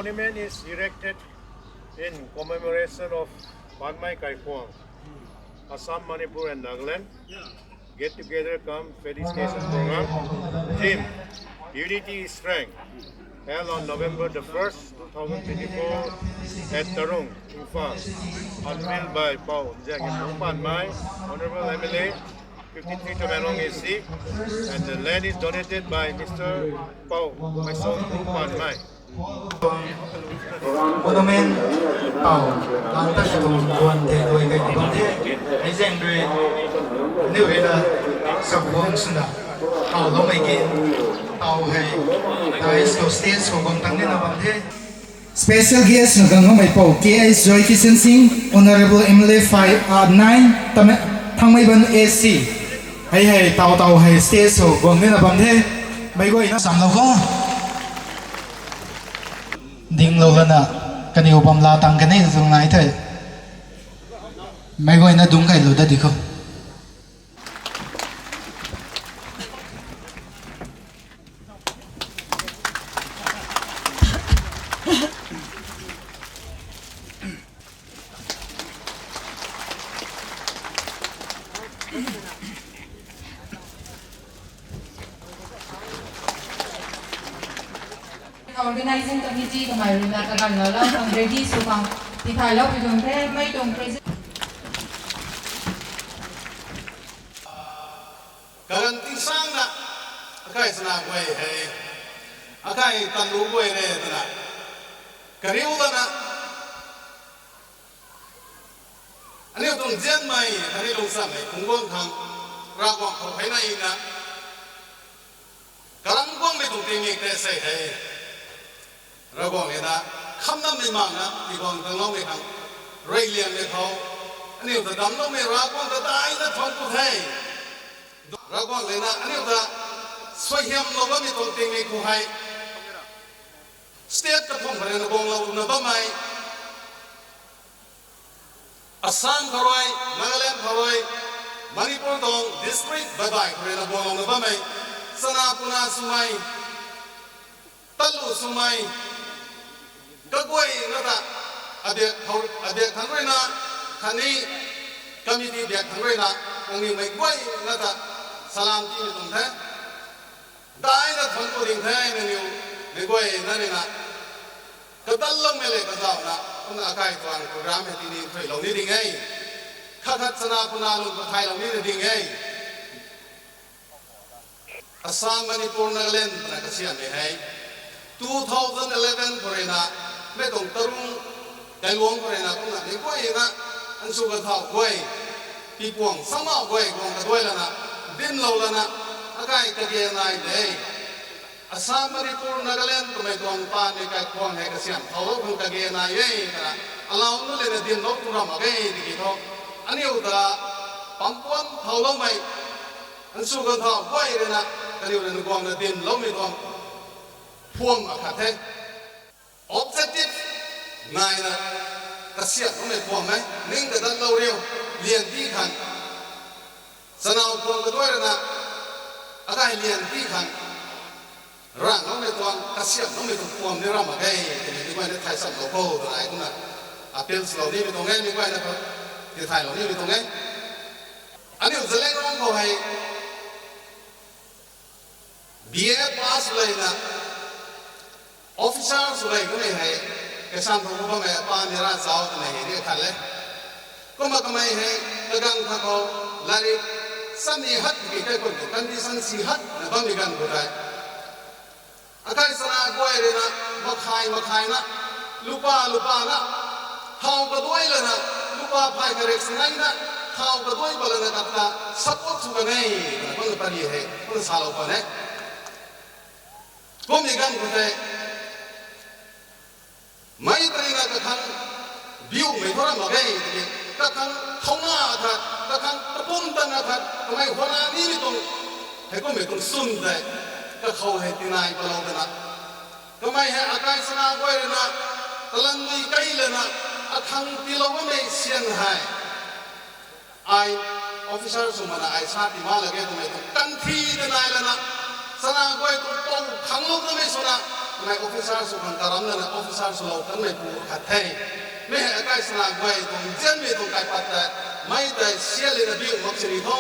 monument is erected in commemoration of Panmai Kai Kuang. Assam, Manipur and Nagaland get together come felicitation program. Theme, Unity is Strength, held on November the 1st, 2024 at Tarung, Imphal, unveiled by Pau Njang Panmai, Honorable MLA, 53 Tamelong AC, and the land is donated by Mr. Pau Maison Panmai. Monument tàu đang tất cả cùng quân thể đuổi cái công thế ấy dành đuổi nếu là sập quân sinh ra tàu lông mấy kiện tàu hay tại số state số công tăng nên là bằng thế. Special guest ng gang may po KS Joy Kishan Singh Honorable MLA 9 thang may ban AC hay tàu hay state số công nên là bằng thế mấy người nó sắm đâu không ding lâu lần à cái này bom lao tăng cái này dùng lại thôi mấy người nó đúng cái lối đó đi không Organizing committee của mày là cái gần là còn ready số phòng thì phải lâu thì dùng thế mấy đồng president gần tin sang nè cái sna quay hay cái tan lũ quay này nè cái điều đó nè anh em đồng dân mày anh em đồng sản này cũng quan thằng ra quảng không phải này nè cái lăng quang này đồng tiền nghiệp để xây hay ra quảng này đã khăm năm này mà nè thì quảng thằng long này thằng rây liền này thâu anh em từ đám long này ra quảng từ đại nó thon cụ thể ra quảng này nè anh em ta xoay hiểm nó vẫn bị đồng tiền nghiệp cụ hay state cái thông phải nó quảng lâu nó bao mai Assam Kharoi, Nagaland Kharoi, Manipur Tong District bye bye Korea Bong Long Ba Mai, Sanapuna Sumai, Talu Sumai, Kagway Nata, Abek Hangrena, Khani, Committee Bek Hangrena, Ongi Mai Gway Nata, Salam Ti Tong The, Dai Na Thon Ko Ding The Na Niu, Mai Gway Nanina, Kadalong Mele Kadao Na. Chúng ta khai toàn program này thì phải lòng đi ngay, khát sana puna luôn có thay lòng đi ngay. Assam Manipur Nagaland là cái gì này hay? 2011 Korea mấy tổng tarung đại luông Korea cũng là những quay na, anh suy cái thảo quay, bị buông sang mạo quay buông cái quay là na, đến lâu là na, cái gì này đấy. Assam Manipur Nagaland tụi mày toàn pan đi cái quang hay cái xiêm thấu không cái gì này ấy cả, allow nó lên tiền lốc tụi nó cái gì thôi, anh yêu ta bấm quan thấu lông mày, anh suy cái thảo quay đây nè, cái điều này nó quang là tiền lốc mày toàn phuông ở cả thế, objective này nè, cái xiêm nó mày quang mấy, nhưng cái đất lâu điều liền đi khăn, sao nào quang cái đuôi này nè, cái liền đi khăn rang nó mới toàn cắt xiêm nó mới toàn cuồng đi ra mà cái thì mình quay đến thái sản lẩu khô rồi này cũng là appeal lẩu đi mình toàn nghe mình quay được không thì thái lẩu đi mình toàn nghe anh em dân lên nó không hay BA pass rồi nè officer rồi cái này hay cái sản phẩm của mày pan đi ra sao thì này đi khai lấy có mà cái mày hay cái găng thằng họ lại sân đi hết cái quần cái condition si hết là bao nhiêu gần của đây akai sana goi re na makhai na lupa na thau ka doi la na lupa phai correction nai na thau ka doi bala na ta support chu ka nei kon pa ni he kon sa lo pa ne kom ni gan ku te mai tri na ka khang view mai thora ma gai ti ka khang thona tha ka khang tapum ta na tha mai hona ni ni tong he ko me kon sun dai cái khâu hệ tin này bao lâu rồi cái máy hệ akai sana quay rồi nè cái lần này cây rồi nè thằng tí lâu cái này xiên hài ai officer số mà ai sát thì mà là cái tụi mày căn thi cái này là nè สนามกวยตุ้งตงขังลูกนั่นไม่สุนัขนายออฟฟิเซอร์สุขันการัมนั่นออฟฟิเซอร์สุเราตั้งไม่ปูขัดเทยไม่เห็นใกล้สนามกวยตรงเจนไม่ตรงใกล้ปัตตาไม่ได้เสียเลยนะบิวมักชนิดท้อ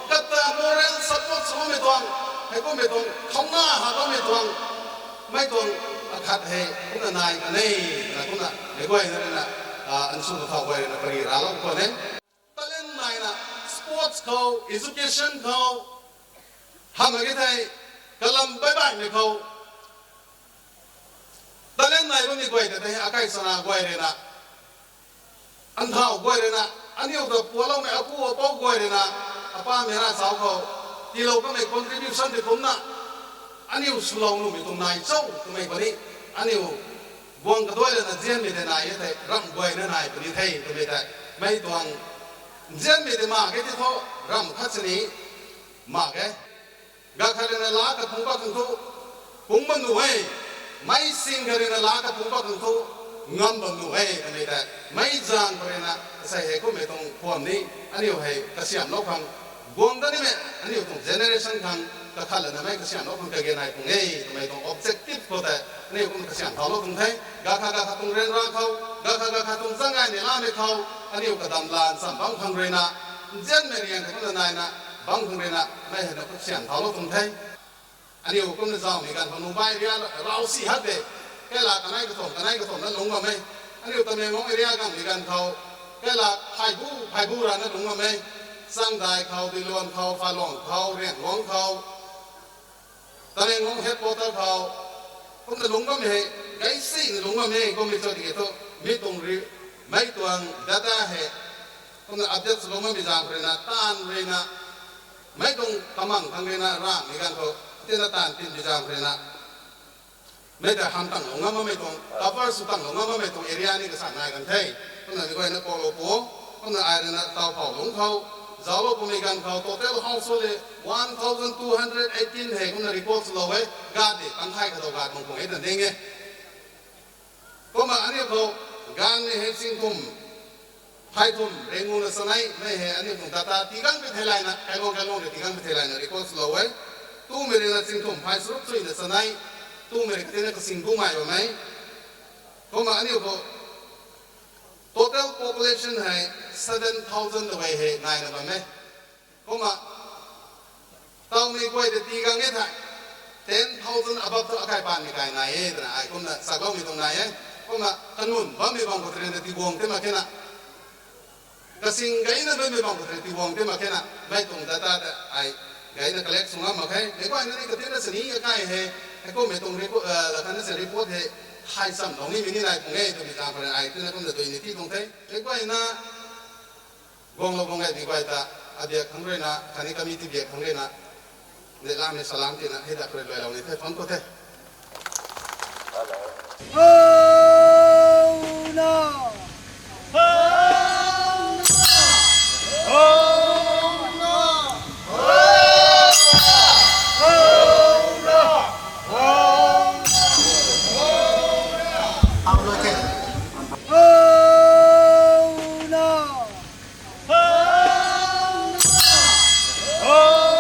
กัตตาโมเรลสปอร์ตสมไม่ตรงให้ก็ไม่ตรงท้องหน้าหาก็ไม่ตรงไม่ตรงขัดเทยคุณนายกันนี่นะคุณน่ะไอ้กวยนั่นน่ะอันสุดท้ายกวยนะปรีราลคนนี้ตะเล่นนายน่ะสปอร์ตเขา education เขาทำอะไรไทยกำลังไปบ้านเขาตะเล่นนายก็มีกวยแต่ที่อาการสนากวยเลยนะอันเท่ากวยเลยนะอันนี้เราปัวเราไม่เอาปัวป้อกวยเลยนะอาป้าเมียน่าสาวเขาที่เราก็ไม่ contribution ที่ผมนะอันนี้สุลองนุ่มตรงนายเจ้าทำไมคนนี้อันนี้วงกระด้วยเลยนะเจียนไม่ได้นายแต่รำกวยนั่นนายคนนี้ไทยทำไมแต่ไม่ตวงเจียนไม่ได้มาแค่ที่เขารำคัดชนีมาแค่กาคารินาลากับพุงปักทุกพุงมันหนุ่ยไม่สิงคารินาลากับพุงปักทุกงำมันหนุ่ยทำไมแต่ไม่จางไปนะใส่ให้ก็ไม่ต้องความนี้อันนี้ให้กระเสียมโลกขังวงด้านนี้อันนี้ต้องเจเนอเรชันขังตะขันเลยนะไม่กระเสียมโลกขังเกี่ยนายตรงนี้ทำไมต้อง objective ก็แต่อันนี้ต้องกระเสียมเขาโลกตรงไทยกาคาตรงเรียนรักเขากาคาตรงสังไงเนี่ยล่าไม่เขาอันนี้ก็ดำลานสัมพันธ์ขังเรนะเจนไม่เรียนกับคนนายนะบางคนเรียนไม่เห็นเราเสียงเขาเราตรงไทยอันนี้ผมก็จะเอาเหมือนกันพอหนุ่มไปเรียนเราสี่ฮัทเด็กแค่หลักกันไหนก็ส่งนั้นลงมาไหมอันนี้ตำแหน่งของเรียนกันเหมือนกันเขาแค่หลักไผ่บูรานั้นลงมาไหมสร้างได้เขาดิลวนเขาฟาลงเขาเรียนหลวงเขาตำแหน่งของเฮดโปเตอร์เขาผมจะลงก็ไม่ไกซี่ลงก็ไม่ก็ไม่ชอบที่เขาไม่ตรงหรือไม่ตรงดัตต้าเหตุผมจะอัปเดตลงมาไม่จางเรนะต้านเรนะไม่ต้องกำลังทางเรนะร่างในการเขาเจ้าต้านตินไม่จางเรนะไม่แต่ทำตั้งลงมาไม่ต้องทับเบอร์สุดตั้งลงมาไม่ต้องเอเรียนี่ก็สั่งงานกันเท่ผมจะไปนะโปโลโปผมจะไอ้เรนะเตาเผาลงเขาเจ้าลูกผมในการเขา total household 1,218 เฮ้ผมจะรีพอร์ตเราไว้กาดีตั้งไทยเขาตัวกาดมงคลเอ็ดนั่นเองไงผมมาอันนี้เขาการในเฮสิงคุมไทยทุ่มเร่งงูนสไนไม่เห็นอันนี้ผมตาตีกันไปเท่าไรนะใครลงเลยตีกันไปเท่าไรนะรีพอร์ตเราไว้ตู้ไม่ได้นะสิงคุมไทยสุดสุดในสไนตู้ไม่ได้ที่นั่นก็สิงคุมใหม่ไหมผมมาอันนี้เขา total population ให้ 7,000 เอาไว้ให้นายนะบ้างไหมผมมาต้องมีกวยแต่ตีกันเนี่ยไทย 10,000 above ตัวใครบ้านมีใครนายเองนะไอ้คนน่ะสักเรามีตรงไหนผมมาขนุนบ้านมีบางคนเรียนตีวงเท่าไหร่แค่นั้นกระสิงไก่นั่นไม่บางคนเรียนตีวงเท่าไหร่แค่นั้นไม่ตรงแต่ไอ้ไก่นั่นก็เล็กสูงมากแค่เด็กว่านั่นนี่ก็ที่นั่นสนิทใกล้ให้ก็ไม่ตรงรีพอแล้วนั่นเสร็จรีพอร์ตให้ให้ซ้ำตรงนี้มีนี่นายตรงนี้ตัวมีตามไปไอ้ที่นั่นก็จะตัวนี้ที่ตรงเท่เด็กว่านะวงเราวงไอ้ดีกว่าแต่อาเดียขังเลยนะคันนี้ก็มีที่เบียดขังเลยนะเดี๋ยวลาเมสลามที่นะให้ดักเลยเราเนี่ยเท่ฟังก็เท่ เอาเลยแค่ Oh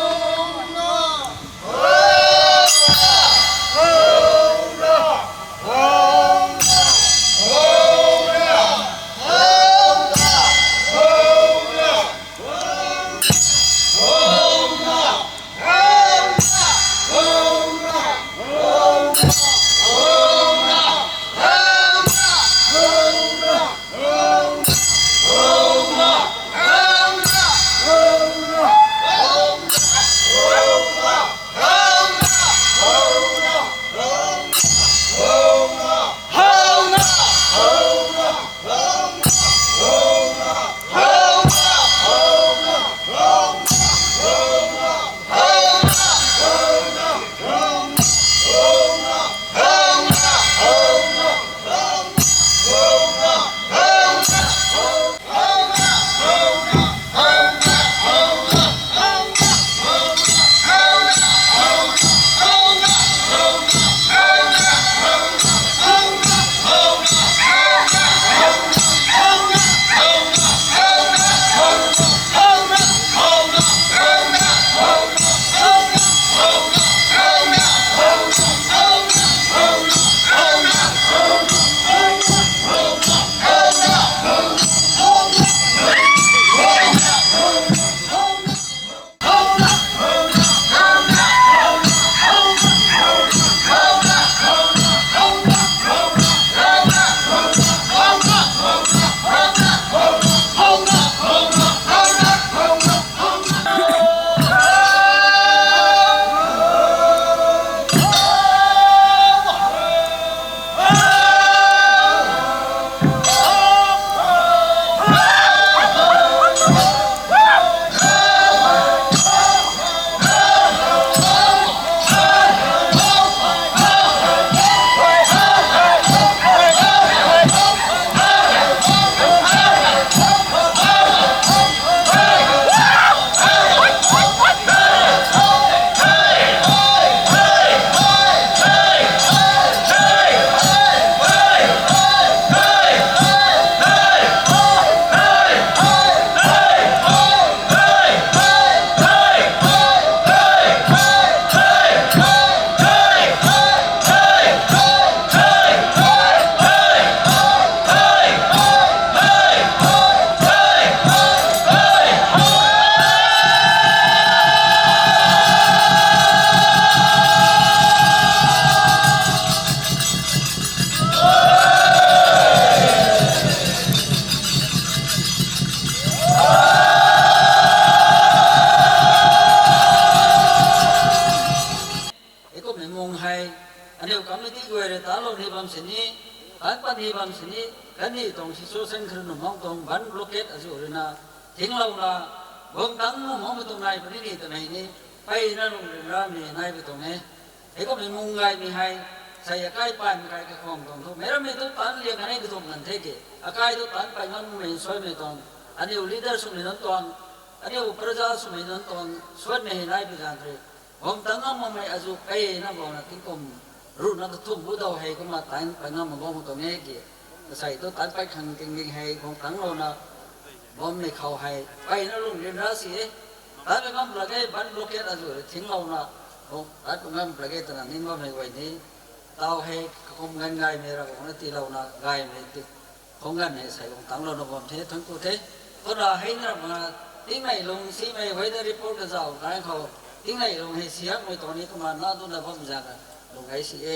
สินี้อันปฏิบัติสินี้กันนี่ตรงที่โซเซนครึ่งมองตรงบันบล็อกเกตอะไรอยู่นะทิ้งเราละบางตั้งมองไปตรงไหนปฏินี่ตรงไหนนี่ไปนั่นลงเรื่องนี้ไหนไปตรงนี้ไอ้ก็มีมุงไงมีให้ใส่ใกล้ไปมีใครก็คล้องตรงทุกแม้เราไม่ต้องตันเรียกอะไรก็ตรงนั้นเท่กี่อาการต้องตันไปมันไม่สวยไม่ตรงอันนี้ลีดเดอร์สมัยนั้นตรงอันนี้ประชาสมัยนั้นตรงสวยไม่ได้ไปกันเลยบางตั้งมองไม่อาจุไอ้นั่นบอกนะทิ้งกลมรู้นักทุ่มบุตรให้ก็มาตันไปนั่นมองตรงนี้กี่ใส่ตัวตันไปขังจริงๆให้ของตั้งเรานะบอมไม่เข้าให้ไปนั่นลงเรียนราศีแต่เป็นคำประกาศบันบล็อกเกตอะไรทิ้งเรานะผมแต่เป็นคำประกาศตอนนี้ว่าไม่ไหวนี้เราให้คงเงินไงไม่เราของที่เรานะไงไม่ติดคงเงินให้ใส่ของตั้งเรานะบอมเททั้งกูเทก็เราให้นะมาทิ้งไหนลงสีไม่ไว้ได้รีพอร์ตก็จะเอาได้เขาทิ้งไหนลงให้เสียไม่ตอนนี้ก็มาหน้าตัวนะบอมจะกันลงให้เสีย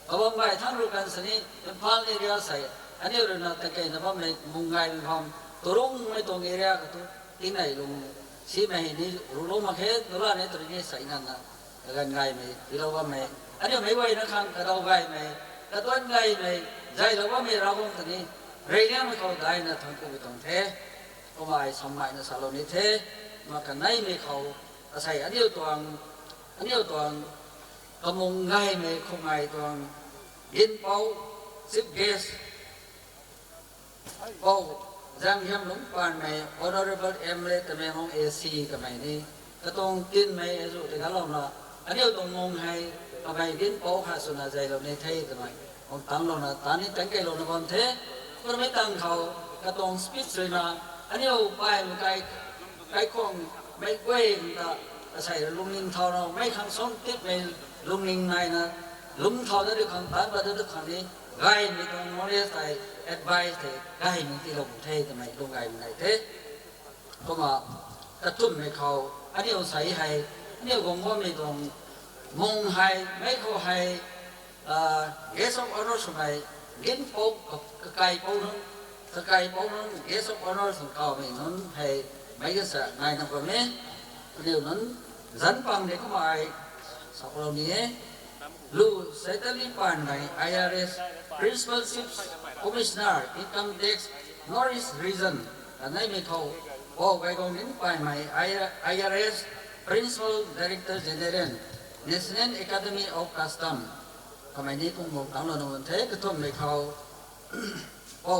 ก็บอมไปทั้งรูปกันสนิทเป็นพันเอเรียใส่อันนี้เรานะแต่แกนะบอมในมุงไงเป็นพร้อมตัวรุ่งไม่ตรงเอเรียก็ตัวทิ้งไหนลงสีไม่นี่รู้มาแค่ตัวละเนี่ยตัวนี้ใส่นั่นนะกันไงไม่ที่เราว่าไม่อันนี้ไม่ไหวนะครับกระโดดไงไม่กระต้นไงไม่ใจเราว่าไม่เราคงตัวนี้เรื่องไม่เข้าได้นะทั้งคู่ตรงเทก็มาสมัยนะสารนิเทมากันไหนไม่เข้าใส่อันนี้ตัวกำมงไงไม่คงไงตัวยินเป้าสิบเกสเป้าจังยำหลงปานไม่ honorable emily แต่ไม่ห้องเอซีกับไม่นี่ก็ต้องกินไม่สุดที่เขาเราเนาะอันนี้ต้องงงให้ทำไมยินเป้าขาดส่วนใจเราในไทยทำไมของตั้งเรานะตอนนี้ตั้งใจเราในความเทก็ไม่ตั้งเขาก็ต้องสปิชเลยนะอันนี้เอาไปมันไกลคงไม่เว้ยแต่ใส่ลุงนิงเท่าเราไม่ขังซ้อมติดไปลุงนิงในนะลุงเท่าได้ด้วยคำตัดมาด้วยคำนี้ไกลไม่ต้องมองเรียใส่ advice เถอะไกลมันที่เราเททำไมลุงไกลมันไหนเทก็มากระตุ้นให้เขาอันนี้เอาใส่ให้อันนี้ผมว่าไม่ต้องมงให้ไม่เขาให้guest of honor สมัยกินโป๊กไก่โป๊นั้นไก่โป๊นั้น guest of honor สังเกตไม่นั้นให้ไม่ก็จะนายนักการเมืองเดี๋ยวนั้นจันปังเด็กก็มาสักเรานี้ลูเซตัลิปันใน IRS Principal Chief Commissioner Income Tax Norris Region อันนี้ไม่เขาโอ้ไปกองนี้ปันใน IRS Principal Director General National Academy of Custom ทำไมนี้คงมองตั้งเราหนุ่มเทก็ทุ่มในเขาโอ้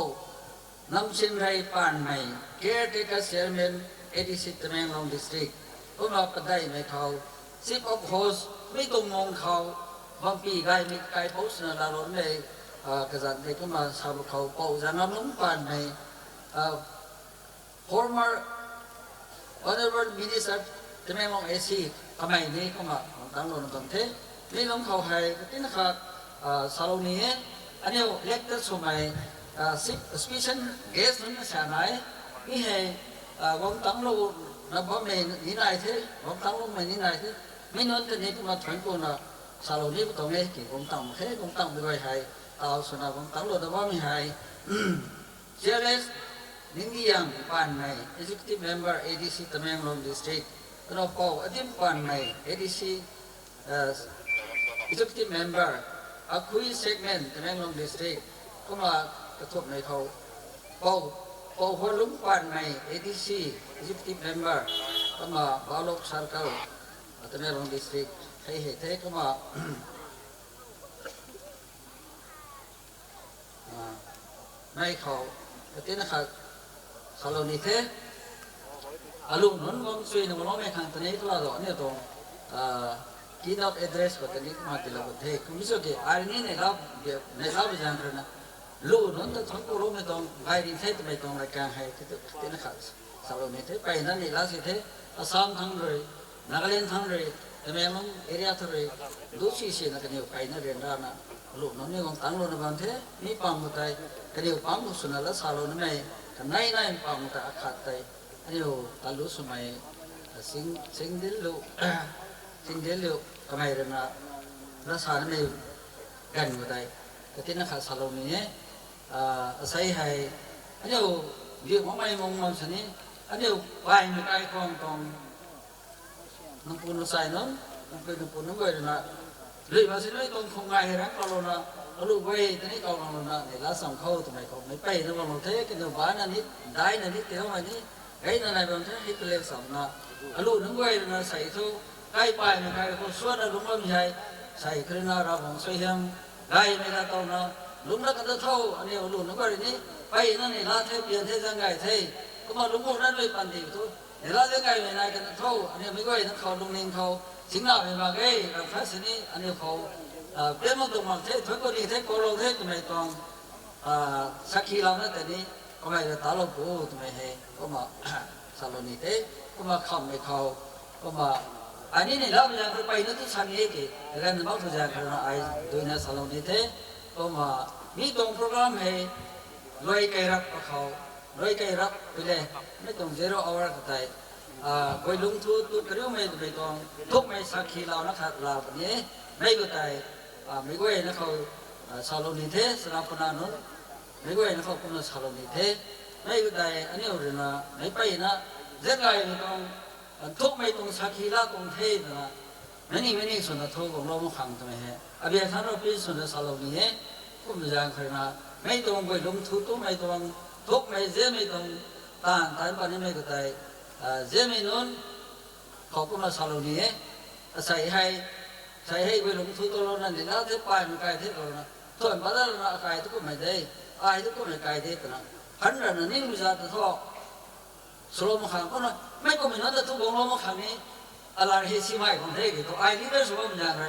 นำเชียงรายปานใหม่ Caretaker Chairman ADC ตะแมงลอง District ก็มาปได้ในเขา Chief of Host ไม่ตรงมองเขาบางปีไกลมีไกลโพสต์นะเราในกษัตริย์เด็กก็มาสาวเขาโป้จะนำน้ำปานใน former honorable minister ตะแมงลอง AC ทำไมนี้ก็มาตั้งเราหนุ่มเทนี่น้องเขาให้ที่นะครับสาวนี้อันนี้เล็กแต่สมัยspecial guest นั้นเสียไหนนี่ให้วงตั้งเราเราบอกไม่นี่ไหนที่วงตั้งเราไม่นี่ไหนที่ไม่นอนแต่นี่ก็มาถึงกูนะสาวนี้ก็ต้องให้กี่วงตั้งให้วงตั้งไม่ไหวให้เอาส่วนวงตั้งเราแต่ว่าไม่ให้เจริญนิ่งยังปานใน executive member ADC ตะแมงลง district เราพออดีตปานใน ADC executive member อาคุย segment ตะแมงลง district ก็มากระทบในเขาเป่าหัวลุ้มปานใน ADC executive member ก็มาบาลก circle ตะแมงลง district ให้เหตุก็มาในเขาแต่นะครับสารนิเทศอารมณ์นั้นก็ช่วยในวันนี้ไม่ขังตอนนี้ก็เราเนี่ยตรงkeynote address ก็ตอนนี้มาที่เราเทคมิสโอเคอันนี้ในเราไปจังเลยนะลูกนั้นต้องทั้งคู่รู้ไม่ต้องไกด์เทศไม่ต้องรายการให้ที่นะครับสารนิเทศไปนั่นนี่ล่าสุดเทศอาสามทั้งเลยนาเกเลนทั้งเลยแต่แม่มันเอเรียทั้งเลยดูสิสินะกันอยู่ไปนั่นเรียนได้นะลูกนั้นนี่ของตั้งโลนบันเทนี่ปังมุตัยกันอยู่ปังมุสุนัลสารนั้นไม่กันไหนปังมุตัยอาคาตัยอันนี้ตัลลุสมัยสิงดิลลุทำไมเรื่องนั้นรักษาไม่กันมุตัยแต่ที่นักข่าวสารนี้ใส่ให้อันนี้เรื่องของไม่มองชนิดอันนี้ไปไม่ไกลคลองตรงน้ำปูนใส่นั้นน้ำปูนน้ำเกลือนะหรือว่าสิ่งนี้ตรงคงไงรักเราเนาะ ลูกไว้ตอนนี้กองเราเนี่ยละส่งเข้าตรงไหนก็ไม่ไปนะว่าเราเทกันตัวบ้านนั่นนิดได้นั่นนิดเดียวมันนี่ไอ้นั่นอะไรบางทีนี่เป็นเลขสองนะลูกนึกไว้นะใส่ทุกใกล้ไปไม่ใกล้ก็ส่วนลุงเราไม่ใช่ใส่ขึ้นนะเราของสวยงามได้ไม่ได้ตรงนะลุงนักกันเท่าอันนี้ลูกนึกไว้นี่ไปนั่นนี่ละเทเปลี่ยนเทจังไงเทก็มาลุงพวกนั้นไม่ปันดีทุกเดี๋ยวละเรื่องไงไม่นายกันเท่าอันนี้ไม่ไว้ทั้งเขาลุงนิงเขาสิงห์เราเป็นบางไอ้เราแฟชั่นนี่อันนี้เขาเปลี่ยนมาตรงมาเททุกคนดีเทโกโลเทตรงไหนตรงสักขีเราเนี่ยแต่นี้ก็ไม่จะตาลกูตรงไหนเฮก็มาซาโลนิเตก็มาคำไม่เขาก็มาอันนี้เนี่ยเราไม่อยากไปนั่นที่ชั้นนี้กี่แต่กันเราไม่อยากเราไอ้ดูในซาโลนิเตก็มามีตรงโปรแกรมให้รวยไกรับเขารวยไกรับไปเลยไม่ต้องเซโร่เอาอะไรก็ได้ไปลงทุนตุกเรื่องไม่ไปตรงทุกไม่สักขีเรานะครับเราแบบนี้ไม่ก็ได้ไม่ก็นะเขาซาโลนิเตสนับสนุนไม่ก็นะเขาคุณซาโลนิเตไม่ก็ได้อันนี้เราเนี่ยไม่ไปนะเรื่องอะไรไม่ต้องทุกไม่ต้องสักขีเราตรงเทนะไม่นี่ส่วนทุกของเราไม่ขังทำไมฮะอาเบียท่านเราเป็นส่วนซาโลนิเตก็ไม่ยังใครนะไม่ต้องไปลงทุนทุกไม่ต้องทุกไม่เสียไม่ต้องต่างปันนี้ไม่ก็ได้เสียไม่นู้นเขาก็มาซาโลนิเตใส่ให้ไปลงทุนตัวนั้นนี่แล้วที่ไปมันไกลที่ตัวนั้นส่วนบ้านเราไกลทุกคนไม่ได้ไอ้ทุกคนไม่ไกลที่ตัวนั้นขันเราเนี่ยมุจาตัวทอสโลมขังก็นะไม่ก็มีนั่นแต่ทุกวงล้อมขังนี้อะไรที่สิ่งใหม่ของเด็กตัวไอ้ที่เป็นสโลมอย่างไร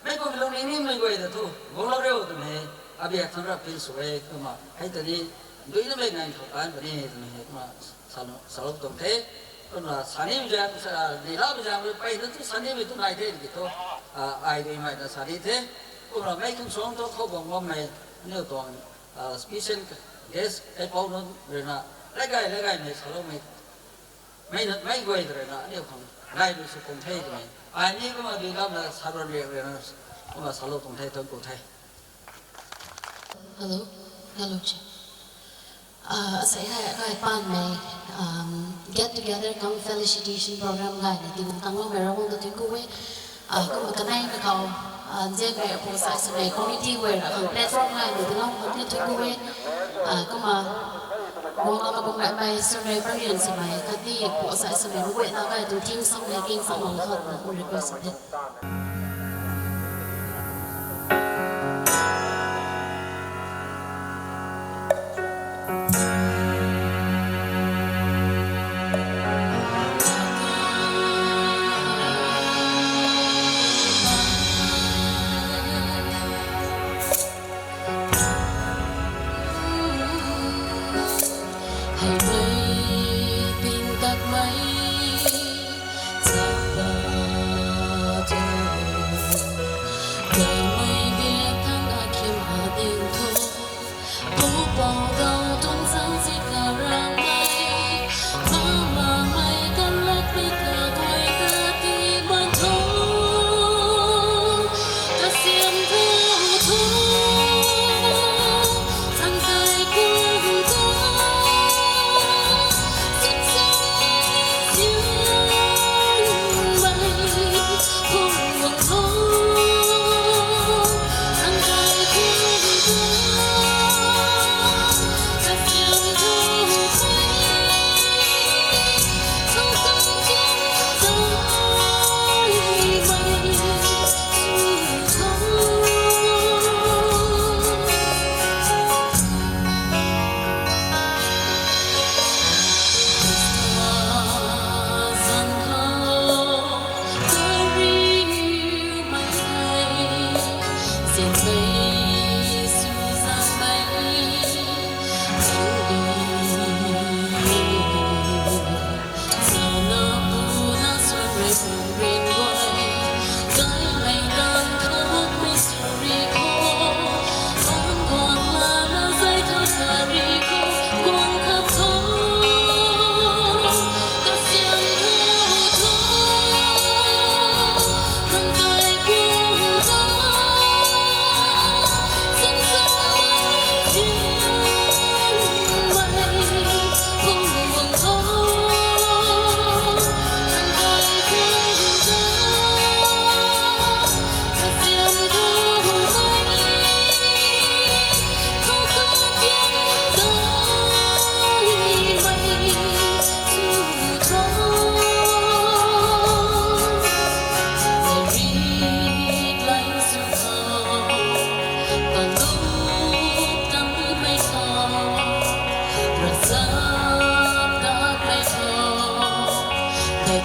ไม่ก็มีตรงนี้ไม่ก็แต่ทุกวงล้อเร็วตัวนี้อาเบียทั้งรับเป็นสวยก็มาให้ตัวนี้ดูนี่ไม่งานเขาการแบบนี้ตัวนี้ก็มาสโลมตรงเทก็มาสันนิษฐานดีแล้วไม่ใช่ไปนั่นที่สันนิษฐานตัวไหนเทกี่ตัวไอ้ดีไหมแต่สันนิษฐานก็เราไม่คุ้มสองตัวเขาบอกว่าไม่เนี่ยตัวสเปเชียลเกสไอ้พวกนั้นเรื่องน่ะแล้วไงไม่สโลมไม่กวยเลยนะเนี่ยของไล่ดูสุขุมเทตัวนี้อันนี้ก็มาดีแล้วนะสารเรียกเลยนะก็มาสโลมตรงเทตัวกูเท Hello chị sẽ hai ban này get together come felicitation program này thì cũng tăng lên rồi không được tiếng cô ấy có một cái này là cầu riêng về bộ xã hội này community về là platform này thì nó cũng được tiếng cô ấy có mà mong là các bạn bài survey brilliant này cái gì bộ xã hội này quên nào cái từ team xong này kinh xong lòng hơn là cũng request it hãy tìm tắt máy กร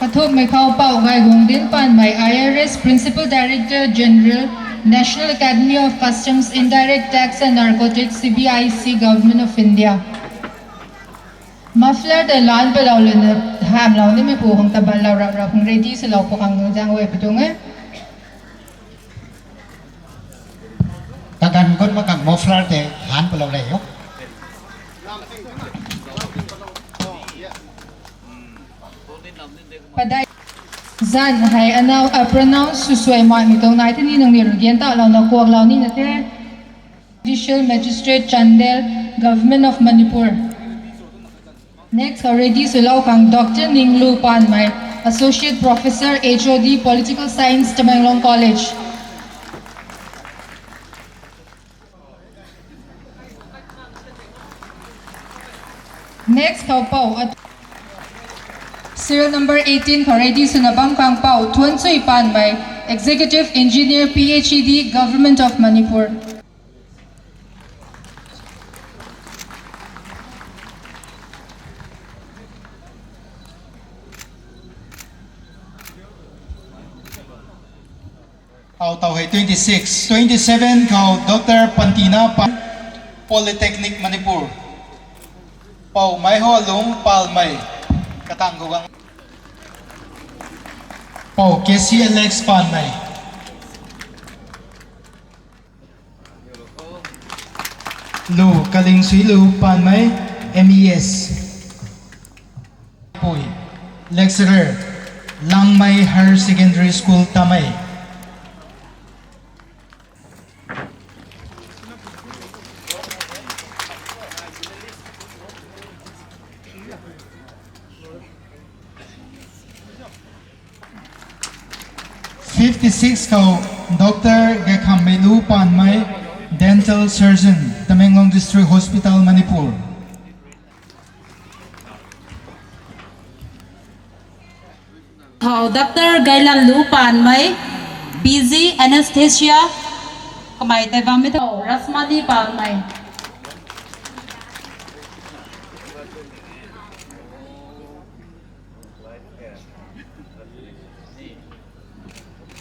ะทบไม่เข้าเป่าไงหงเดินปานใหม่ IRS Principal Director General National Academy of Customs Indirect Tax and Narcotics CBIC Government of India มาฟลาร์แต่ล้านไปเราเลยนะห้ามเราเนี่ยไม่ผูกของตะบันเราคงเรดี้สลบพวกขังจางเว้ยไปตรงนี้ tagan kon makang moflar te han palaw le yo Paday Zan hay anaw pronounce susway mo itong natin ni nang nirugian ta law na kuwag law ni nate Judicial Magistrate Chandel Government of Manipur. Next already sulaw kang Dr. Ninglu Panmay, Associate Professor HOD Political Science Tamenglong College. Next Kaupaw at serial number 18 already sunabang kang Pau Tuan Sui Panmay, Executive Engineer PhD Government of Manipur. tao hay 26 27 kau Dr. Pantina Pan Polytechnic Manipur Pau Mai Ho Lung Palmay Katanggugang Pau Casey Alex Palmay Lu Kaling Sui Lu Palmay MES Pui Lecturer Langmay Higher Secondary School Tamay Dr. Gekhamelu Panmay, Dental Surgeon, Tamenglong District Hospital, Manipur. Dr. Gailan Lu Panmay, BZ Anesthesia, Kamay Tevamito, Rasmani Panmay.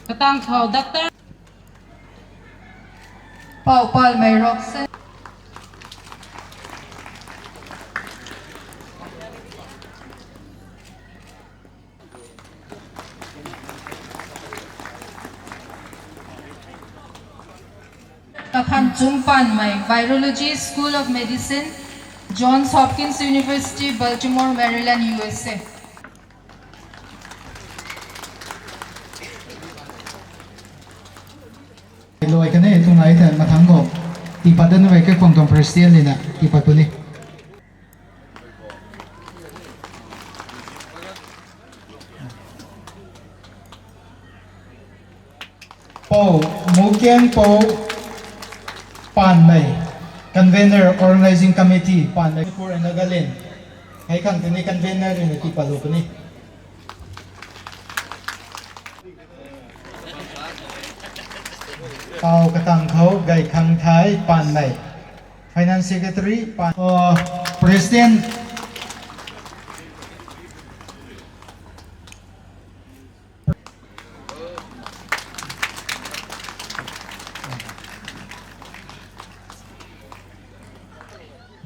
Katang Dr. Pau Palmay Roxanne. Kakhan Chung Panmay, Virology School of Medicine, Johns Hopkins University, Baltimore, Maryland, USA. Lôi cái này tung lại thì mà thắng gồm ตีปัดนั่นไว้แค่คงตรงประธานเลยนะตีปัดตัวนี้โปมูเกียนโปปานไม่ convener organizing committee ปานไม่พูดอะไรกันเล่นให้ขังตัวนี้ convener เลยนะตีปัดตัวนี้เขากระตังเขาไก่ขังไทยปานไม่ finance secretary ปานpresident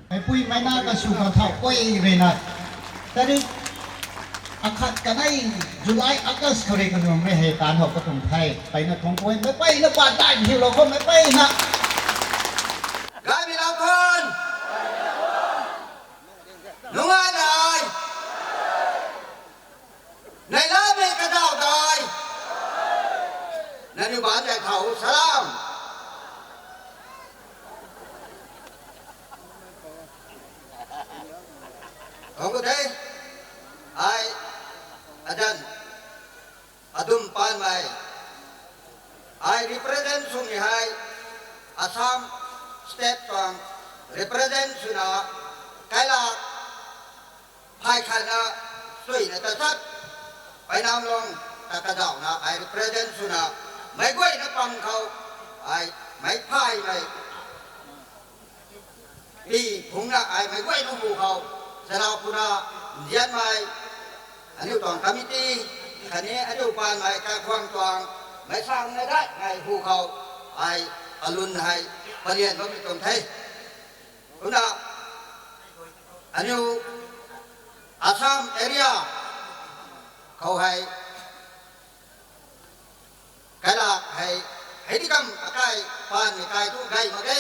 ไม่ปุ้ยไม่น่าก็สู้กับเขาปุ้ยเลยนะแต่นี่อาคัดกันได้จุลายอากาศเขาเรียกกันว่าไม่ให้การหอบกระตุ้นไทยไปนะทงปุ้ยไม่ไปนะบ้านได้ที่เราก็ไม่ไปนะกายมีเราคนนุ่งง่ายเลยในร้านเป็นกระเจ้าดอยนั่นอยู่บ้านใหญ่เขาสลามของกูเทไออาจารย์อดุมปานไมไอ represent สุนิไฮอาสามสเตทตวง represent สุนาไกลาภายขันนะสวยนะแต่ชัดไปนำลงตะกระเดานะไอ represent สุนาไม่กล้วยนะปังเขาไอไม่พายไม่ปีผงนะไอไม่กล้วยนุ่มเขาสลาวพุนาเยียนไม่อันนี้ตองคอมมิตี้คันนี้อันนี้ปานไม่การควงตวงไม่สร้างไม่ได้ไงผู้เขาไออรุณให้ปเรียนเขาไม่ตรงไทยคุณน่ะอันนี้อาสามเอเรียเขาให้กระดาษให้ที่กำอะไรปานไม่ไกลทุกไกลมาได้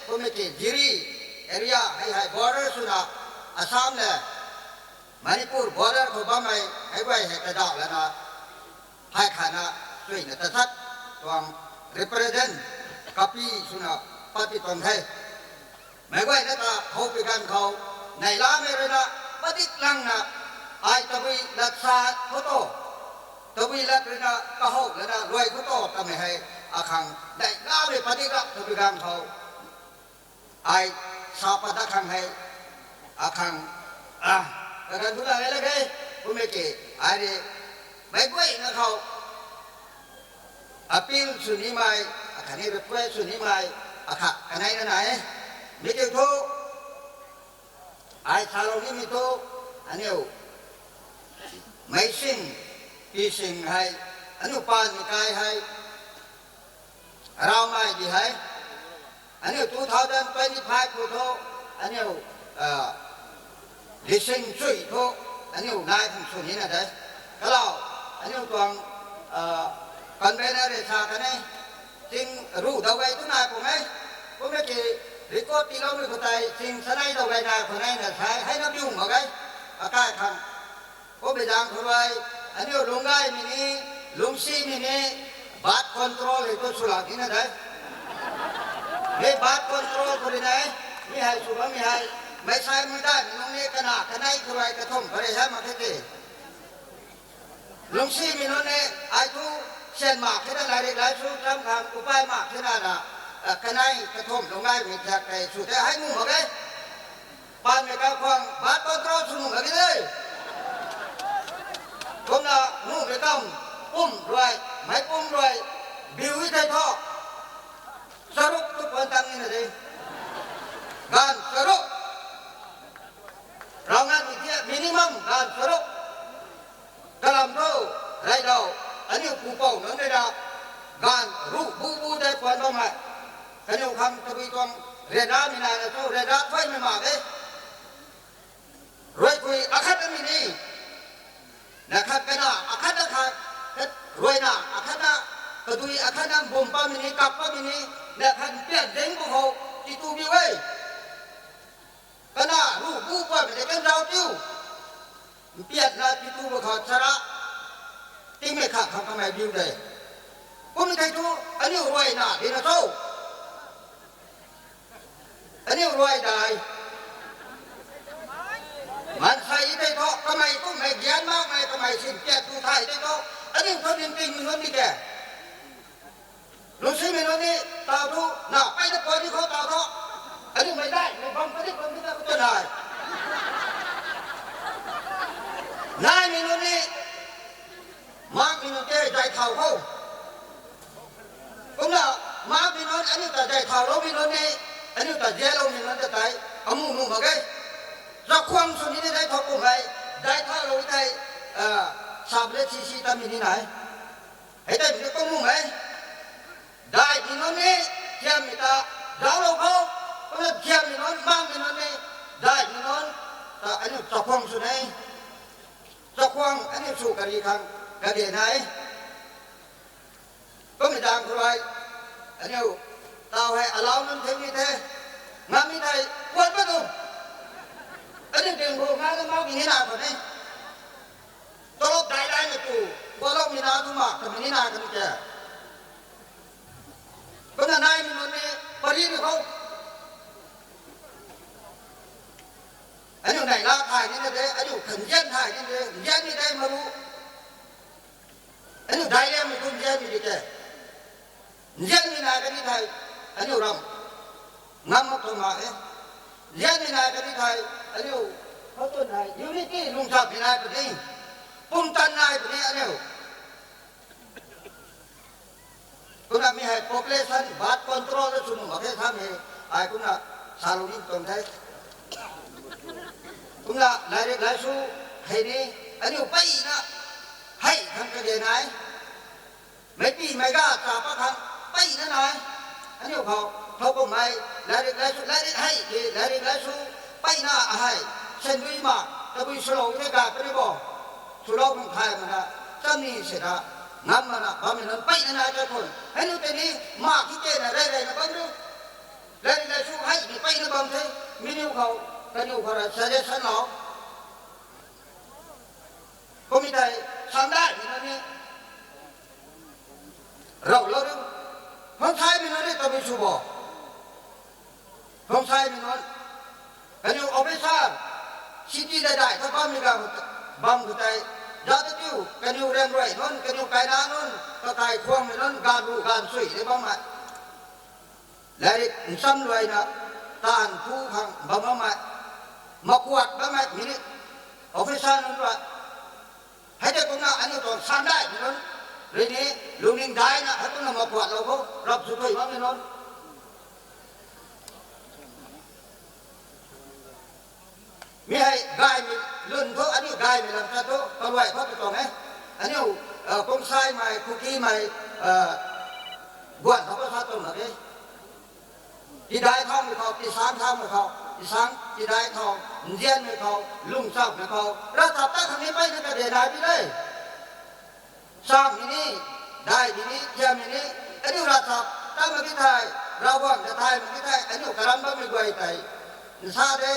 ผมไม่เกี่ยจีรีเอเรียให้บอร์เดอร์สุนัขอาสามเนี่ยมณิปุรบอร์เดอร์เขาบ้าไม่ให้ไว้ให้กระดาษแล้วนะให้ขนาดช่วยนะแต่ทัดตวง represent กับพี่สุนัขปฏิตรงไทยไม่ไว้นะตาเขาไปกันเขาในร้านไม่เลยนะปฏิลังนะไอ้ตะวีรักษาเขาโตตะวีรักเลยนะก็เขาเลยนะรวยเขาโตทำไมให้อาคังได้ร้านไม่ปฏิรักตะวีกันเขาไอ้สาปตะคังให้อาคังแต่กันทุกอย่างเลยกันผมไม่เกี่ยไอ้ดิไม่ไว้นะเขาอาพิลสุนีไม่อาคันนี้เป็นเพื่อนสุนีไม่อาคักกันไหนไหนมีเกี่ยวทุกไอ้ชาลงนี้มีทุกอันนี้ไม่สิ่งปีสิ่งให้อันนี้ปานมีกายให้เราไม่ดีให้อันนี้2025ผู้ทุกอันนี้ดิสิ่งช่วยทุกอันนี้นายของสุนีนะเด้ก็เราอันนี้ตัวคนเป็นอะไรชากันไหนจริงรู้ตัวไว้ทุกนายผมไหมผมไม่กี่ริโก้ตีเราไม่เข้าใจจริงสไลด์ตัวไว้นายคนไหนเนี่ยใช้ให้นับยุ่งเหรอไงอาการคำผมไปดังคนไว้อันนี้ลุงไก่มินิลุงซีมินิบัตรคอนโทรลitu sulah ini adaนี่บัตรคอนโทรลคนไหนมีให้สุภาพมีให้ไม่ใช่ไม่ได้น้องนี่ขนาดขนาดใครกระทงใครใช้มาแค่กี่ลุงซีมิโนเนี่ยไอ้ทุเช่นมากแค่นั้นอะไรหลายสูตรทำคำอุปายมากแค่นั้นนะขนาดกระทงลงได้มีแค่ไอ้สูตรให้งูเหรอไงปานไม่กล้าควงบัตรคอนโทรลสนุกอะไรเลยผมน่ะงูไม่ต้องปุ่มด้วยไม่ปุ่มด้วยบิววิจัยท่อสรุปทุกคนตั้งนี่นะดิการสรุปเรางานวิทยามินิมัมการสรุปกระลำโตไรเดาอันนี้ผู้เป่าหนึ่งได้ดาการรู้บูได้ควรต้องไหมอันนี้คำทวีตองเรียนได้ไม่นานนะเจ้าเรียนได้ไฟไม่มาเลยรวยคุยอาคัตมินีนะครับเป็นอาคัตนะครับรวยนะอาคัตนะกระดุยอาคัตนะบุมปามินีกับปามินีนะครับเปลี่ยนเด้งพวกเขาที่ตูบิวเอ้ก็น่ารู้บูปามินีเป็นเราจิ้วเปลี่ยนนะที่ตูพวกเขาชนะที่ไม่ขาดคำทำไมบิวเลยผมไม่ใช่ทูอันนี้รวยนะดีนะโซ่ nai nai minun ni mak minun ke dai thau ho cũng là mak minun anh ta dai thau lo minun ni anh ta je lo minun ta tai amu nu ma cái ra khoang sốนี้ได้thau cũng hay dai thau lo tai sab le chi chi ta min nai ai tai min ko mu mai dai minun ni kiam mi ta rau lo ko cũng là kiam minun mak minun ni dai minun ta anh ta khoang số này cho khoang anh em chủ cái gì khang cái điện này có mình đang rồi anh em tao hay alo nên thế như thế ngắm như này quên mất rồi anh em tiền bộ ngã cái máu như thế nào rồi đấy tôi lúc đại đại là tù qua lúc như nào tôi mặc thì mình như nào cái kìa có là nay mình đi có đi được không anh em này la thải như thế anh em khẩn dân thải như thế dân như thế mà lu anh em đại em mình không dân như thế dân như này cái đi thầy anh em rồng ngắm một tuần mà ấy dân như này cái đi thầy anh em có tuần này unity lung sập như này cái đi pung tan này cái đi anh em cũng là mình hay population bad control đó chúng mà cái tham này ai cũng là salary tuần thế cũng là lại số hay đi anh em bay na hay thằng cái gì này mấy pi mấy gà chả bắt thằng bay nữa này anh emเขาก็ไม่lại hay thì lại số bay na hay sen vui mà ta vui solo cái gà cái đó solo không thay mà na chân đi sẽ là ngắm mà na bao nhiêu lần bay na cho thôi anh em tên đi mà cái tên là đây là bao nhiêu lại số hay thì bay nó bằng thế mình yêu cầu cái yêu cầu là sẽ sẵn nó có mình đây sáng đại thì nó đi rộng lớn đâu không sai mình nói đi tao bị sụp bỏ không sai mình nói cái yêu ở bên xa city đại đại các bạn mình gặp bằng cái tay ra tới tiêu cái yêu đen rồi nó cái yêu cái đá nó cái tay khoang mình nó gan đủ gan sủy đấy băng lại lại xăm rồi nè tàn thu hàng băng lại mặc quạt băng lại mình ở phía xa nó rồi hay là cũng là anh em còn san đại thì nó rồi nè luôn nên đái nè hay cũng là mặc quạt đâu có rập xuống thầy băng nó mi hay gai mi lươn thôi anh em gai mi làm sao thôi tao loại thoát được ấy anh em công sai mày cookie mày quạt nó có sao tao mà đấy đi đái thong thìเขาđi sáng thong thìเขาđi sáng đi đái thong dân thìเขาลุงเศร้าthìเขารัฐบาลทางนี้ไปก็เดี๋ยวได้ไปเลยสร้างที่นี่ได้ที่นี่เยี่ยมที่นี่อันนี้รัฐบาลตั้งมาที่ไทยเราหวังจะไทยมาที่ไทยอันนี้กระลำบ้าไม่ไหวไทยนี่ซาเด้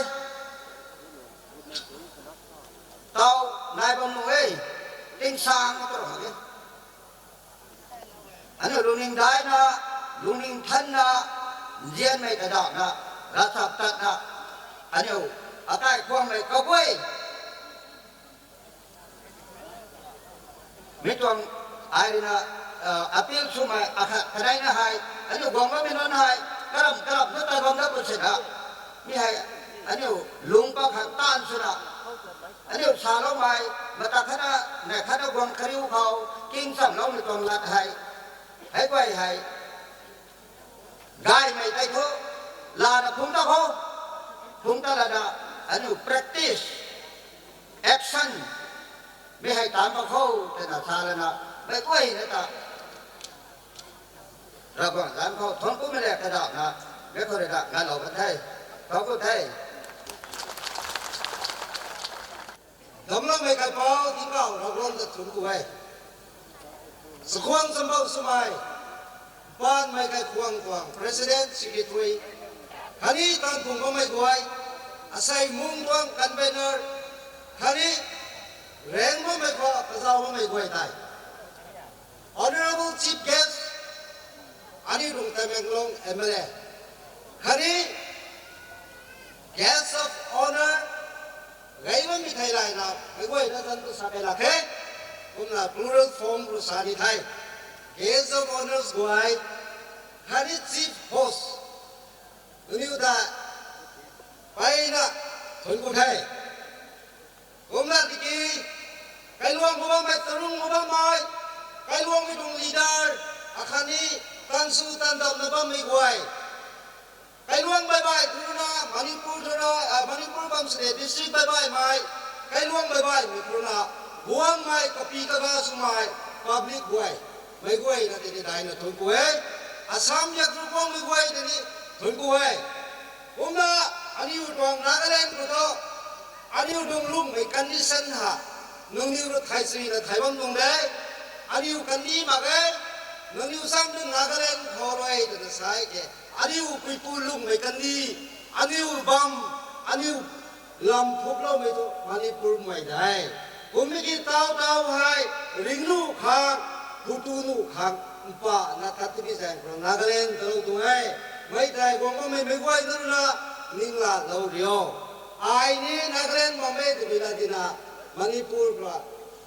เต่านายบำรุงเอ้ยติ้งสร้างก็ต้องมาอันนี้ลุงนิ่งได้นะลุงนิ่งทันนะเรียนไม่กระดาษนะรัฐบาลนะอันนี้อาการควงไม่กระเว้ยไม่ต้องอะไรนะappeal สุมาอาคาคะแนนนะให้อันนี้กองว่าไม่นอนให้กระลำนึกแต่กองนับเปอร์เซ็นต์นะไม่ให้อันนี้ลุงก็ขัดต้านสุดอันนี้สาวเราไม่มาตักขณะในขณะกองคริวเขากิ้งสั่งเราไม่ต้องรัดให้ไว้ให้gai mai tai tho la na phung ta ho phung ta la da anu practice action me hai tam pa kho te na sa la na me koi na ta ra ba dan kho thon ko me le ka da na me ko re da nga lo ka thai ko ko thai dam la me kai pao ti pao ra ron da thun ku ai sakhwang sambau sumai ban mai kai khuang kwang president secretary hani tan phung ko mai guai asai mung kwang convener hani reng mo mai kho kazao mo mai guai tai honorable chief guest ani rung tamenglong mla hani guest of honor gai mo mi thai lai na mai guai na tan tu sa kai la khe kum la plural form ru sa ni thai guest of honors guai hari chief host uniuda paina คนกูไทยผมน่าดีกีไก่ลวงกูบ้าไม่ตรุ่งกูบ้าไม่ไก่ลวงไม่ตรงลีดาร์อาคานี้ตันสู้ตันดำนะบ้าไม่กวยไก่ลวงบายบายทุนนะมณีปุระมณีปุรบัมสเตทดิสทริกบายบายไม่ไก่ลวงบายบายมีทุนนะบวงไม่กับปีกระด้าสมัยพับลิกกวยไม่กวยนะที่นี่ได้นะทุนกวยอาสามยักษ์ทุกคนไม่กวยที่นี่ทุนกวยผมนะอันนี้อยู่ตรงนักเล่นกูโตอันนี้อยู่ตรงลุ่มไอ้กันดิสันฮะน้องนิวรถไทยสีรถไทยวันตรงได้อันนี้อยู่กันดีมากเลยน้องนิวซ้ำดึงนักเล่นพอไรแต่ละสายแกอันนี้อยู่ปีปูลุ่มไอ้กันดีอันนี้อยู่บัมอันนี้อยู่ลำพุบเราไม่ถูกมันนี่ปูไม่ได้ผมไม่กินเต้าให้ริงลูกหางผู้ตูลูกหางป่านักทัศน์ที่แสงของนักเล่นตลกตัวให้ไม่ได้กองก็ไม่ไหวนั่นนะนิ่งละเราเดียวไอ้นี่นักเล่นมาไม่ถึงเวลาที่น่ะมันนี่ปูกว่า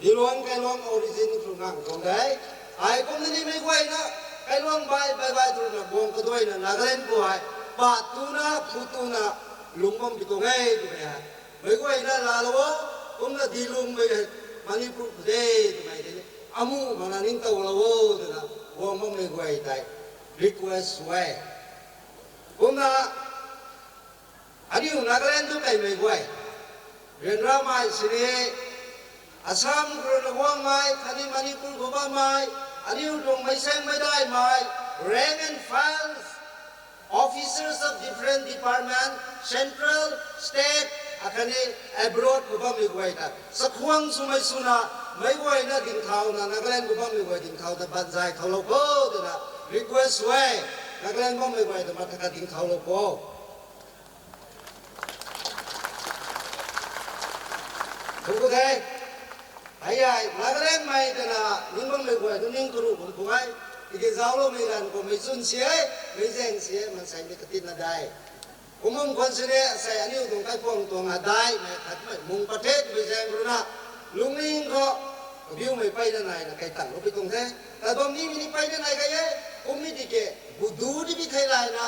ดีลวงไก่ลวงออริจินตรงนั้นตรงไหนไอ้คนนี้ไม่ไหวนะไก่ลวงบายตรงนั้นบวงก็ด้วยนะนักเล่นกูให้ป่าตูนะผู้ตูนะลุงมันไปตรงไหนตรงไหนไม่ไหวนะลาลวะผมน่ะดีลุงไม่มันนี่ปูเด้ตรงไหนเด้อามูมันนิ่งตัวละวะตรงนั้นบวงมันไม่ไหวใจ request ไว้ผมน่ะอันนี้นักเล่นทุกไก่ไม่ไหวเรียนรามาสิเนอาสามกระวังไม้คันนี้มันนี่ปูกบ้าไม้อันนี้ตรงไม่เส้นไม่ได้ไม้ rank and files officers of different department central state อันนี้ abroad กูบ้าไม่ไหวแต่สักวันสุไม่สุนะไม่ไหวนะดิ่งเท้านะนักเล่นกูบ้าไม่ไหวดิ่งเท้าแต่บันใจเขาโลโก้ตัวนะ request ไว้นักเล่นบ้าไม่ไหวแต่มาทักดิ่งเท้าโลโก้ทุกคนเลยไอ้ยัยนักเล่นไม่แต่นะนิ่งบ้างไม่ไหวตัวนิ่งกรูผมคุยอีกสาวเราไม่กันผมไม่สุนเสียไม่แจ้งเสียมันใส่ไม่กระติดน่าได้ผมมุ่งคนเสียใส่อันนี้ตรงใต้พวงตรงน่าได้ไม่ขัดไม่มุ่งประเทศไม่แจ้งรู้นะลุงนิ่งก็บิวไม่ไปได้ไหนนะใครตั้งเราไปตรงแท้แต่ตรงนี้ไม่ไปได้ไหนกันยัยผมไม่ดีแก่บุดูที่พิธีไรนะ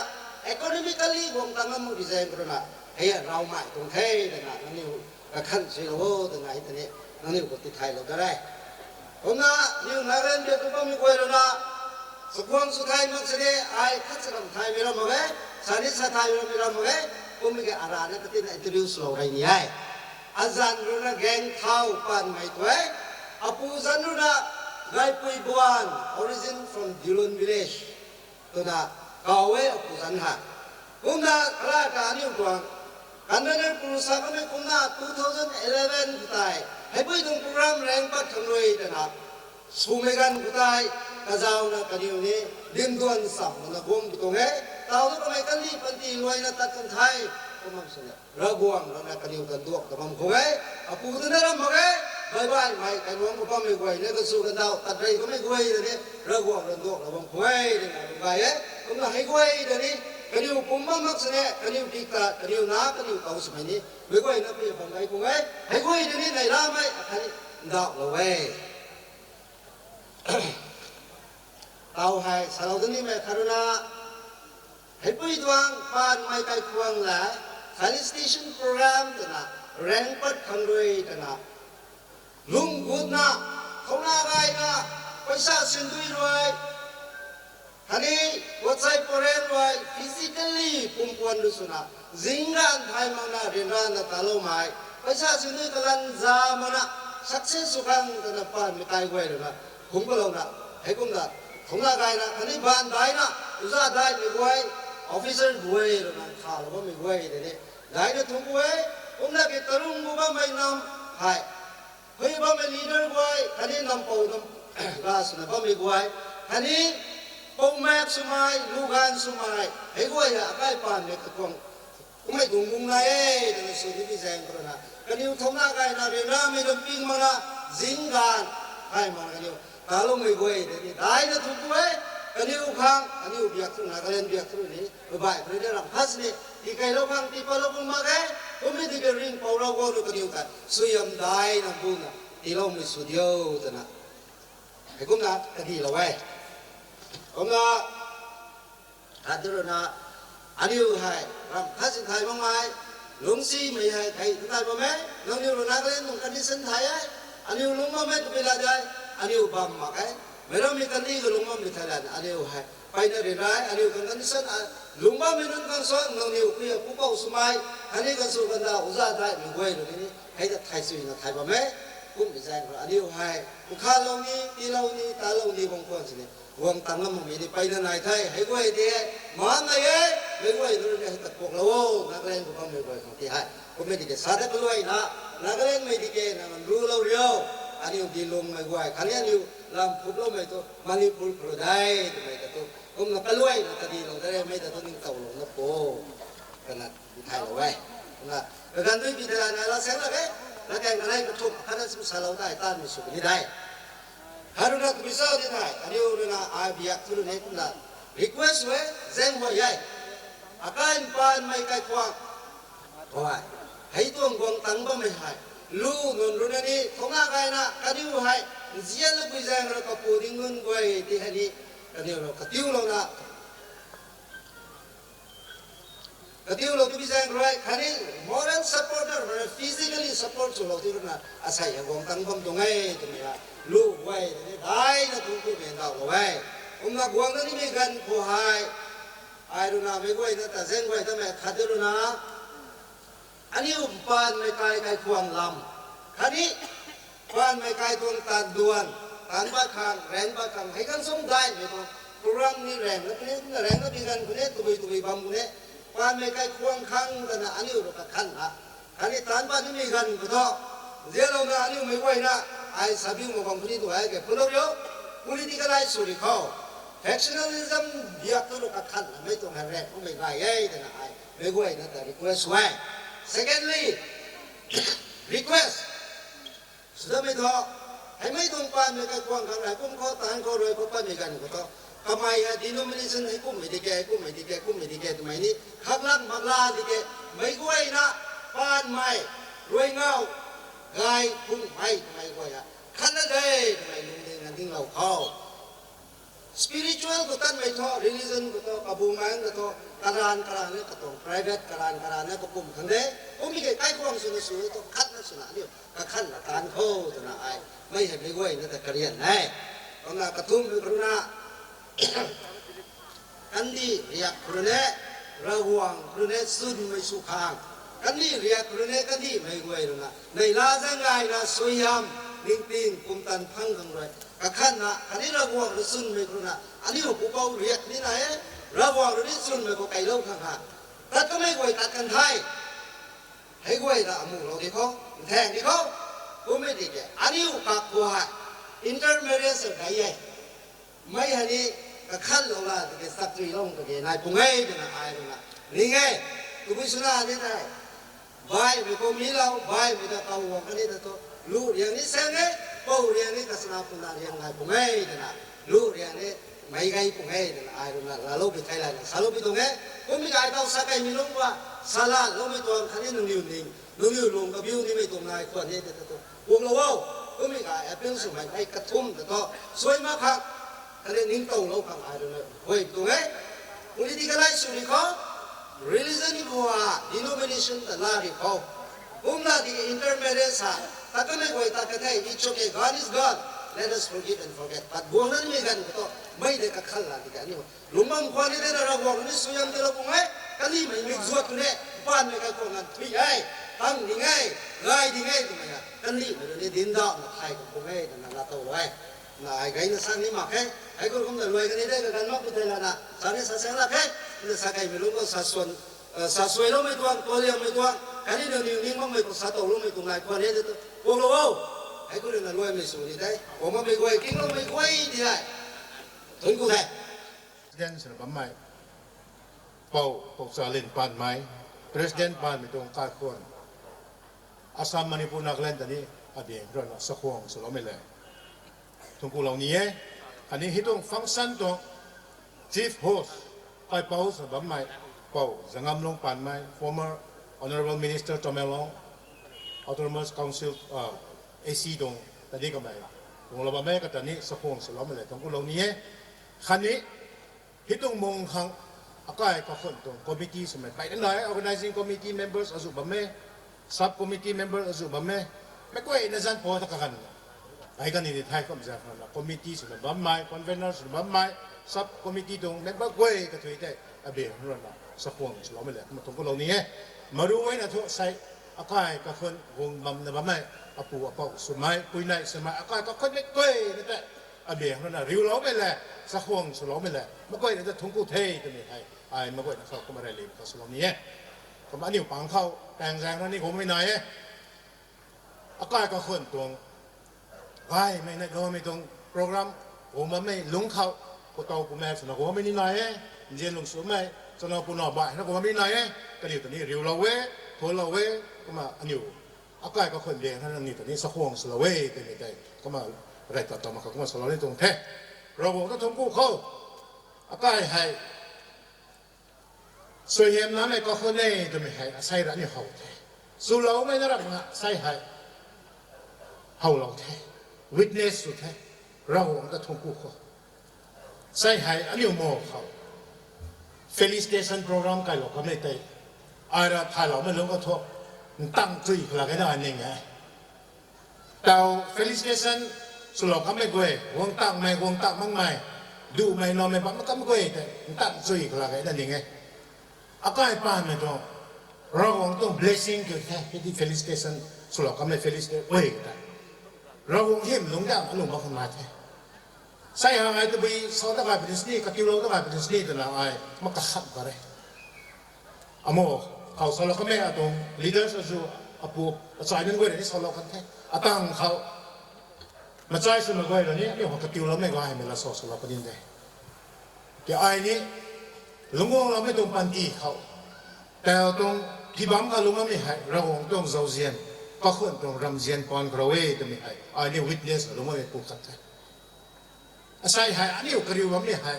economically ผมตั้งมั่งดีแจ้งรู้นะเฮ้ยเราไม่ตรงแท้เลยนะนี่ขั้นสิโลตัวไหนตัวนี้นั่นนี่ก็ติดไทยเราก็ได้ผมนะนี่นักเรียนเด็กก็มีคุยแล้วนะสุขวังสุดท้ายมันเสียไอ้ทัศนไทยไม่รำมาเว้สานิสไทยไม่รำมาเว้ผมมีแค่อะไรนะก็ติดอินเตอร์วิวสโลว์อะไรนี่ไอ้อาจารย์รู้นะแกงเท้าปันไม่ตัวอาปูจันรู้นะไก่ปุยบวน origin from Dilon village ตัวน่ะเก่าเว้อาปูจันฮะผมนะกล้าการนี่ตัวกันนั้นปรุษาก็ไม่คุ้มนะ2011กุตายให้ไปตรงโปรแกรมแรงปัดขโมยแต่นะสูงไม่กันกุตายกระเจ้านะกันอยู่นี่ดินดวนสับนะกงตรงนี้เต่าต้องไปกันนี่ปันตีรวยนะตัดกันไทยก็มันเสียระบวงนะกันอยู่กันดวกกับมันคงไอ้อาปูตัวนั้นรำมาไงบายบายไม่กันวงก็ไม่กวยเนี่ยก็สู้กันดาวตัดไรก็ไม่กวยเดี๋ยวนี้ระบวงระดวกระบวงคงไอ้เดี๋ยวนี้ไปเอ้ก็ไม่ให้กวยเดี๋ยวนี้กันอยู่ปุ่มมั่งมักเสน่ห์กันอยู่ดีตากันอยู่น้ากันอยู่เต่าสมัยนี้ไม่กวยนะพี่ผมไอ้คงไอ้ให้กวยเดี๋ยวนี้ไหนล่ะไม่อันนี้ดาวละเว้ยเต่าให้สาวตัวนี้แม่คารุณาให้ปุ้ยดวงปานไม่ไกลควงแหละคาลิสเตชันโปรแกรมตัวน่ะแรงปัดขันด้วยตัวน่ะลุงกุดน่ะเขาหน้าไงน่ะไปสร้างสิ่งด้วยด้วยท่านี้วัดใจโปรเรนด้วยฟิสิกอลี่ปุ่มควันดูสุนัขจิงกันไทยมันน่ะเรียนรันน่ะตาโลไม่ไปสร้างสิ่งด้วยกำลังจามันน่ะสักเซสสุขังตัวน่ะปานไม่ไกลกว่าเลยนะผมก็ลงน่ะให้ผมน่ะเขาหน้าไงน่ะท่านี้บ้านได้น่ะอุตส่าห์ได้ไม่กวยofficer บวยเลยนะข่าวว่าไม่บวยเดี๋ยวนี้ได้เนี่ยถูกบวยผมน่ะกิตารุ่งกูบ้าไม่นำให้เฮ้ยบ้าไม่ลีดเดอร์บวยท่านี้นำปูนำลาสุนะบ้าไม่บวยท่านี้ปูแม็กสมัยลูกานสมัยให้บวยอะใกล้ปานเนี่ยกระกงกูไม่ถุงมุงนะเดี๋ยวสุดที่พี่แจงกระนะกันอยู่ท้องหน้าไกลนะเรียนน้าไม่ต้องปิ้งมานะจิงกันให้มากันอยู่ตาลุงไม่บวยเดี๋ยวนี้ได้เนี่ยถูกบวยอันนี้อุคังอันนี้อุบยักษ์นะกันเล่นยักษ์นี่บ่ายประเดี๋ยวเราพัสนี่ที่ใครเราฟังที่พอเราพูดมาแค่ผมไม่ได้เรื่องพอเราก็รู้กันอยู่กันสุยามได้นะบุญนะที่เราไม่สุดยอดนะไอ้คุณนะกันที่เราไว้ผมนะฮัดดูนะอันนี้ให้รำพัสไทยบ้างไหม ลุงซีไม่ให้ใครทุกท่านบอกไหมน้องนิวนักเล่นตรงกันที่เส้นไทยอันนี้ลุงมาไม่ตุเวลาใจอันนี้บัมมาไงไม่ต้องมีกันนี่ก็ลุงมาไม่ทันอันนี้ให้ไปในเรื่องไรอันนี้กันที่เส้นลุงมาไม่นั่งกันซ้อนน้องนิวคุยกับผู้เป่าสมัยอันนี้กันสู้กันดาวอุตส่าห์ได้มีเว้ยตรงนี้ให้จะไทยสุยนะไทยบอกไหมกุ้งไม่ใช่อันนี้ให้ผู้ค้าเหล่านี้ตีเหล่านี้ตาเหล่านี้บางคนสิวงตังน้ำมันมีไปในไหนไทยให้กุ้ยดีมันไงไม่กุ้ยนู่นนี่ให้ตะปกเรานักเล่นก็ไม่กุ้ยของที่ให้ก็ไม่ดีแค่สาธุกุ้ยนะนักเล่นไม่ดีแค่นะมันรู้เราเรียวอันนี้ดีลงไม่กุ้ยขันยันอยู่ลำพุบเราไม่ตัวมันนี่พูดโปรได้ไม่ตัวผมนักกุ้ยนักดีลงได้ไม่แต่ตัวนี้เต่าลงนับโป้ขนาดไทยเราไว้นะการด้วยพิจารณาเราเสร็จแล้วแล้วแกงอะไรก็ทุกขนาดสุสานเราได้ต้านมีสุขนี้ได้Haruna bisa dia tak, ada orang nak biak tu ni pun lah. Request we, zeng ho yai. Akan pan mai kai kuang. Wah, hai tu orang tang ba mai hai. Lu non lu ni, thong nak kai nak, kadiu hai. Zian lu bisa orang kapu dingun goi di hari, kadiu lu kadiu lu nak. Kadiu lu tu bisa orang kani moral supporter, physically support lu tu nak. Asai orang tang bam tungai tu ni lah. Lu quay đấy là chúng tôi biển đảo của vậy ông là quăng nó đi mấy gần của ai rồi nào mấy quay nó ta dên quay ta mẹ khát rồi nào anh yêu pan mấy cái quăng làm khát đi pan mấy cái quăng tàn đuôn tàn ba khang hay căn sống đại vậy thôi program ni rèn nó đi gần của nét tụi bầm của nét pan mấy cái quăng khang cái là anh yêu được cả khăn à khát đi tàn ba đi mấy gần của thọ dễ lâu nào anh yêu mấy quay na ai sabi mo company tu ai ke puno yo politicalize suri kho factionalism biak tu ka khan mai tu han re ko mai gai ai na ai me go ai na ta request why secondly request sudah me tho hai mai tong pan me ka kwang khang ai kum kho tan kho roi ko pan me kan ko to kamai ha denomination hai kum me di ke tu mai ni khak lang magla di ke mai go ai na pan mai roi ngau gai pun mai goi ya khana dei mai lung ding nan ding lau khao spiritual ko tan mai tho religion ko to kabu mang ko to karan ne ko to private karan ne ko kum khang de o mi ke kai kwang su to khat na su na ni ka khan na tan kho to na ai mai he mai goi na ta karian nai on na kathum ru na andi riak krune rawang krune sun mai su khang kan ni riak krune kan ni mai goi ru na nei la jang gai na soyam ning ting kum tan phang gang roi ka khan na ani ra go ru sun me kruna ani hu pu pau riak ni na e ra go ru ni sun me ko kai lo khang ha tat ka mai goi tat kan thai hai goi da amu lo di kho thang di kho ko me di ke ani hu ka ko ha intermarriage sa dai ai mai ha ni ka khan lo la de sak tri long ke nai pu ngai de na ai na ni ngai tu bi suna ni na bai me ko mi lao bai me da ka wo ka ni da to lu riang ni sang ne bau riang ni kasana pun na riang ngai pungai de na lu riang ni mai gai pungai de na ai ru na la lo bi thai la sa lo bi tu nge ko mi gai tao sa kai mi long wa sala lo mi tuan khani nu niu long ka biu ni mai tu ngai ko ni de to wong lo wo ko mi gai apil su mai kai ka thum de to soi ma khak khani ning tau lo khang ai ru na hoi tu nge politicalize su ni ko religion ko denomination da la ri ko umla di intermarriage ha takane goi takane it's okay God is God let us forgive and forget but buang ni gan ko mai de ka khalla di kan ni lumam ko ni de ra go ni suyam de lo ko ngai kali mai mi zuat ne pan ne ka ko ngan thi ai tang ni ngai gai di ngai di mai kan li ni din da na thai ko ngai na la to wai na ai gai na sang ni ma ke ai ko kum da loi kan ni de ka no ku de la na sa ne sa sang la ke ni sa kai mi lu ko sa suan sa suai lo mai tuang to liam mai tuang kan ni ni ni ma mai ko sa to lo mai tu ngai ko ne de to wo lo wo ai ko na loi mai su ni dai wo ma mai goi king lo mai goi di dai thun ku dai President sa bam mai pau pok salin pan mai President pan mi tong ka kon Assam Manipur Nagaland ani abi ron sa khong sa lo mai le tung ku lo ni ani hitong function to chief host pai pau sa bam mai pau zangam long pan mai former honorable minister Tomelong Autonomous Council AC dong tadi ka mai dong lo ba mai ka tani sa khong sa lo mai le tung ku lo ni khani hitong mong khang ก็ไอ้ก็คนตรง committee สมัยไปนั่นหน่อย organizing committee members อาจุบะเม่ sub committee members อาจุบะเม่ไม่ก็ไอ้นั่นจันพอตะกันไอ้กันนี่ไทยก็ไม่ใช่คนละ committee สมัยบะไม่ convener สมัยบะไม่ sub committee ตรงไม่ก็ไอ้ก็ถือได้อาเบียนั่นแหละสักห่วงสลอไม่เลยมาตรงก็เรานี่มาดูไว้นะทุกใส่ก็ไอ้ก็คนวงบำนะบะไม่อาปูอาเป่าสมัยปุยในสมัยก็คนไม่ก็ไอ้นั่นแหละอาเบียนั่นน่ะริ้วเราไม่เลยสักห่วงสลอไม่เลยไม่ก็ไอ้นั่นจะทุ่งกูเทยตัวนี้ไอ้ไม่ก็ไอ้นั่นเขาก็มาได้เลยก็สลอนี่ก็มาอันนี้ปังเข้าแต่งแรงนั่นนี่ผมไม่ไหนก็คนตรงไอ้ไม่ในเราไม่ตรงโปรแกรมผมมันไม่ลงเขาก็โตกูแม่สนองผมไม่นี่ไหนเรียนลงสูงไม่สนองกูนอบ่ายนะผมไม่นี่ไหนก็เดี๋ยวตอนนี้ริ้วเราเว้ทนเราเว้ก็มาอันอยู่ก็คนเรียนท่านนี่ตอนนี้สักห่วงสลอเว้เป็นไม่ได้ก็มาอะไรต่อมาเขาก็มาสลอเล่นตรงแท้เราบอกต้องทำกู้เขาให้สวยเยี่ยมนั้นก็คนนี้จะไม่ให้ใส่ร้านนี้เขาสู้เราไม่ได้หรอกนะใส่ให้เขาเราแท้ witness สุดแท้เราต้องทำกู้เขาใส่ให้อันนี้โม่เขา felicitation program กันหรอกก็ไม่ได้อะไรถ่ายเราไม่ลงก็ทบตั้งใจขลังให้ได้อันนี้ไงแต่ felicitation สุดเราก็ไม่กลัววงตั้งไม่วงตั้งมั่งไม่ดูไม่นอนไม่ปั๊มมันก็ไม่กลัวแต่ตั้งใจขลังให้ได้ยังไงก็ไอ้ป้าไม่ต้องเราต้อง blessing คือแค่ที่ felicitation สุดเราก็ไม่ felicitation เว้ยแต่เราเห็นลงดังลงมาขนาดแท้ใช่ไหมตัวบีสอนตั้งแต่เป็นสิ่งกับที่เราตั้งแต่เป็นสิ่งตัวนั้นไอ้มันก็ขัดกันเลยอ่ะโมเขาสอนเราก็ไม่ตรง leader สู้อ่ะปุ๊บสายนึงก็ได้สอนเรากันแท้อ่ะตั้งเขามาใจสุดมันก็ได้เนี่ยเขากับที่เราไม่ก็ให้มันละสอนเราก็ดิ้นได้แต่ไอ้นี่ลุงเราไม่ต้องปันตีเขาแต่ตรงที่บ้านเขาลุงไม่ให้เราต้องเจ้าเสียนก็ควรต้องรำเสียนปอนกระเวทไม่ให้ไอ้นี่ witness ลุงไม่ปูขัดใจใช่ให้อันนี้ก็เรียกว่าไม่ให้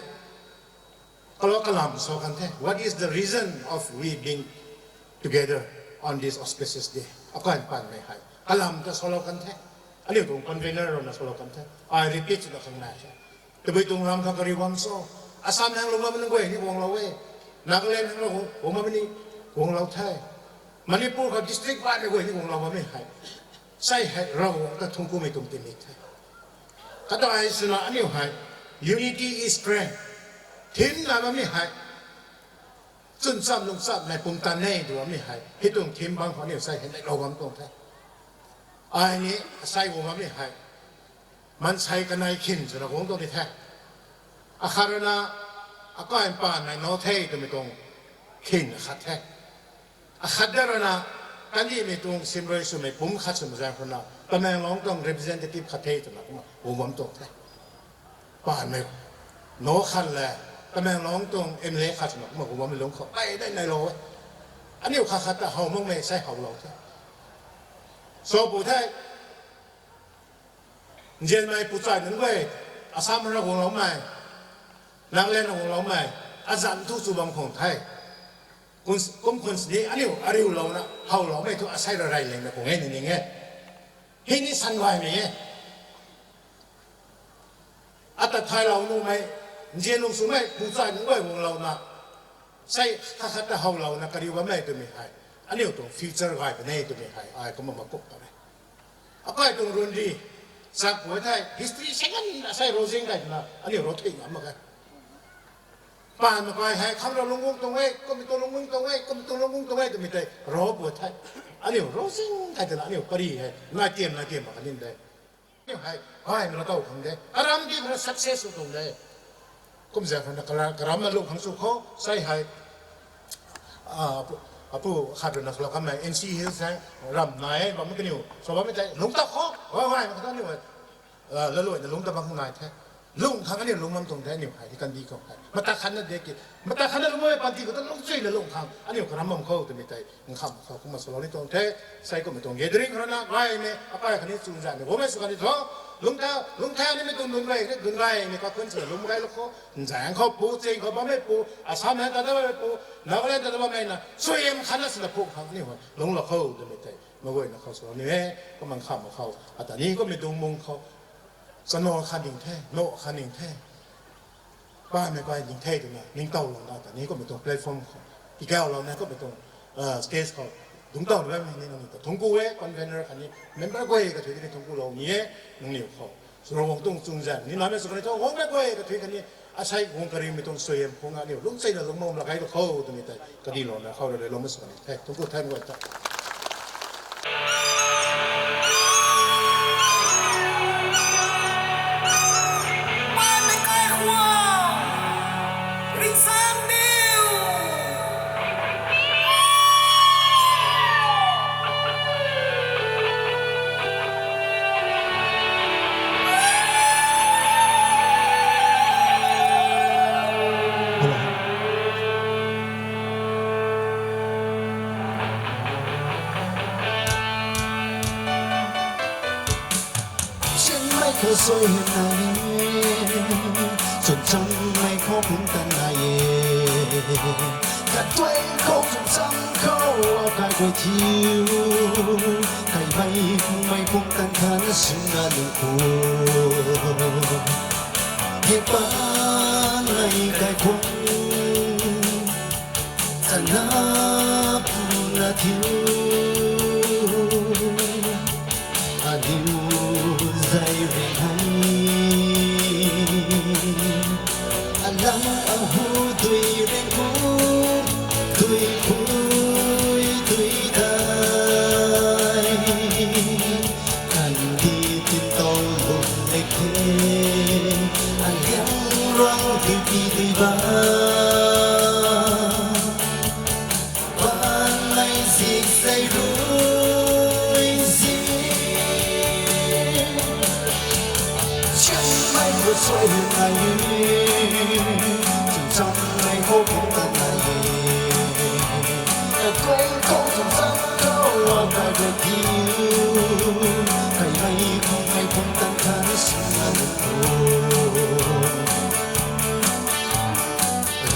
ก็เรากล่าวสอนกันแท้ What is the reason of we being together on this auspicious day ก็ให้ปันไม่ให้กล่าวจะสอนกันแท้อันนี้ตรง convener เราสอนกันแท้ I repeat จะข้างในแต่ไปตรงรำเขาก็เรียกว่าโซ่อาสามแห่งลงมาเป็นเว้ยนี่วงเราเว้ยนักเล่นทั้งเราวงมาเป็นนี่วงเราไทยมันนี่พูดกับดิสตริกบ้านเว้ยนี่วงเราไม่ให้ใช่ให้เราก็ทุ่งกูไม่ตรงตีมิตรก็ต้องไอ้สิ่งนั้นนี่ให้ unity is strength ทิ้งแล้วมันไม่ให้จนซ้ำลงซ้ำในปุ่มตาเน่ดูว่าไม่ให้ที่ตรงทิ้งบางคนเนี่ยใส่เห็นเราวางตรงไทยไอ้นี่ใส่วงมาไม่ให้มันใส่กันในขินส่วนวงตรงที่แท้อาคารนะก็เห็นป่านในโนเทตัวไม่ตรงขินขัดแท้อาคารเดรนะกันที่ไม่ตรงซิมเบอร์สุไม่ปุ่มขัดสมุทรสาครนะตำแหน่งร้องต้อง representative ขัดเทตัวนะผมวางตรงแท้ป่านไม่โนขัดแหละตำแหน่งร้องตรงเอ็มเล่ขัดสมุทรผมว่าไม่ลงเขาไปได้ในโลอันนี้ขัดแต่เขาไม่ใช่เขาเราแท้โซบุไทยเย็นไม่ผู้ชายนั่นเว้ยอาสามเราของเราไม่นักเล่นของเราไม่อาจารย์ทุกสุบังของไทยคนนี้อันนี้เรานะเขาเราไม่ทุกอาศัยอะไรเลยนะของเงี้ยนี่เงี้ยเฮ้ยนี่สันไว้ไหมอาแต่ไทยเราโน้ไม่เย็นลงสู่ไม่ผู้ชายนั่นเว้ยของเรานะใช่ข้าแต่เขาเรานะก็เรียกว่าไม่ตัวไม่ให้อันนี้ตัวฟิวเจอร์ไว้เป็นให้ตัวไม่ให้ไอ้ก็มากุบกันเลยก็ไอ้ตรงรุ่นดีสักหัวไทย history ใช่กันใช่โรซิงได้นะอันนี้โรติงอ่ะมั้งกันป่านมาไปให้คำเราลงวงตรงไว้ก็มีตัวลงวงตรงไว้ก็มีตัวลงวงตรงไว้แต่ไม่ได้รอปวดไทยอันนี้โรซิงได้แต่ละอันนี้ปรีให้น่าเตรียมมากันนี่ได้นี่ให้มันเราทำได้อารามดีมัน success ตรงได้ก็ไม่ใช่คนกระรำมันลงขังสุขเขาใส่ให้ผู้ขาดนักเราทำไม NC Hills นะรำไหนบางมันก็นิ่วสบายไม่ใจลงตะข้อว่ามันก็ต้องนิ่วแล้วรวยแต่ลงตะบางข้างในแท้ลุงทางนี้ลุงมันตรงแท้นิ่วหายที่กันดีของใครมาตาขันนั่นเด็กมาตาขันนั่นลุงไม่ปันทีก็ต้องลุงช่วยเลยลุงทางอันนี้ก็รำมันเขาแต่ไม่ใจมึงคำเขาคุมาสโลนี่ตรงแท้ใส่ก็ไม่ตรงเยดริงเขานะไรเนี่ยอะไรคันนี้จูนใจเนี่ยผมไม่สุกันที่ท้อลุงแท้นี่ไม่ตรงดุนไรนี่ก็คนเสือลุงไรลูกเขาแสงเขาปูจริงเขาบ้าไม่ปูอาสามแห่งแต่ไม่ปูนักเล่นแต่ว่าไม่นะช่วยยังขันนั่นสินะพวกเขานี่ว่าลุงเราเขาแต่ไม่ใจมาเว้ยนะเขาสโลนี่ก็มันคำเขาแต่นี้ก็ไม่ตรงมงเขาสนอคันดิ่งแท้โนคันดิ่งแท้ ป้าไม่ไปยิงเท่ตัวน่ะยิงเต่าลงนะแต่นี้ก็เป็นตรงแพลตฟอร์มของที่แก้วเราเนี่ยก็เป็นตรงสเกจเขาถุงเต่าแล้วไม่นี่น้องนี่ตัวถุงกูเว้คอนเวนเนอร์คันนี้เมมเบอร์กูเองก็ถือที่ถุงกูเราเนี่ยน้องนี่เขาส่วนวงตรงจุงจันนี่น้ำไม่สุขเลยเจ้าวงแม่กูเองก็ถือคันนี้อาศัยวงกระดิ่งไม่ตรงสวยพงอันนี้ลุงใส่แล้วลุงมองละใครก็เข้าตัวนี้แต่ก็ดีหล่อนะเข้าเลยลงไม่สุขเลยแท้ถุงกูแท้ก็จะ 可雖那夜，盡真未可本等那夜，隔對高盡心高啊，界過跳，界未碰等看算那路苦，夜班未界空，真那不那跳，啊跳。在人海，alam ang hu tuy ren hu tuy hui tuy dai, kan di tin tàu lục lệch thế, anh yang rong tuy pi tuy ba, ban nay dịch say ru. Xoay huyền là như chừng trong ngày khô cũng tân là gì đã quên không chừng trong câu à cài về thiếu cài hay không tân khá xin là được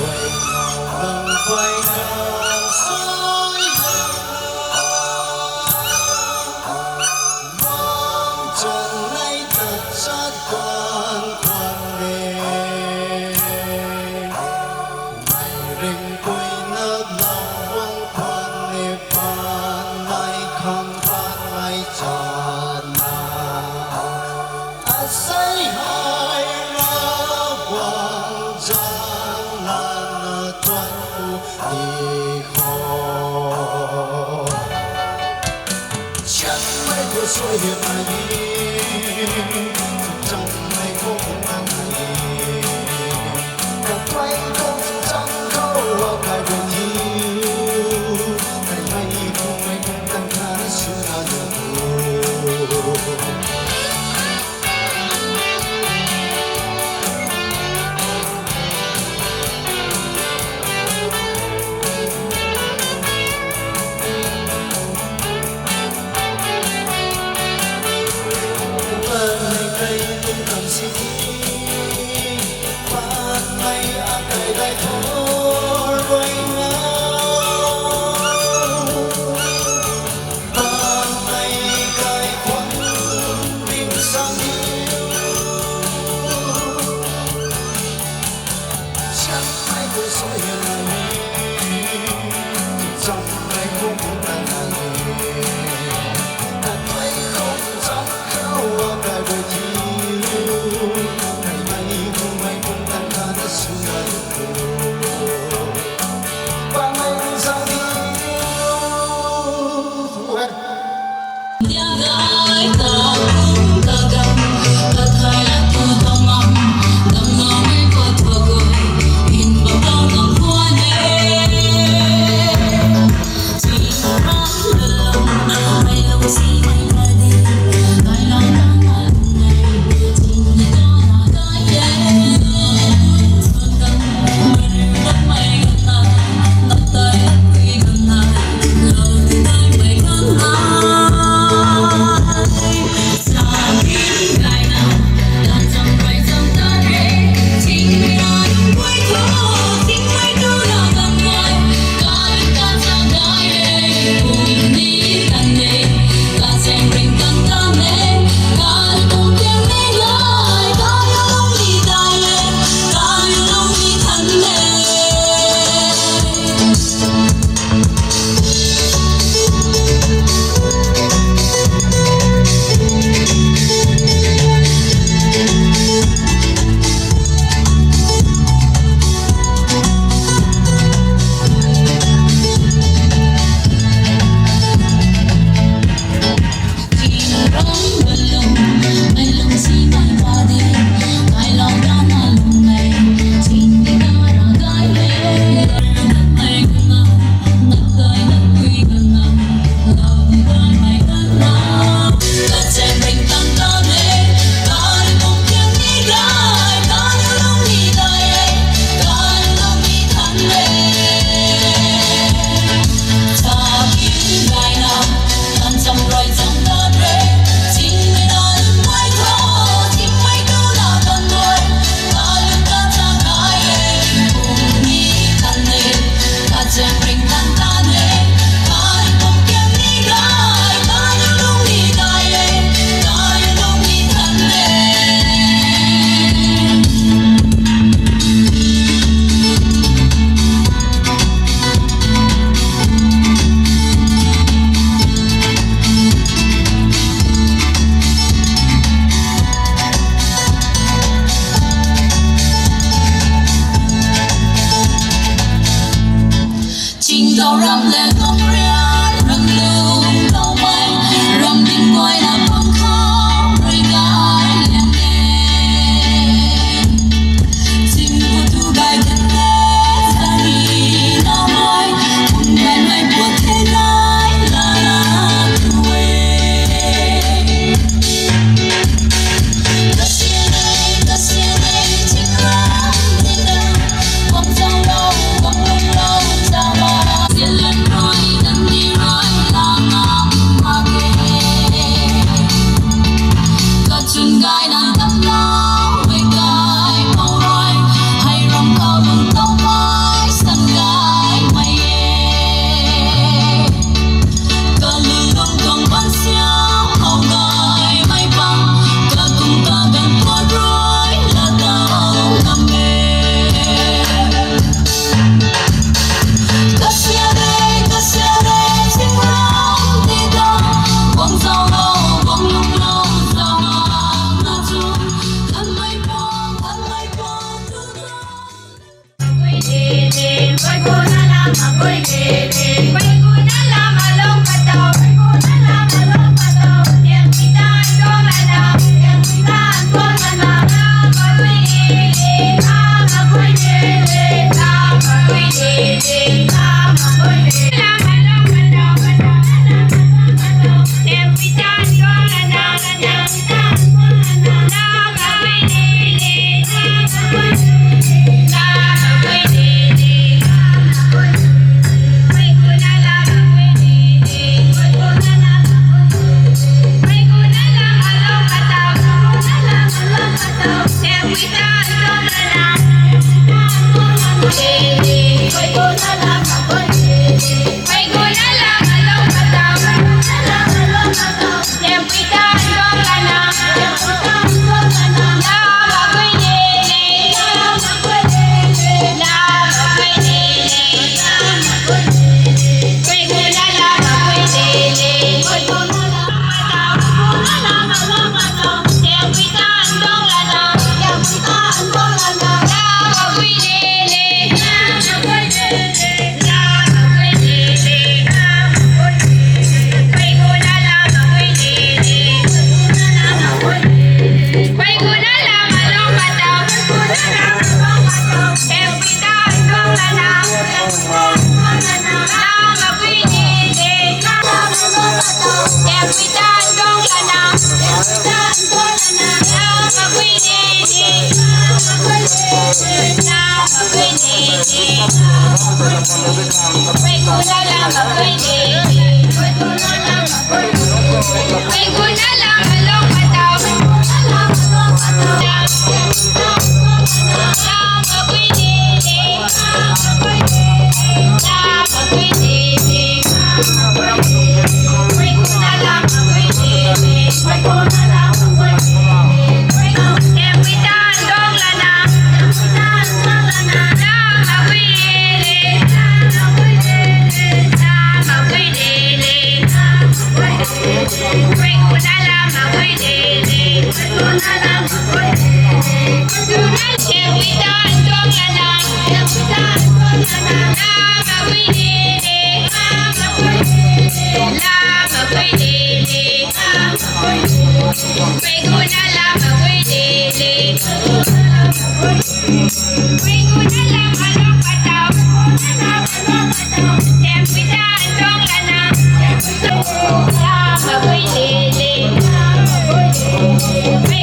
vậy nào lần quay càng soi mong trần nay thật chất quan xoay hiệp ai đi trong ngày khô cũng ăn gì gặp quay không trong câu cài về nhiều ngày mai không tăng khá xưa nào Hãy subscribe cho kênh Ghiền Mì Gõ để không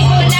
bỏ lỡ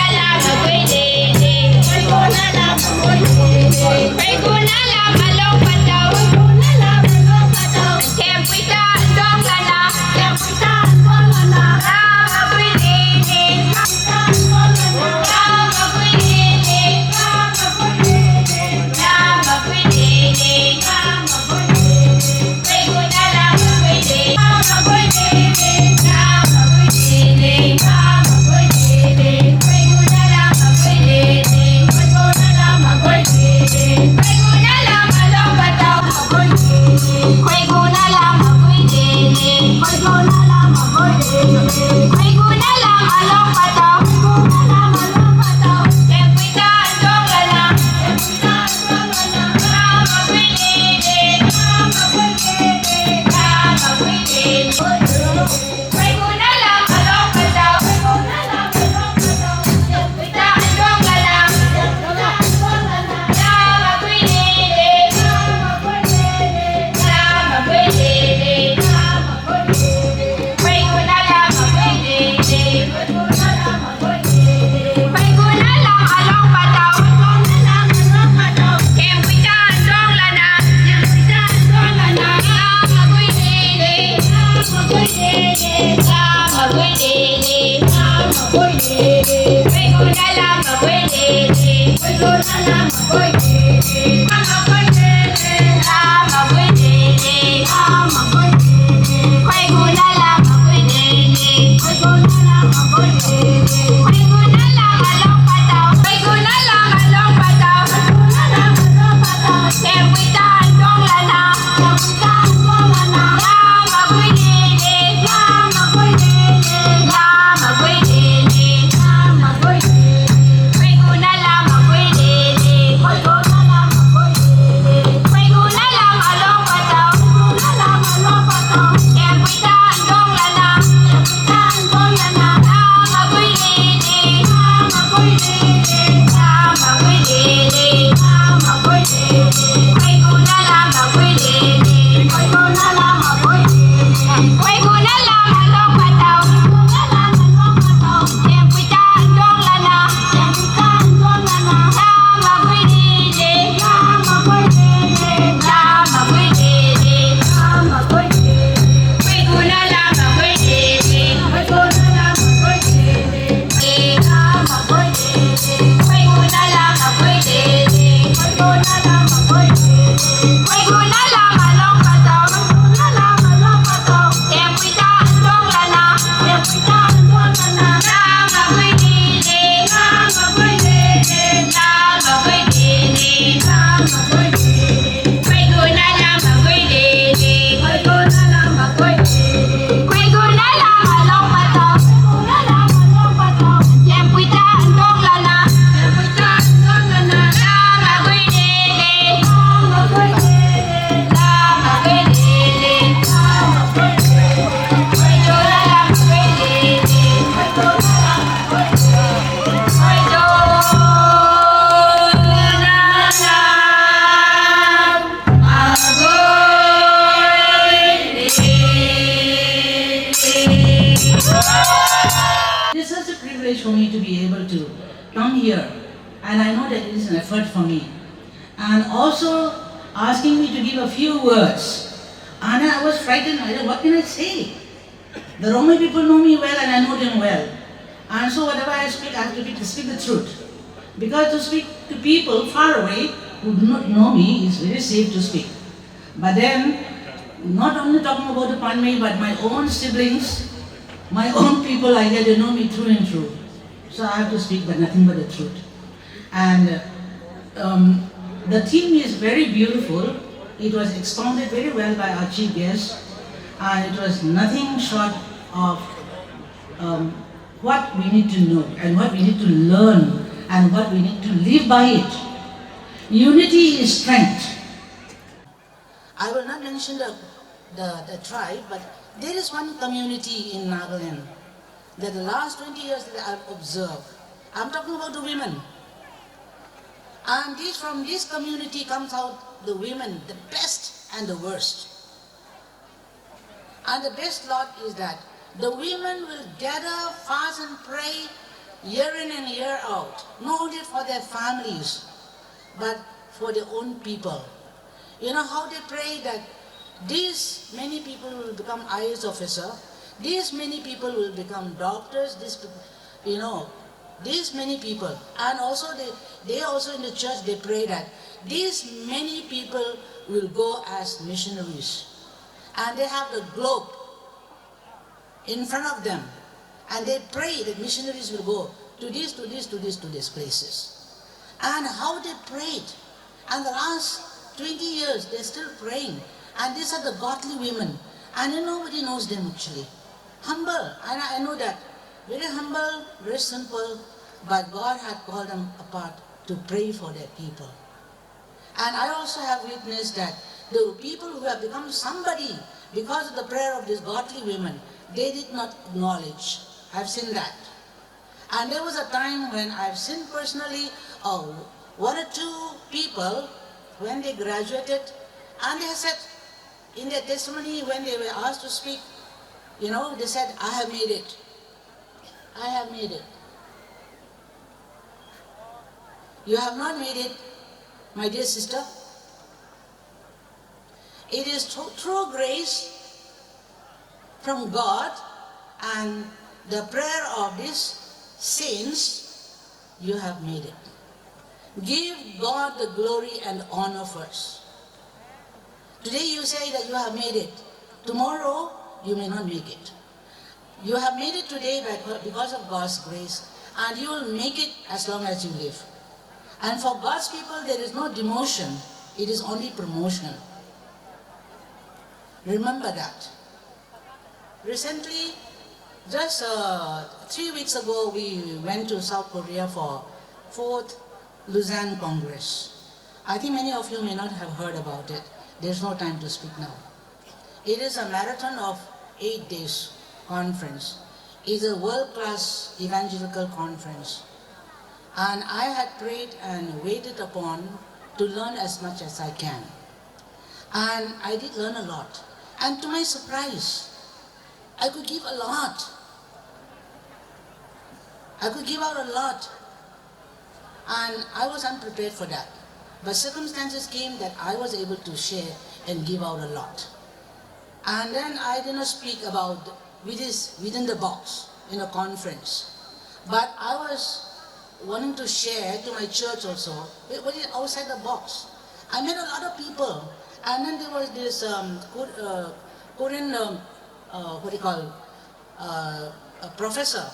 come here, and I know that it is an effort for me. And also asking me to give a few words. And I was frightened. I said, what can I say? The Roma people know me well and I know them well. And so whatever I speak, I have to speak the truth. Because to speak to people far away who do not know me is very safe to speak. But then, not only talking about the Panmei, but my own siblings, my own people like that, they know me through and through. So I have to speak but nothing but the truth. And the theme is very beautiful. It was expounded very well by our chief guest, and it was nothing short of what we need to know and what we need to learn and what we need to live by it. Unity is strength. I will not mention the tribe, but there is one community in Nagaland that the last 20 years that I've observed. I'm talking about the women. And from this community comes out the women, the best and the worst. And the best lot is that the women will gather, fast and pray year in and year out, not only for their families, but for their own people. You know how they pray that these many people will become IAS officer, these many people will become doctors, these many people. And also they also in the church, they pray that these many people will go as missionaries. And they have the globe in front of them. And they pray that missionaries will go to these places. And how they prayed. And the last 20 years, they're still praying. And these are the godly women. And nobody knows them actually. Humble. And I know that. Very humble, very simple. But God had called them apart to pray for their people. And I also have witnessed that the people who have become somebody because of the prayer of these godly women, they did not acknowledge. I've seen that. And there was a time when I've seen personally one or two people when they graduated, and they said in their testimony when they were asked to speak, they said, I have made it. I have made it. You have not made it, my dear sister. It is through grace from God and the prayer of these saints, you have made it. Give God the glory and honor first. Today you say that you have made it. Tomorrow you may not make it. You have made it today because of God's grace, and you will make it as long as you live. And for God's people there is no demotion, it is only promotion. Remember that. Recently, just 3 weeks ago, we went to South Korea for 4th Lausanne Congress. I think many of you may not have heard about it. There's no time to speak now. It is a marathon of 8 days conference. It's a world-class evangelical conference. And I had prayed and waited upon to learn as much as I can. And I did learn a lot. And to my surprise, I could give a lot. I could give out a lot. And I was unprepared for that. But circumstances came that I was able to share and give out a lot. And then I did not speak about within the box in a conference. But I was wanting to share to my church also, what is outside the box. I met a lot of people. And then there was this Korean, a professor.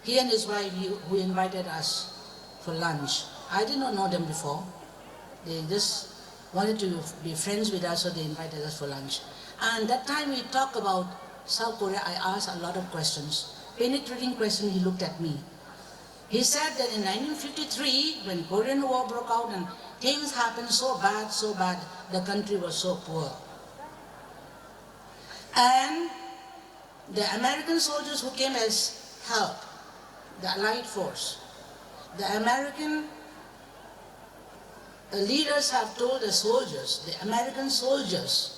He and his wife who invited us for lunch. I did not know them before. They just wanted to be friends with us, so they invited us for lunch. And that time we talked about South Korea. I asked a lot of questions. Penetrating question, he looked at me. He said that in 1953, when Korean War broke out and things happened so bad, the country was so poor. And the American soldiers who came as help, the Allied force, the American leaders have told the soldiers, the American soldiers,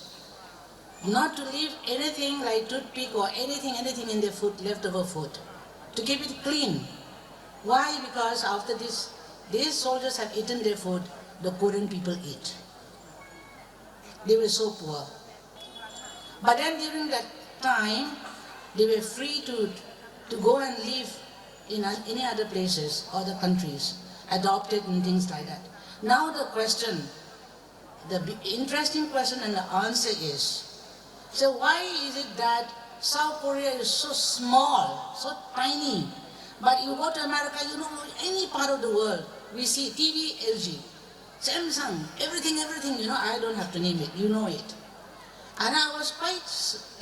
not to leave anything like toothpick or anything in their food, leftover food, to keep it clean. Why? Because after this, these soldiers have eaten their food, the Korean people eat. They were so poor. But then during that time, they were free to go and live in any other places, other countries, adopted and things like that. Now the question, the interesting question and the answer is, so why is it that South Korea is so small, so tiny, but you go to America, you know, any part of the world, we see TV, LG, Samsung, everything, you know, I don't have to name it, you know it. And I was quite,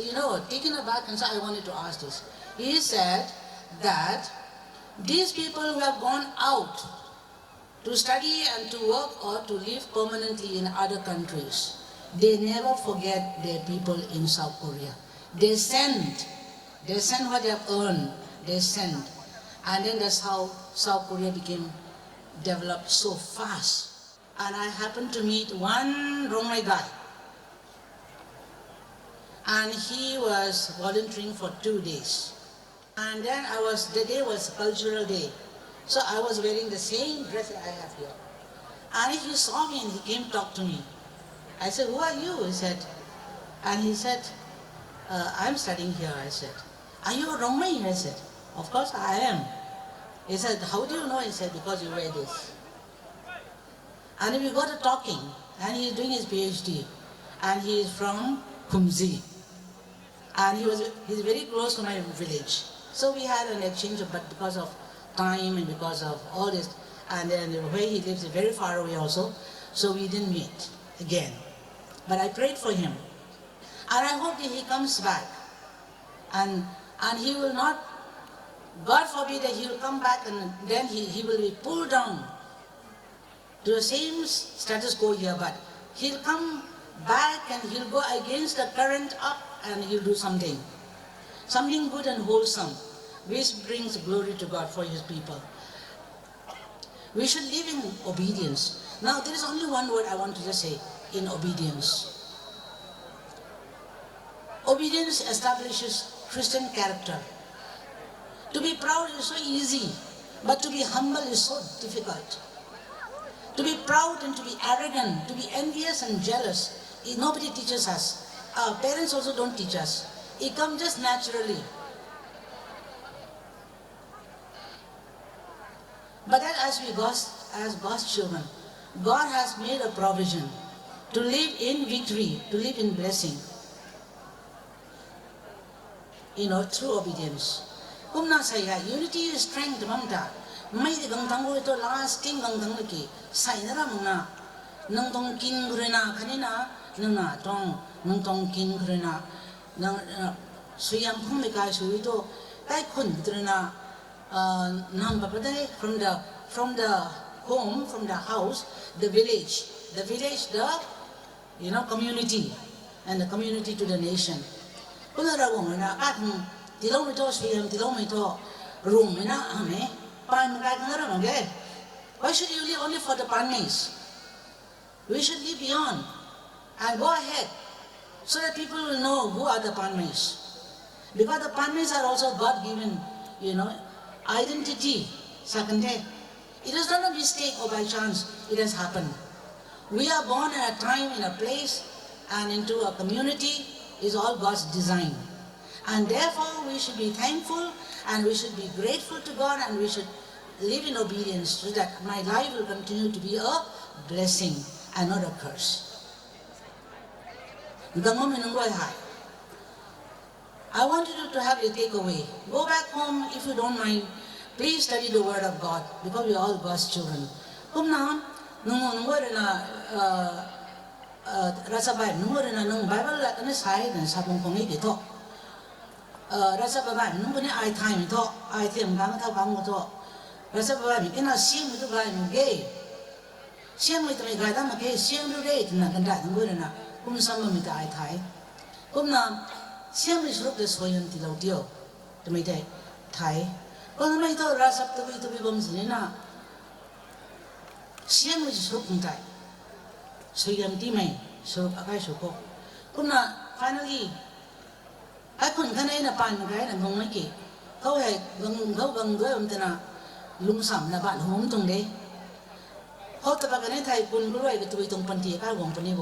you know, taken aback, and so I wanted to ask this. He said that these people who have gone out to study and to work or to live permanently in other countries, they never forget their people in South Korea. They send what they have earned, they send. And then that's how South Korea became developed so fast. And I happened to meet one Rongmei guy. And he was volunteering for 2 days. And then the day was cultural day. So I was wearing the same dress that I have here. And he saw me and he came to talk to me. I said, who are you? He said, and he said, I'm studying here. I said, are you a Rongmei? I said, of course I am. He said, how do you know? He said, because you wear this. And we got to talking, and he's doing his PhD, and he is from Kumzi. And he's very close to my village. So we had an exchange, but because of time and because of all this, and then the way he lives is very far away also, so we didn't meet again. But I prayed for him. And I hope that he comes back. And he will not, God forbid that he will come back and then he will be pulled down to the same status quo here, but he'll come back and he'll go against the current up and he'll do something good and wholesome, which brings glory to God for his people. We should live in obedience. Now there is only one word I want to just say, in obedience. Obedience establishes Christian character. To be proud is so easy, but to be humble is so difficult. To be proud and to be arrogant, to be envious and jealous, nobody teaches us. Our parents also don't teach us. It comes just naturally. But then as God's children, God has made a provision to live in victory, to live in blessing, through obedience. Kumna saya, unity is strength, mamta. May di gang tango ito lasting gang tango ki. Say na ram na. Nang tong kin grena kanina, nang tong kin grena. Nang suyam kung may kaya suyo ito, kay kun grena. Nang bapaday from the home, from the house, the village, the community, and the community to the nation. Kuna rawong na atong tilaw mo ito suyam, tilaw mo ito room na ame. Why should you live only for the Panmays? We should live beyond and go ahead so that people will know who are the Panmays. Because the Panmays are also God-given, identity. Second day, it is not a mistake or by chance it has happened. We are born at a time, in a place, and into a community is all God's design. And therefore we should be thankful and we should be grateful to God and we should live in obedience so that my life will continue to be a blessing and not a curse. I want you to have your takeaway. Go back home if you don't mind. Please study the Word of God because we are all God's children. Bible rasa baba nung ni ai time to ai them gang ta gang to rasa baba mi kena sim itu gai mi ge sim itu mi gai ta ma ge sim lu re na kan da nung na kum sam mi ta ai thai kum na sim mi srup de soyun ti lo dio to mi dai thai kon mai to rasa to bi bom sin na sim mi srup kum tai soyun ti mai srup akai suko kum na finally I couldn't can in a pan guy and go make it. How I go doing to ลุงสำนะบ้านหอมตรงเด้เขาตะกันในไทยปุ่นรวยก็ตัวตรงปันทีข้าวหวงปนิโบ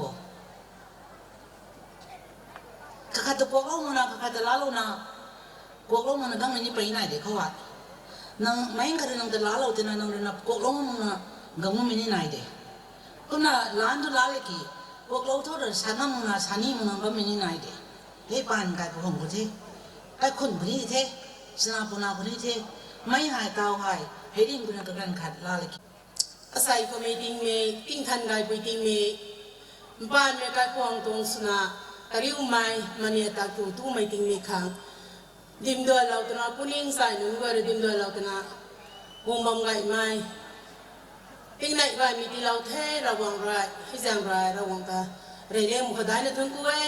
กะขัดตะพวกเราหน้ากะขัดตะล้าเราหน้าพวกเราหน้าดังนี้ไปไหนเด็กเขาว่านังไม่งั้นนังตะล้าเราแต่นังเรื่องพวกเราหน้ากังวลไม่ไหนเด็กก็น่ะล้านตัวล้าเลยกี่พวกเราทั่วเลยสานามุนาสานีมุนาก็ไม่ไหนเด็กเฮ้ยปานกายพวกผมก็เท่ไอ้คนคนนี้เท่สนาปนาคนนี้เท่ไม่หายเตาหายเฮ้ยดิ้งคนนั้นก็กันขัดล้าเลยอาศัยก็ไม่ดิ้งเมย์ดิ้งทันได้ไปดิ้งเมย์บ้านเมย์กายพวงตรงสนาตริอุไมมันเนี่ยตากูตู้ไม่ดิ้งเมย์ขังดิมเดือดเราตัวน่ะปุ่นยิงใส่หนุ่มก็เลยดิมเดือดเราตัวน่ะวงบอมไก่ไม้ดิ้งไหนไก่มีที่เราเท่ระวังไรให้จังไรระวังตาเรื่องมุขได้ในทุ่งกุ้ย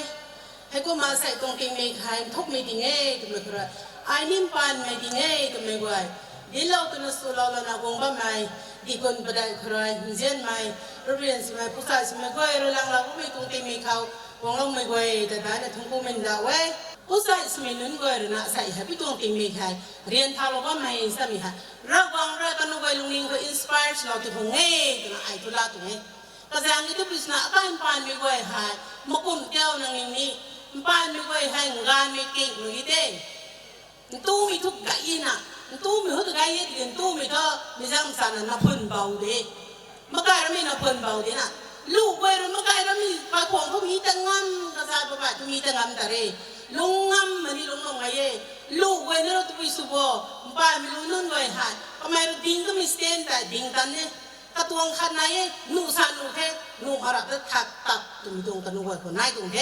ให้กูมาใส่ตรงกิ้งเมย์ขายทุกไม่ดิ้งเอ้ตัวไม่กระไรไอ้นิ่มปานไม่ดิ้งเอ้ตัวไม่กวยดิเราตัวน่ะสุราเราน่ะวงบอมไม้ดีคนประดัยใครเจียนไม้รเรียนสมัยผู้ชายสมัยก้อยเราลังเราก็ไม่ตรงกิ้งเมย์เขาวงเราไม่กวยแต่ได้ในทุ่งกุ้ยมันด่าเว้ยผู้ชายสมัยนั้นก้อยเราน่ะใส่ให้พี่ตรงกิ้งเมย์เขาเรียนทางเราก็ไม่สามีฮะเราวังเรากันเอาไว้ลุงลิงก็อินสปายร์เราที่หงเอ้ตัวน่ะไอ้ตัวละตัวเอ้ก็จะอย่างนี้ทุกปีน่ะการปานไม่กวยหายมาปุ่นเจ้านังลิงนี้ปานไม่กวยหายงานไม่เก่งหรือเด้ตู้มีทุกไก่น่ะตู้มีหัวตะไคร้เดียนตู้มีก็มีจังสันน่ะพื้นเบาเด้เมื่อไก่เรามีน่ะพื้นเบาเด้น่ะลูกเวรเมื่อไก่เรามีปลาขวางเขามีแต่งามกระซาบปะจะมีแต่งามแต่เร่ลุงงามมันนี่ลุงงงไงเย่ลูกเวรเราตุยสุโบป้ามีลุงนุ่นไว้หายทำไมเราดิ้งก็มีสเตนแต่ดิ้งตันเนี่ยกระตวงขันไหนนูสานูเทนูอารักตักตักตุ่มตุ่มกันนูไว้คนไหนตุ่มเท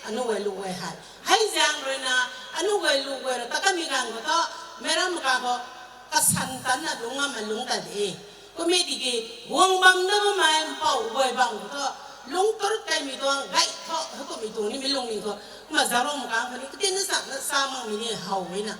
อนุไว้ลูกไว้หายให้จังเลยนะอนุไว้ลูกไว้เราตะกันมีการก็ต้องMereka mengkau kesantan na lunga malung tadi. Komedi ke wong bang na main pau boy bang to lung tur kai mi tuang gai to ko mi tu ni mi lung ni ko ma zaro mengkau ni ketin na sama mi ni hau ni na.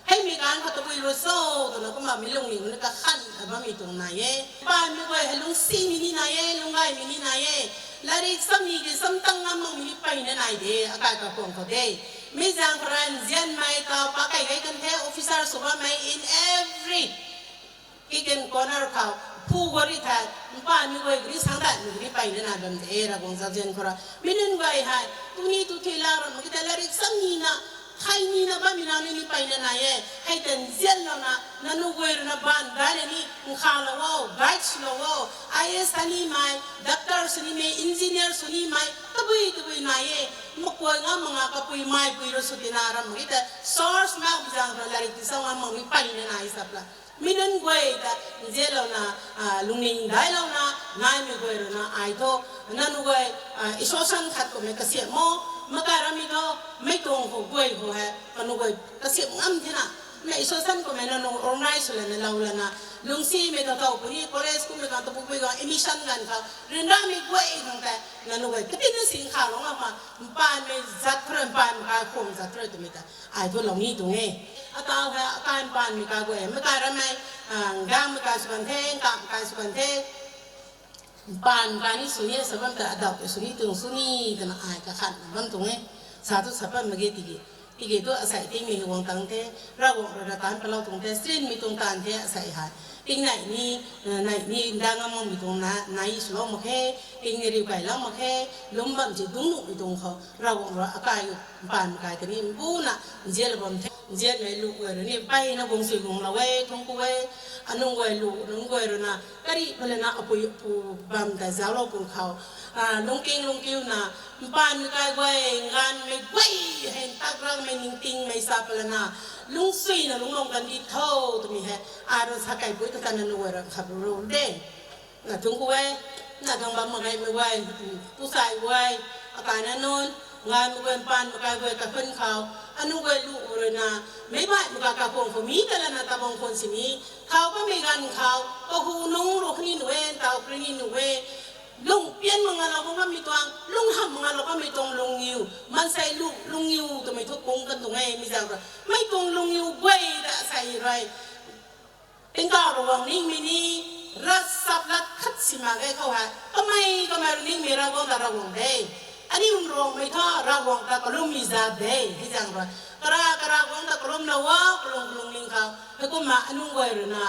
Hai mi kan ko to bui ro so to na ko ma mi lung ni ni ka khan ba mi tu na ye. Ba mi boy lung si mi ni na ye lung gai mi ni na ye. Lari sam ni ke sam tang ngam mi ni pai na nai de akai ka pong ko de. Mi jang kran zian mai ta pa kai kai kan the officer suba mai in every kitchen corner ka pu gori tha pa mi goi gri sang da mi pai na bam the ra bong sa zian khora minin gai hai tu ni tu thela ro mi ta larik sam ni na khai ni na ba mi na ni pai na ye hai ten zian na na nu goi na ban da ni kha la wo guides lo wo is ani mai doctor suni mai engineer suni mai tabui na ye makoi nga mga kapoy mai puiro sa tinaram kita source ma bisang lari tisang nga mga pai na isapla minun goi ta jelo na lungning dailaw na ngai mi goi na ai to nanu goi isosan khat ko me kasi mo makarami ko may tong ko goi ko ha kanu goi kasi ngam thina na isosan ko me nanu organize la na lawla na lungsi me ta tao puri kores ko me ka to pugoi ga emission gan ka rinda mi goi ng ta nanu goi katin sing kha lo ma pan me zat kran pan ka khom zat tre to me ta ai to long ni to nge atao ha kan pan mi ka goi me ka ra mai gam me ka sukan the ka sukan the pan ka ni suni sabam ta adau ke suni tung suni ta na ai ka khan bam to nge sa to sapan me ge ti ge to asai ting mi wong tang the ra wong ra tan pa lo tung the strin mi tung tan the asai ha ting này ni đang ngâm mi tung na nai slo mo khe ting ni ri kai la mo khe lum bam chi dung nu mi tung kho ra wong ra akai pan kai ta ni bu na jel bam the jel me lu ko ni pai na gong sui gong la we thong ku we anung we lu nung we ro na kari bale na apu pu bam da za lo pun khao lung kiu na pan kai we ngan me we hen tak rang me ning ting me sa pala na lung sui na lung long kan di thau to mi he aro sa kai bui ta kan nu we ra khap ro de na thong ku we na thong bam ma kai me we pu sai we akai na non ngan me we pan ma kai we ka pen khao anu we lu ro na me bai ma ka ka pong ko mi ta la na ta bong kon si mi khao pa me gan khao ko hu nung ro khni nu we tao kri ni nu we lung pian mga lo ko mi tuang lung ham mga lo ko mi tong lung yu man sai lung yu to mi thok kong kan to ngai mi jang ra mai tong lung yu gwai da sai rai ting ka ro wang ning mi ni ras sap lat khat si ma ge khau ha ko mai ning mi ra go da ra wong de ani un rong mi tha ra wong ta ko lum mi za de mi jang ra kara wong ta ko lum na wa lung ning ka ko ma anu gwai ro na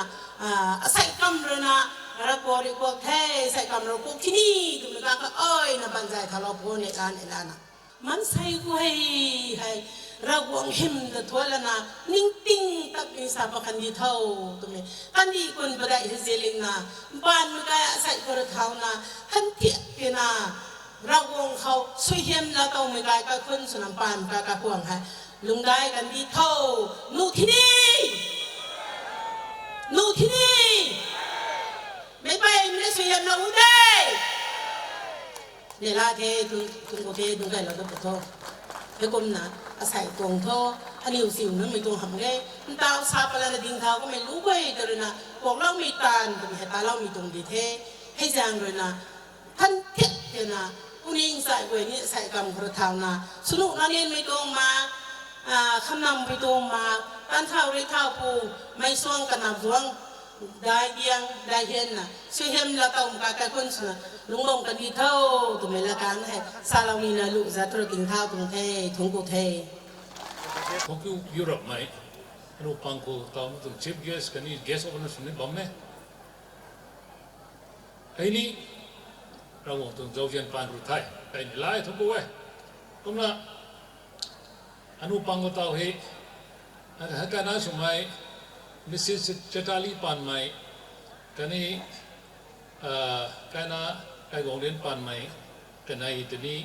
ใส่กำเลยนะเราโกริโกเทใส่กำเราโกที่นี่ตุลกาก็เอ้ยนะบันใจทะเลาะโพในร้านในร้านนะมันใส่กูให้เราวงหิมแต่ทั่วแล้วนะนิ่งติ้งตักอินสาปกันดีเท่าตรงนี้กันดีคนประเดี๋ยวเจริญนะบ้านมันก็ใส่กระเท้านะทันเทียกันนะเราวงเขาสวยเยี่ยมแล้วต้องไม่ได้ก็คนสนามปานก็กระพวงให้ลุงได้กันดีเท่านูที่นี่นูที่นี่ไม่ไปไม่ได้สวยเยี่ยมเราได้เนี่ยลาเททุนโกเททุนไก่เราต้องขอโทษเพื่อกลมนะอาศัยตรงท่ออันนี้สิวนั้นไม่ตรงทำไงมันตาซาปลาดินเท้าก็ไม่รู้ไปแต่เลยนะบอกเราไม่ตานแต่ไม่ตาเรามีตรงดีเทให้จางเลยนะท่านเท็จเลยนะอุนิงใส่เวนี่ใส่กำกระทาวนะสนุกนั่นเองไม่ตรงมาคำนำไม่ตรงมาตั้นเท้าเรียเท้าปูไม่ส่วงกันนับส่วงได้เดียงได้เห็นนะช่วยเห็นแล้วต้องการการคนสนะลุงลงกันดีเท่าตัวเมลกันให้ซาลามีนาลุจะธุรกิจเท่าตรงเททงกุเทของกูยุโรปไหมรูปปังกูตามตุนชิปเกสกันนี่เกสออกมาสุนิบอมเนี่ยไอ้นี่เราหวังตุนเจ้าเจียนปังกูไทยไอ้นี่ไล่ทุกกูเว้ยก็มาอนุปังกูเต่าเฮอันนั้นการนั้นสมัยมิสซิสเจตาลีปันไหมกันนี่การนั้นไอ้กองเรียนปันไหมกันไอ้ตัวนี้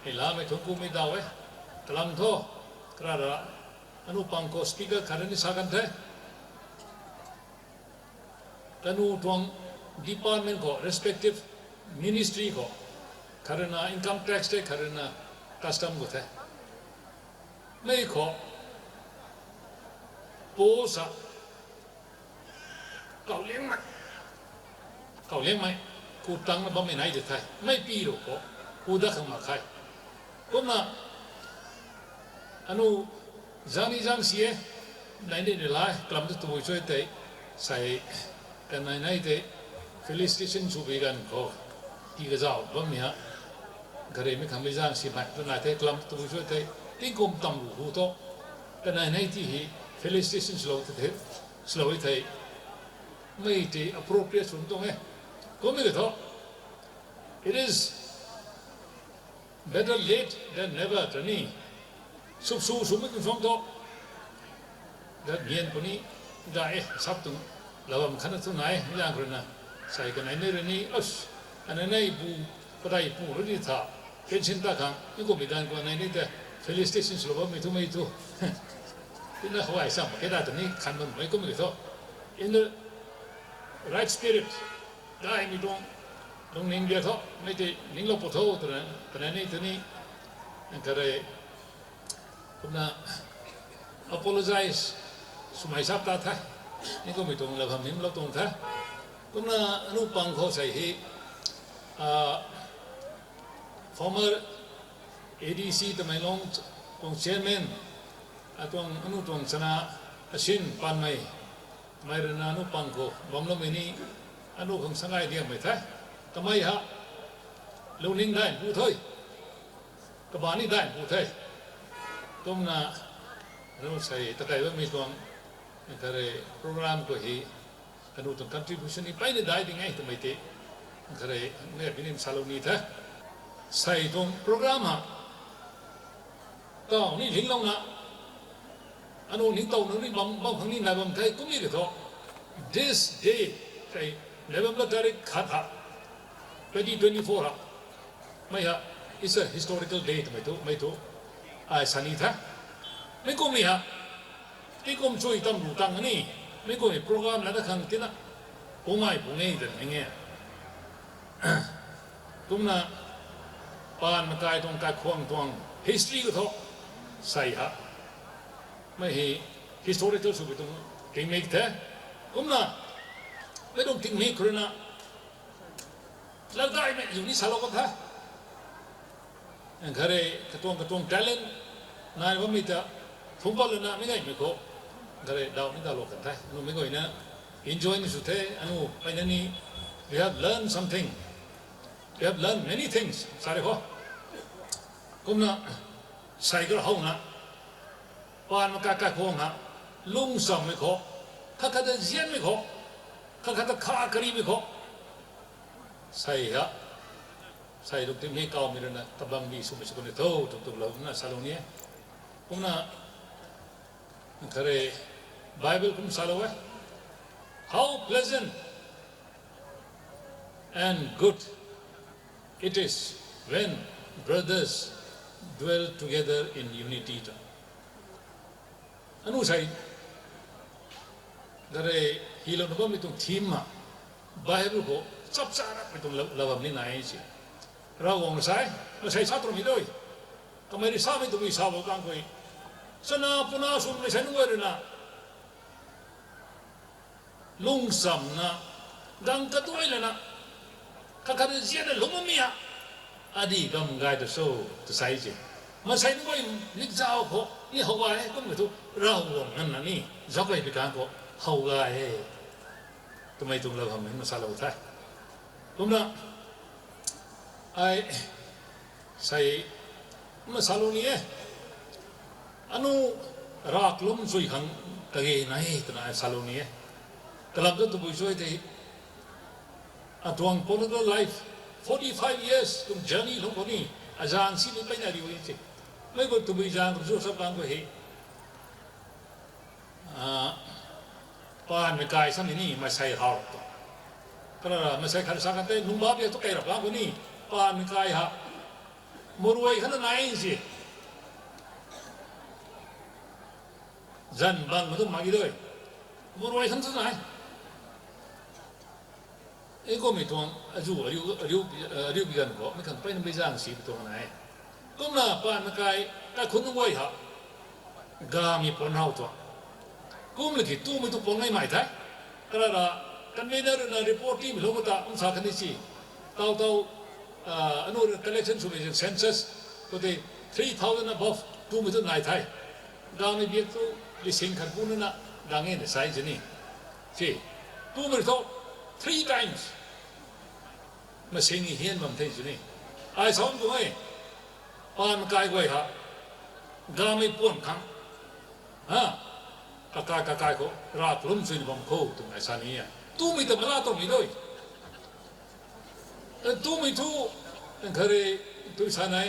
ไอ้ลาไม่ทุกกูไม่ได้เว้ยกลำโตกระดาอนุปังโกสปีกเกอร์คาร์นิสากันเถอะกันนูทวง department ก็ respective ministry ก็คาร์นา income tax เถอะคาร์นา custom ก็เถอะไม่ขอโพสะเก่าเลี้ยงไหมเก่าเลี้ยงไหมกูตั้งมาบ่ไม่ไหนเด็ดไทยไม่ปีหรอกก็กูได้ข้างมาใครก็มาอนุจานี่จางเสียในนี้เนี่ยไล่กลับตัวช่วยเตะใส่กันในเตะฟิลิสติชันสูบกันก็ที่กระเจ้าบ้างเนี่ยกระเรไม่คำไม่จางเสียไหมตัวไหนเตะกลับตัวช่วยเตะที่กรมตำรวจหูโตกันในที่ฟิลิสติชันสโลว์เตะสโลว์เตะไม่เตะ appropriate ส่วนตรงนี้ก็ไม่กระทบ it is better late than never ตัวนี้สุไม่เป็นฟองโตแต่เงียนคนนี้ได้สับตรงเราทำขนาดตรงไหนไม่ยังคนน่ะใส่กันไหนในเรื่องนี้อันนั้นในบูก็ได้ปูรู้ดีท่าเป็นชิ้นตาขังนี่ก็ไม่ได้กว่าในนี้แต่ฟิลิสติชันสโลว์ไม่ถูกที่นั่นเขาไอ้ซ้ำแค่ได้ตรงนี้ขันมันไม่ก็ไม่ถูก in the right spirit ได้มีตรงนิ่งเดียวเท่าไม่ได้นิ่งลบปะโถตัวนั้นตัวนี้ตัวนี้นั่นก็เลยผมน่ะ apologize สมัยสับตาไทยนี่ก็ไม่ตรงเราทำนิ่งเราตรงท่าผมน่ะอนุปังเขาใส่ให้former ADC ทำไมลงตรง chairman ตรงอนุตรงชนะชินปันไม่เรื่องอนุปังเขาบางลมนี้อนุของสังไงเดียไม่ท่าทำไมฮะเรานิ่งได้พูดเถอะกบานี่ได้พูดเถอะตรงน่ะเราใส่ตะไคร้ว่ามีตรงนั่นก็เลยโปรแกรมก็ให้อนุตรง contribution นี้ไปได้ยังไงทำไมเตะนั่นก็เลยเนี่ยเป็นสารุณีเถอะใส่ตรงโปรแกรมฮะก็นี่ถึงลงนะอนุนิ่งโตนี่บางครั้งนี่นายบางไทยก็มีกระทบ this day ใช่November तारीख खाता 2024 हा मैं हा इस historical date में तो ऐसा नहीं था मैं को नहीं हा ये को हम चोई तम रूतांग नहीं मैं को ये प्रोग्राम लगा खांगते ना पुंगाई इधर नहीं है तुम ना पान में काय तुम काय खुआंग तुआंग history को तो सही हा मैं ही historical सुबह तुम कहीं में थे तुम नाไม่ต้องทิ้งนี้คนนะแล้วได้ไหมอยู่นี่สารก็ท่าอย่างใครกระทรวง talent นายว่ามีแต่ฟุตบอลเลยนะไม่ไงไม่โก้ใครดาวนี่ดาวโลกันท่านู้ไม่ก่อยนะ enjoy นี่สุดท้ายอันนู้ไปนั่นนี่ we have learned something we have learned many things สารก็กุมนะใส่กระห้องนะปานมากากะโค้งฮะลุงสองไม่โก้ถ้าเขาจะเสียนไม่โก้ ข้าขัดข้ากรีบเขาใส่ฮะใส่ลูกที่มีเก่ามีนะตะบังดีสุดสุดเลยโตตุกๆเราหน้าซาลูนี้ผมน่ะเคยไบเบิลผมซาลูเว้ how pleasant and good it is when brothers dwell together in unity อันนู้นใส่แต่ฮีโร่นึกว่ามีตรงทีมอ่ะไบเบิลก็ซับซ้อนไปตรงระบบนี้ไหนสิเราวงใส่ไม่ใช่ชาติตรงนี้ด้วยทำไมดิสาไม่ต้องมีสาวกลางคุยสนาปุนาสุนไม่ใช่นู่นเลยนะลุงสัมนะดังกระตุ้ยเลยนะข้าขัดเสียเลยลุงมันมีอ่ะอดีตก็มึงไงตัวโซ่ตัวใส่สิมาใส่นู่นลิกเจ้าเขานี่เขาว่าก็ไม่ถูกเราวงนั่นน่ะนี่จะไปพิการเขาเขาว่าทำไมตรงเราทำให้มันสารพัดท่าผมนะไอ้ใส่มาสาลูนี้อันนู้รักล้มช่วยขังตะเกียไหนตัวนั้นสาลูนี้กลับตัวบุญช่วยที่อันตัวง political life 45 years ตรง journey ของคนนี้อาจารย์สิ่งนี้ไปไหนดีวะสิไม่ก็ตัวบุญอาจารย์รู้สักครั้งก็เห็นป้านไม่กายสันนี่ไม่ใช่เขาตัวก็แล้วไม่ใช่ขันสักกันแต่นุ่มบ้าเบี้ยตัวไก่หลับล้างคนนี้ป้านไม่กายฮะมรวยขนาดไหนสิจันบังมันต้องมากี่ด้วยมรวยขนาดไหนเอ้ก็ไม่ต้องอายุปีกันก็ไม่kanไปนั่งไปจ้างสิตัวไหนก็น่ะป้านไม่กายแต่คนรวยฮะกามีปนเอาตัวก็ไม่คิดตู้ไม่ต้องปนไม่ได้ก็แล้วกันไม่ได้เรื่องรีพอร์ตที่ไม่รู้ว่าตาองศาคันนี้สิเต่าอันนู้น collection submission census ก็ได้ 3,000 above ตู้ไม่ต้องไหนไทยดังนี้เบียดตู้ลิสิงขันพูนนั่นดังเงี้ยไซส์นี่สิตู้ไม่ต้อง 3 times มาเสียงเฮียนมันเท่านี้ไอ้สองตัวไอ้ปานกายไว้ฮะกาไม่ป้วนขังฮะกายก็รักล้มสิ่งบังคับตรงไอ้สานี้ตู้ไม่ต้องมาลาตรงนี้ด้วยตู้ไม่ทู่เคยตู้สานี้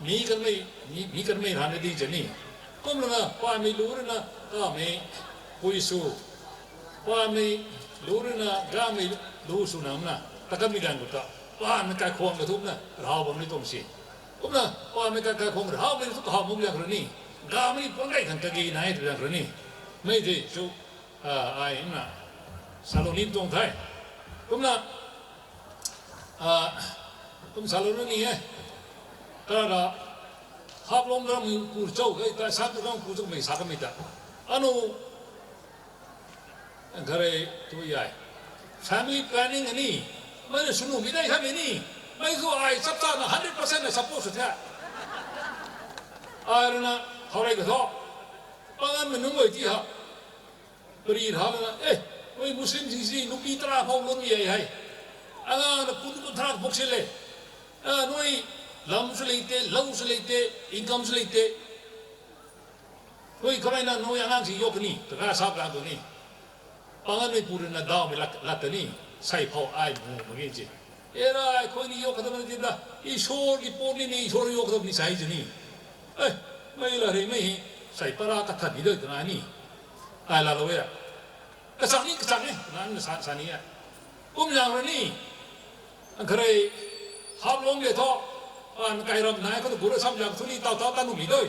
มีกันไม่ทันได้ดีจะนี่ก็มันนะป้าไม่รู้นะก็ไม่คุยสู้ป้าไม่รู้นะก็ไม่รู้สุนัขนะแต่ก็มีการกุศลป้าไม่กล้าควงกระทุบนะเราผมไม่ต้องสิก็นะป้าไม่กล้าควงเราไม่ต้องหอมมุกอย่างนี้ก็ไม่ป้องกันกันตะกี้ไหนตัวอย่างนี้ไม่ได้ชูไอ้น่ะสารนิมตรงไทยก็นะผมสารนี่ไงก็แล้วฮับลงแล้วมีกูเจ้าไอ้แต่สัตว์ก็กูจะไม่สักไม่ได้อันนู้นก็เลยตัวใหญ่ family planning อันนี้ไม่ได้สนุกไม่ได้ทำอันนี้ไม่ก็ไอ้สับสนนะ 100% เลย support สุดท้ายอะไรนะเขาเรียกเขาบางอันมันนุ่มไว้ที่ฮะปรีดฮะนะไม่มุสลิมจริงๆนุ่มปีตราพงลุ่นใหญ่ให้อันนั้นคุณทาร์พกเสเลยนุ่ยลำสุริเตะลำสุริเตะอินคัมสุริเตะนุ่ยใครนั่นนุ่ยอันนั้นสิยกนี่แต่ก็ทราบแล้วตัวนี้บางอันไม่พูดนะดาวไม่ลัดนี่ใส่เผาไอ้หมูเหมือนกันจีไอ้คนนี้ยกกันมาจีน่ะอีโชว์อีโปนี่นี่โชว์ยกกันนี่ใส่จีนี่ไม่ละเลยไม่ใส่ปลาตะขันนี่ด้วยตัวนี้ไอ้ละเลยอ่ะกระสังนี่นั่นสันนี่อ่ะอย่างนี้อันเคยฮับลงเลยท้ออันไกลรำนายก็ต้องกูรู้ซ้ำอย่างทุลีเต่าตั้งนุ่มด้วย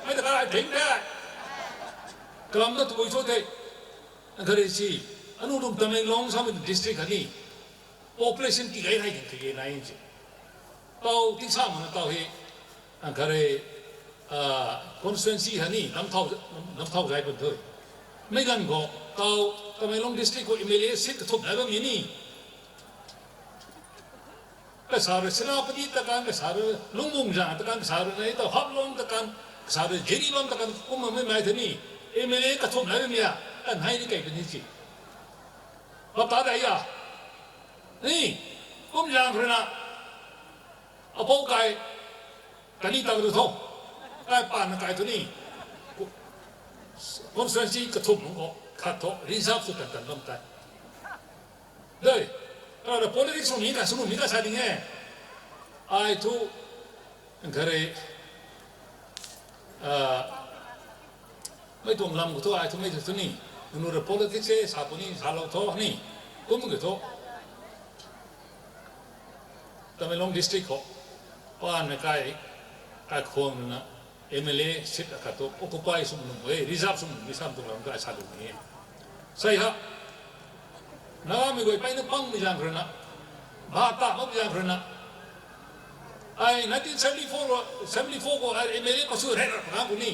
ไม่ได้อะไรถึงได้กลัมนั่นตัวอีโชว์เตะอันเคยสิอันนู้นตรงตำแหน่งลงซ้ำเป็นดิสตริกอันนี้ population ที่ไกลไหนจริงเต่าที่ซ้ำมันเต่าเฮอันเคยconstituency อันนี้น้ำเท่าใจเป็นเถอะไม่กันก็เต่าตำแหน่งลงดิสตริกก็อิมเมลีสิทธิ์กระทบได้แบบนี้ก็สารเสนาปฏิตะการก็สารลุงบุงจางตะการสารในตัวฮับลงตะการสารเจริญตะการกุมไม่หมายถึงนี่เอเมเลกระทบไหนไม่มีอ่ะอันไหนนี่ไก่เป็นที่สิรับตาได้ยะนี่กุมจางคนน่ะเอาพวกไก่กันนี่ตะกระทบไก่ป่านไก่ตัวนี้คนส่วนที่กระทบมันก็ ขัดโตรีซับสุดกันลำตายเลยเรา politics มีกันสนุกมีกันใช่ไหมไอ้ทุกกระไรไม่ต้องลำกูตัวไอ้ทุกไม่ถึงนี่นู่นเรา politics สาบุนี่สาเราท้อนี่กูมึงก็ท้อแต่ไม่ลง district เขาป้านไม่ใกล้ใกล้โค้งนะMLA สิทธิ์ขัดโต occupy สมนุนเฮ้ย reserve สมนุนไม่ซ้ำตรงลำก็ไอ้สาลุนี่ใช่ฮะน้าไม่เคยไปนึกปังไม่จังคนนะบ้าตาไม่จังคนนะไอ้1974ก็ไอ้ MLA ก็สู้เรื่องนะคนนี้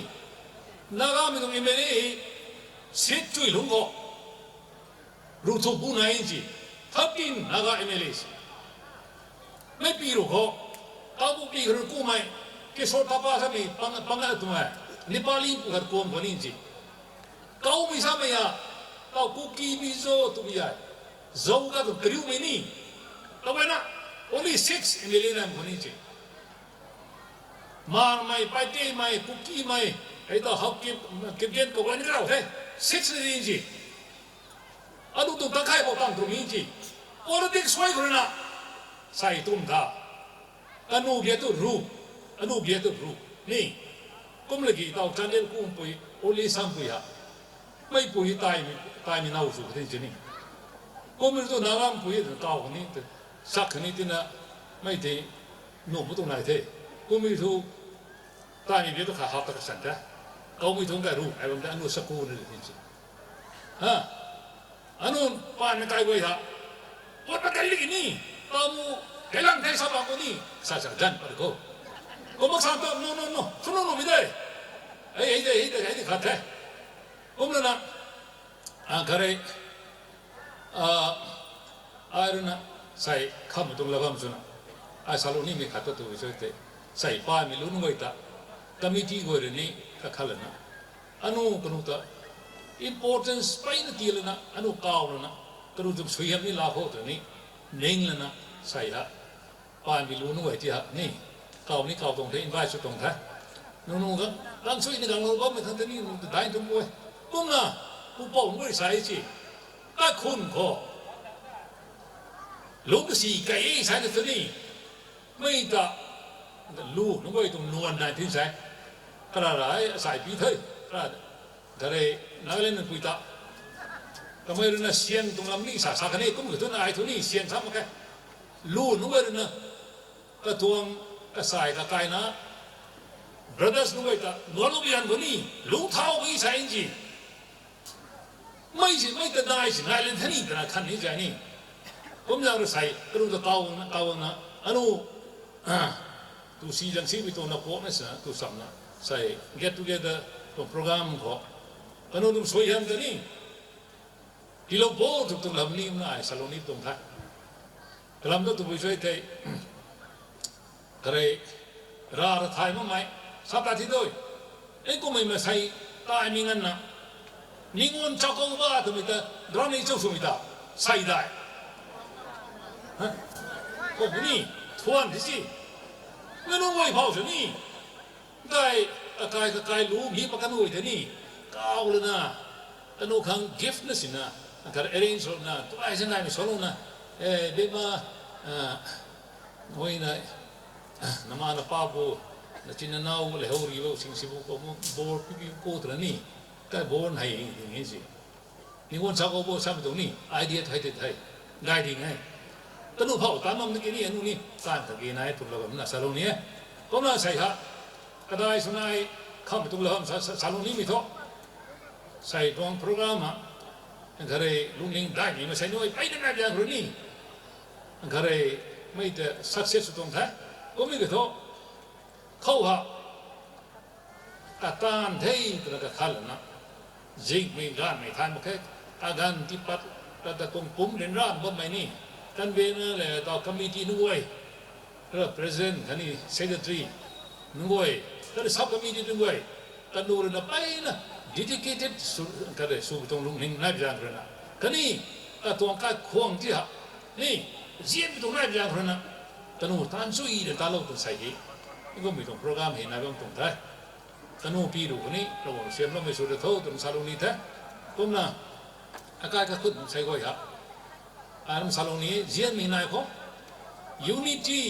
น้าไม่ต้อง MLA สิทธิ์ช่วยลุงก็รู้ทุกผู้นายจริงทับกินน้า MLA ไม่ปีรู้ก็ตาบุปีรู้กูไม่que só tapa sabe pangal tu hai Nepali pugar kom bani ji kau mi sabe ya kau kuki bizo tu biya zau ka tu kriu me ni tau na only 6 in the land bani ji mar mai paite mai kuki mai ai ta hak ke gen ko bani rao he 6 ni ji adu tu ta khai bo tang tu mi ji politics wai grana sai tum da anu dia tu ru anu dia tu ru ni kum lagi tau channel kum pui oli sam pui ha mai pui tai mi nau su tin chini kum tu na ram pui tu tau ni tu sak ni tina mai te no mu tu nai the kum tu tai mi dia tu kha ha ta ka san ta kau mi tu ka ru ai bam da anu sa ku ni tin chi ha anu pa na kai wei ha pot pa kai lagi ni kamu kelang thai sa ba ko ni sa dan pa ko Kau santo no, suno no midai. Hey, kata. Kau mana? Kare, ayana saya kamu tu lagam suna. Asal ni mi kata tu isete. Saya pa mi lunu kita. Committee go ni kakalana. Anu kanuta importance pain tielana. Anu kau na. Kanuta suyam ni laho tu ni. Nenglana saya pa mi lunu kita ni. Kau ni kau tong teh invite su tong teh, nunu kan, langsung ini kalau kau macam ni, dah itu boleh, kau na, kau pun boleh saya sih, kau kun kau, lu kesi kaya saya tu ni, mereka, lu, nunggu itu nuan nanti saya, kerana saya pilih, kerana dari Nagaland pun tak, kemudian siang tunggu ni saya kan ni, kau mungkin tu na itu ni siang sama kan, lu nunggu itu na, ketuang kasai kakai na brothers nu kita nualu bian bani lu thao bi sai ji mai ta dai ji ngai len thani kana khan ni ja ni kom jang ru sai kru ta kau na anu tu si jang si bi to na ko na sa tu sam na sai get together to program ko anu dum soi ham ni kilo bo tu lam ni na ai saloni tum tha kalam tu bu soi te kare ra thai ma mai sabta thi doi ei ko mai ma sai tai mi ngan na ningon chako ba tu mi ta drone chau su mi ta sai dai ha ko ni thuan thi si ngano ngoi phao su ni dai kai lu mi pa kan oi the ni kau le na anu khang gift na sin na kar arrange na tu ai sen ai mi solo na de ma ngoi na nama na papo na chinanau le hori lo sing sibu ko mo bor pi ko tra ni ka bor hai ni si ni won sa ko bo sam to ni idea thai guiding hai tanu phau ta mam ni ni anu ni san ta ge nai tu lo na sa lo ni ko na sai ha ka dai sunai kham tu lo sa lo ni mi tho sai tong program ha ngare lungling dai ni ma sai noi pai na ja ru ni ngare mai te success tong tha có mấy cái thôi, khâu họ, cả tan thấy từ cái khăn là dịch mình gan này thay một cái, gan tiếp bắt, ta tung cúm đến ran bên mày nè, căn bên là tao committee nuôi, rồi president, cái này secretary nuôi, cái này sub committee nuôi, ta nuôi nó bay nè, dedicated cái này sub tung lung hình nai biang rồi nè, cái này ta tung cái khoang gì hả, nè, riêng tung nai biang rồi nè. Tanu tan sui de talo tu sai hi ko mi tong program he na bang tong thai tanu pi ru ni lo siam lo me su de tho tum salu ni tha kum na อากาศก็ขึ้นใช่ก็ยับอารมณ์สาลงนี้เจียนมีนายเขา unity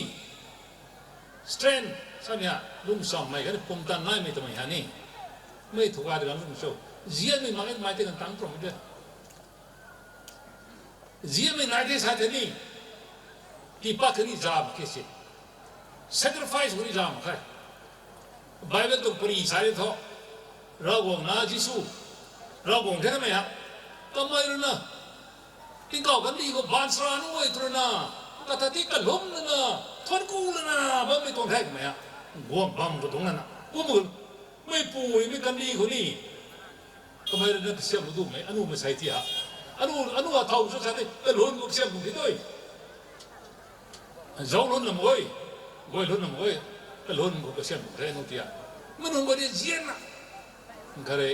strength สัญญาลุงสองไม่กันปุ่มตันน้อยไม่ต้องไม่ฮันนี่ไม่ถูกอะไรกันลุงโซ่เจียนมีมาเก็ตไม่ได้กันตั้งตรงนี้เจียนมีนายที่สัตย์นี่ที่ปักนี่จามคิดสิ sacrifice คนนี้จามใคร Bible ต้องปรีสายท้อเราบอกนะจิสูเราบอกแค่ไหนฮะทำไมล่ะนะที่เขากันดีก็บานสระนุ่ยตระนะก็ถ้าที่กันล้มนะทนกูเลยนะบ้าไม่ต้องแทกไหมฮะบ้วงบังก็ตรงนั้นนะกูมึงไม่ป่วยไม่กันดีคนนี้ทำไมล่ะนะเสียมดูไหมอนุไม่ใช่ที่ฮะอนุว่าเท่าสุดท้ายก็ล้นกูเสียมดูที่ด้วยเจ้าล้นละมั้ยกูล้นละมั้ยก็ล้นกูก็เสียมดูที่นู่นที่ฮะมันหนุ่มก็ได้เจียนนะก็เลย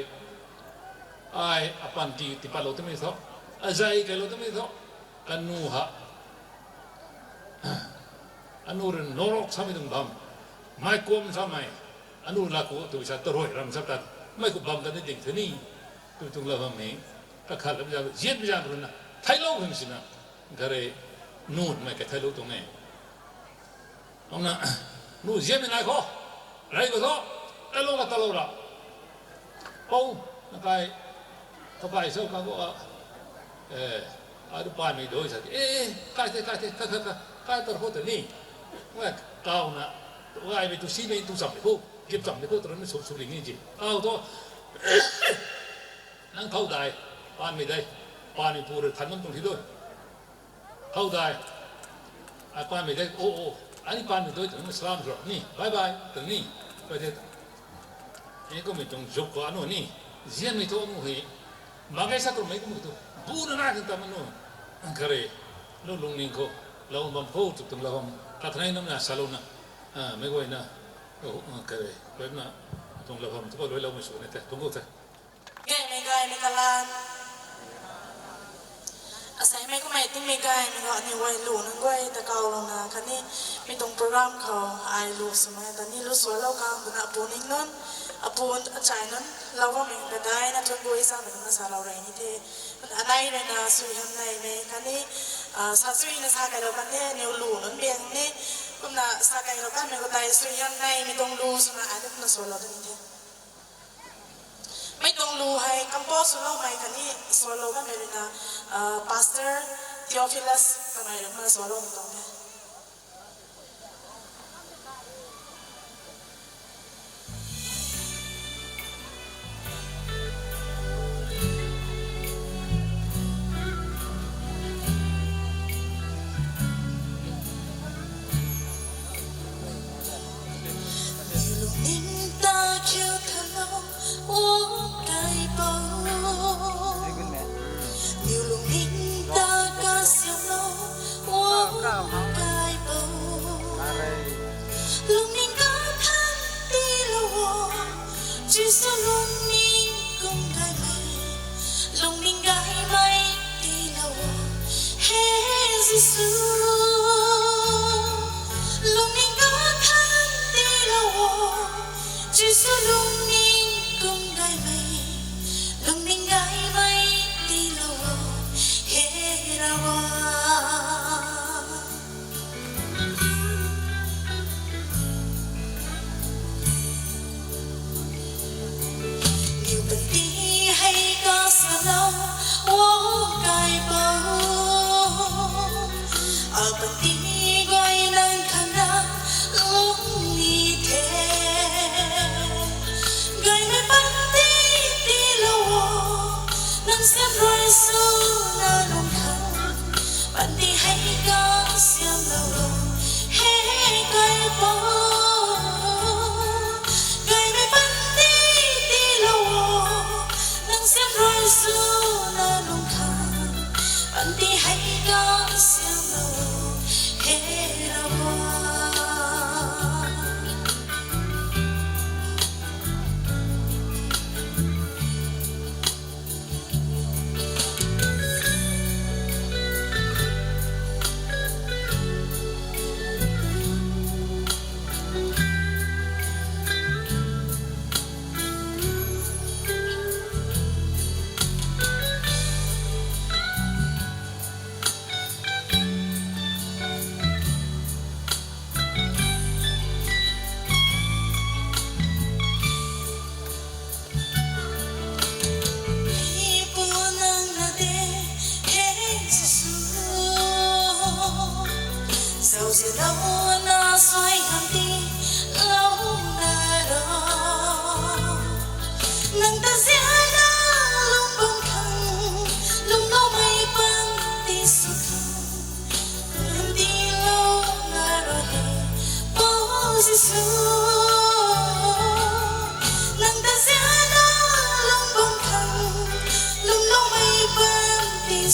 ไอ้อปันตีที่ปาโลต์ไม่ท้ออาใจแกโลต์ไม่ท้อกันนูฮะอันนู้นนรกสามีดึงบัมไม่กวมสามีอันนู้นลักกูตัวฉันตรอยรำสักตัดไม่กูบัมกันได้จริงเท่านี้ตัวตุงละบัมเองก็ขาดแล้วจะเย็นไม่ได้เลยนะไทยโลกเป็นสินะก็เลยนู่นไม่แค่ไทยโลกตรงนี้ตรงนั้นนู่นเย็นไม่ได้ก็ไรก็ท้อแต่โลกก็ตลอดละโอ้นักไก่เข้าไปเสาเขาก็อาดูปานไม่โดยสักใกล้ตัวโคตรนี่ว่าเก่านะว่าไอ้ไปตุซีไม่ตุสัมไปพวกเก็บสัมไปพวกตอนนั้นสุรินี่จริงเอาตัวนั่งเข้าได้ปานไม่ได้ปานไม่พูดทันน้ำตรงที่ด้วยเข้าได้ปานไม่ได้โอ้อันนี้ปานไม่ได้ถึงสลามหรอนี่บายถึงนี่ไปเถอะนี่ก็ไม่ต้องจบกว่าโน่นนี่เจียนไม่ตัวนู่นเหรอมาแค่สักตัวไม่ก็ไม่ตัวพูดน่าจะทำมันโน่นอันเคยเราลงนิ่งเขาเราบังพูดถึงเราตัดให้น้ำหนักสลบนะไม่ไหวนะโอ้เคยแบบนั้นตรงเราทุกคนเราไม่สู้เนี่ยแต่ตรงกูแต่แกไม่ไกลไม่กะลานอาศัยไม่ก็ไม่ติ้งไม่ไกลไม่ก็นี่ไว้หลูนั่งไว้แต่เก่าลงนะคันนี้ไม่ตรงโปรแกรมเขาไอ้ลูกสมัยตอนนี้ลูกสวยเรากลางเป็นอาปูนิ่งนั้นอาปูนอาจารย์นั้นเราว่ามันก็ได้นะจนกูไอ้สร้างเป็นภาษาเราไรนี่เท่อันไหนเลยนะสุยทำไหนเนี่ยคันนี้ซาสุยนะซาไก่เรากันเนี่ยเนี่ยหลูนั่นเบียงนี่ก็น่ะซาไก่เรากันมันก็ได้สุยทำไหนไม่ต้องรู้สมัยอันนี้มันสวยเราตรงนี้เท่ไม่ต้องรู้ให้คำพูดสุดเราไม่คันนี้สวยเรากันเลยนะPastor Theophilus ทำไมเรามาสอนเราตรงนี้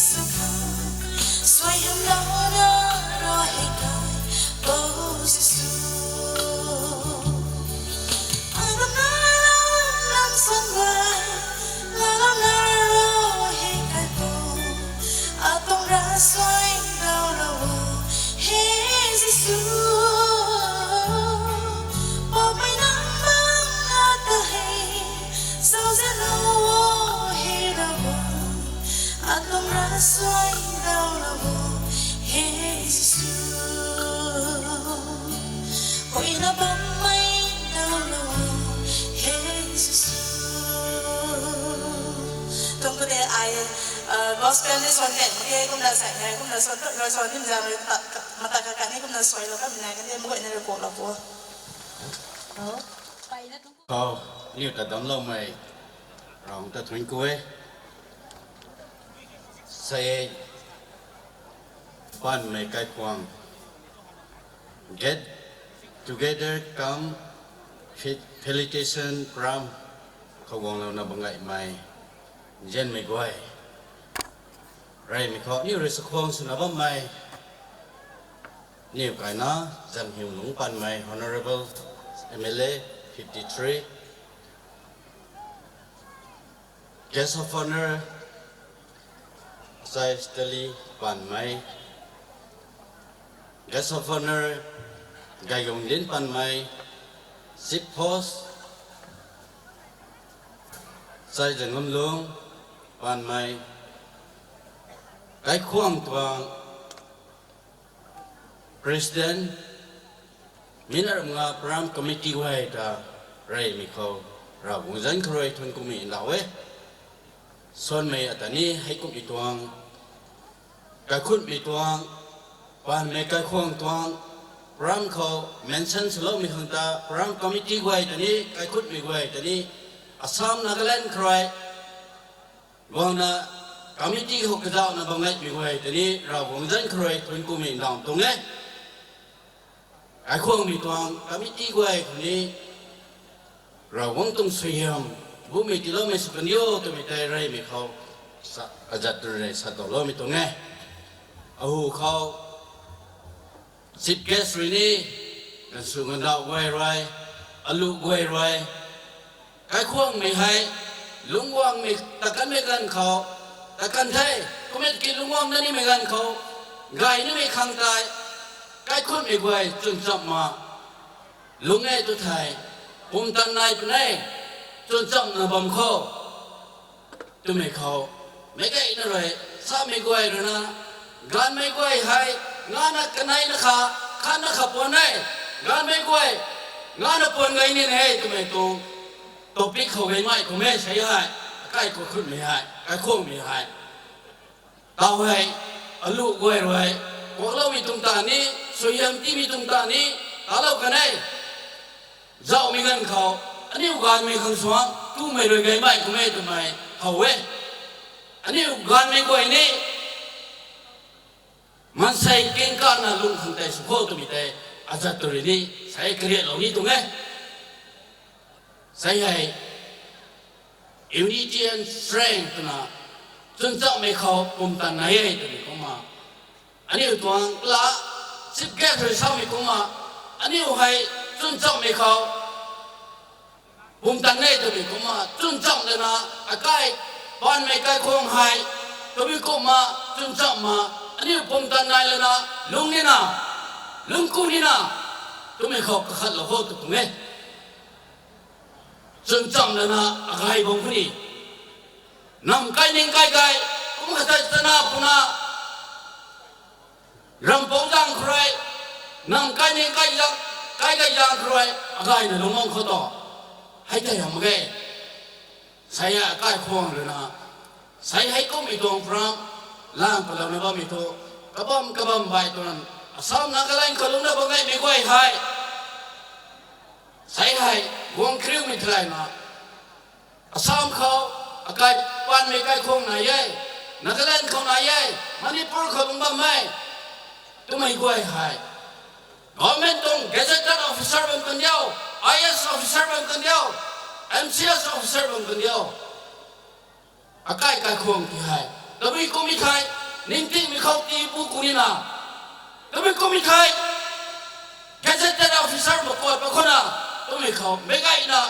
สุขสวยยำน้ำน่ารอให้กายโอ้สุอาลำนาลำสังไว้ลำนารอให้กายโอ้อาต้องรักสวยดาวละวะเฮ้สุบอกไม่นำบังอาตาให้สาวเสียละวะเฮ้ละวะอาต้องรักสวยดาวละวะเฮ้สุโอ้ยนะบังไม่ดาวละวะเฮ้สุตรงก็ได้ไอ้gospel ni son net ke kum na sai ngai kum na son to son nim jam mata ka kan ni kum na soi lo ka bina kan de mo ne ko la po Cô, nếu ta đón lâu mày, rồi ta thuận cuối, say, ban mày cái quang, get together, come, felicitation, pram, không còn lâu nào bằng ngày mày, dân mày quay, rồi mày khó nếu rồi sự khoan sự nào bằng mày, nếu cái nó dần hiểu lũng ban mày, honorable MLA 53. Guest of honor, Sai Steli Pan Mai. Guest of honor, Gayong Din Pan Mai, Sip Post, Sai Jangam Lung Pan Mai, Gai Khuang Tuang, President. Minar mga pram committee way ta ray mikho ra wuzan kroi thun kumi lawe son me atani hai kum ituang ka khun ituang pan me ka khong tuang pram kho mention slo mi hanta pram committee way tani ka khun mi way tani Assam Nagaland kroi wangna committee ho kadaw na bangai mi way tani ra wuzan kroi thun kumi law tung ne ai không bị toàn kami tigway kuni rawang tung suyam bumi tilo me sukanyo to mi tai rai mi khau sa ajat re sa to lo mi to nge au khau sip gas rini na sungan da wai rai alu wai rai kai khong mi hai lungwang mi takan me gan khau takan thai komet ki lungwang nani me gan khau gai ni me khang tai cái khuôn bị quay trừng trọng mà lúc nghe tôi thầy cùng tăng này bên này trừng trọng là bầm khô tôi mày khâu mấy cái nó rồi sao mày quay rồi na gan mày quay hay gan nó cái này nó khá nó khập bọn này gan mày quay gan nó bọn người này này tôi mày tôi biết khâu cái mày của mày thấy hay cái của khuôn mày hay cái khuôn mày hay tao hay ở lũ quay rồi có lâu bị tung tàn ní suy hiểm tí bị tung tàn ní ta lâu cái này dạo mình gần khẩu anh yêu gan mình không xuống tu mày rồi cái mày của mày tụi mày hầu ấy anh yêu gan mình quay ní man say kinh can là lung không tay sụp tụi mình tay azat tụi ní say cái lâu ní tụi nghe say hay unity and strength na chân trọng mày khẩu cùng tàn này tụi mình có mà anh yêu tuang là sip gas rồi sao mình cũng mà anh yêu hay tôn trọng mình không vùng tận này tụi mình cũng mà tôn trọng đấy na cái ban mấy cái không hay tụi mình cũng mà tôn trọng mà anh yêu vùng tận này là na lung đi na lung cu đi na tụi mình không có khát là vô tụi mình tôn trọng đấy na cái vùng cái gì nằm cái nên cái cũng có thể na puna rampong dang kruai nang kai ne kai yang kruai agai na lomong khoto hai ta yam ge saya kai khong le na sai hai kom i dong from lang pa ne ba mi to kabam bai to nan Assam Nagaland kolung na bangai mi kwai hai sai hai wong kriu mi thlai na Assam kho akai pan mi kai khong na ye Nagaland khong na ye Manipur kolung ba mai tụi mày quay hại government tung gazetted officer bằng cần nhau IS officer bằng cần nhau MCS officer bằng cần nhau cái khuôn thì hại tapi ko mi khai ning ting mi khau ti bu ku ni na tapi ko mi khai gazetted officer mo ko pa khona to mi khau me gai na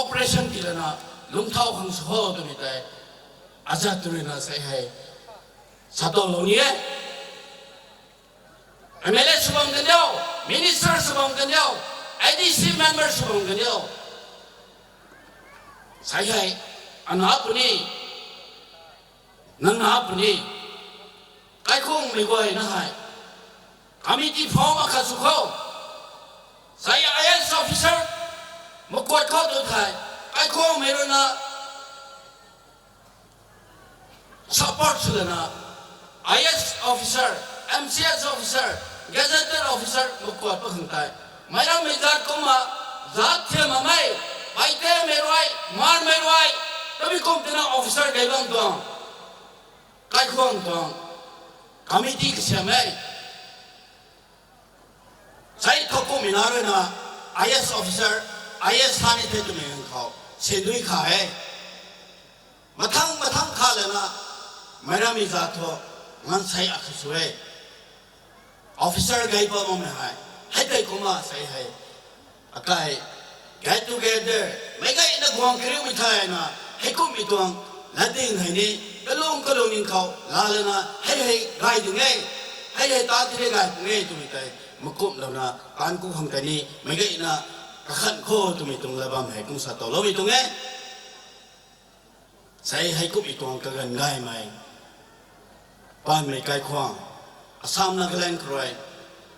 operation ki na lung thau hang so to mi tai azat tu na sai hai sato lo ni MLA subang ganyo minister subang ganyo IDC member subang ganyo sai hai anak ni nang anak ni kai khong mi goi na hai committee form akha su kho sai IS officer mo kwat kho tu thai kai khong me ro na support su na IS officer MCS officer gazetted officer mo kwat pa khang tai mai ra me zat ko ma zat the ma mai bai te me roi mar me roi tabi kom tena officer gai bang dong kai khong dong committee ki se mai sai thok ko mi na re na IS officer IS thani the tu me khao se dui kha hai mathang kha le na mai ra mi zat tho ngan sai akh su hai officer gai pa mo me hai hai kai ko ma sai hai akai get together mai gai na guang kriu mi thai na hai ko mi tuang la ding hai ni kalong ning khao la le na hai gai du ngai hai ta thre gai ngai tu mi tai ma kum lo na kan ku hang ta ni mai gai na ka khan kho tu mi tung la bam hai kum sa to lo mi tu ngai sai hai ko mi tuang ka gan gai mai pan mai kai khwang Assam Nagaland Kroy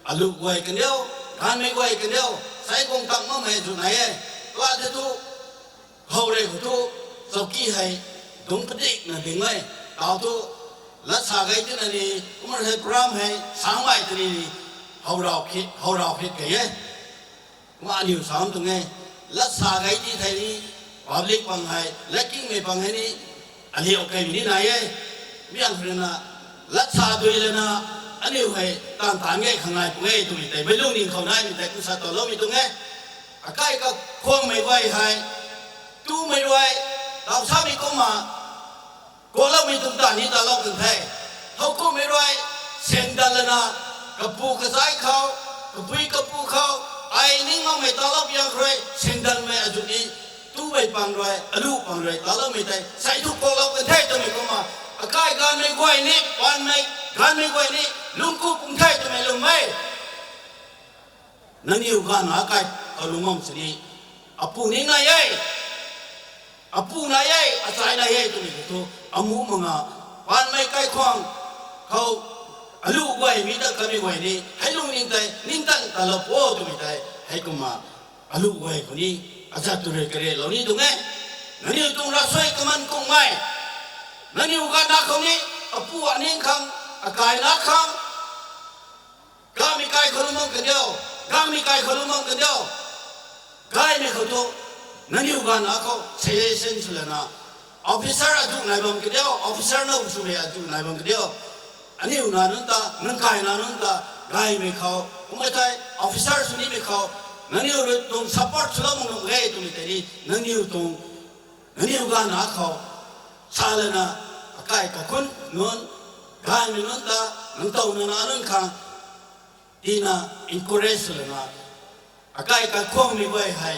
alu guai kan deu kan mai guai kan deu sai kong tak ma mai ju nai wa de tu hau re hu tu so ki hai dong padik na ding mai tao tu la sa gai tu na ni umar hai pram hai sang mai tu ni hau rao khit ke ye ma niu sam tu ngai la sa gai ti thai ni public pang hai lacking me pang hai ni ali okay ni na ye miang na la sa tu le na anh yêu hay tan nghe khang ngày nghe tụi mình tại bên luôn nhìn khẩu này mình tại cũng sao tao lâu mình tụi nghe cái khoang mày quay hay tu mày quay tao sao mình có mà có lâu mình tụi ta đi tao lâu từng thế hậu có mày quay sen đàn lên à cặp bu cái trái khâu cặp bu khâu ai nín ngon mày tao lâu bây rồi sen đàn mày ở chỗ đi tu mày bằng rồi alu bằng rồi tao lâu mình tại sai tu có lâu từng thế tụi mình có mà cái mày quay ní quan mày gan mày quay ní lung ku pung thai tu me lung mai nang yu gan a kai alungom sri apu ni na ye a sai na ye tu ni tu amu manga pan mai kai khong khau alu gwai mi ta kami gwai ni hai lung ning tan ta lo po tu mi tai hai kuma alu gwai ko ni aja tu re kare lo ni tu nge nang yu tung ra soi kaman kong mai nang yu gan na khong ni apu aning khang akai na khang gami kai khulumong kanyo gai me khoto nani ugan ako sesen sulana officer aju naibam kanyo officer no sume aju naibam kanyo ani unanunta nang kai nanunta gai me khao umatai officer suni me khao nani tum support sulamong gai tu miteri nani ugan ako salana akai ka kun non gai me nunta nang tau na nanun khang ina encourage lana akai ka khong mi bai hai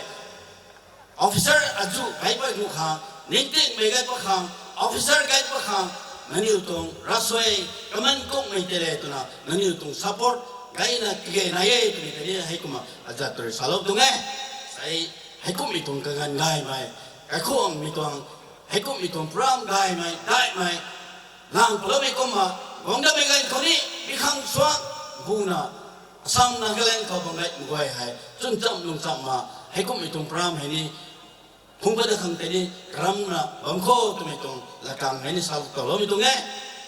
officer aju gai bai mu kha ning ting me gai pa khang officer gai pa khang nani utong rasoi kaman kong mai tere tuna nani utong support gai na ke na ye tu ni hai kuma aja tur salo tu nge sai hai kum mi tong ka gan gai mai kai khong mi tong hai kum mi tong pram gai mai dai mai lang plo mi kuma gong da me gai khoni bi khang swa buna Assam Nagaland kau banggai mugoi hai chun cham lung cham ma hai kum itung pram hai ni khung ba da khang te ni ram na bang kho tu mi tung la kang hai ni sal to lo mi tung nge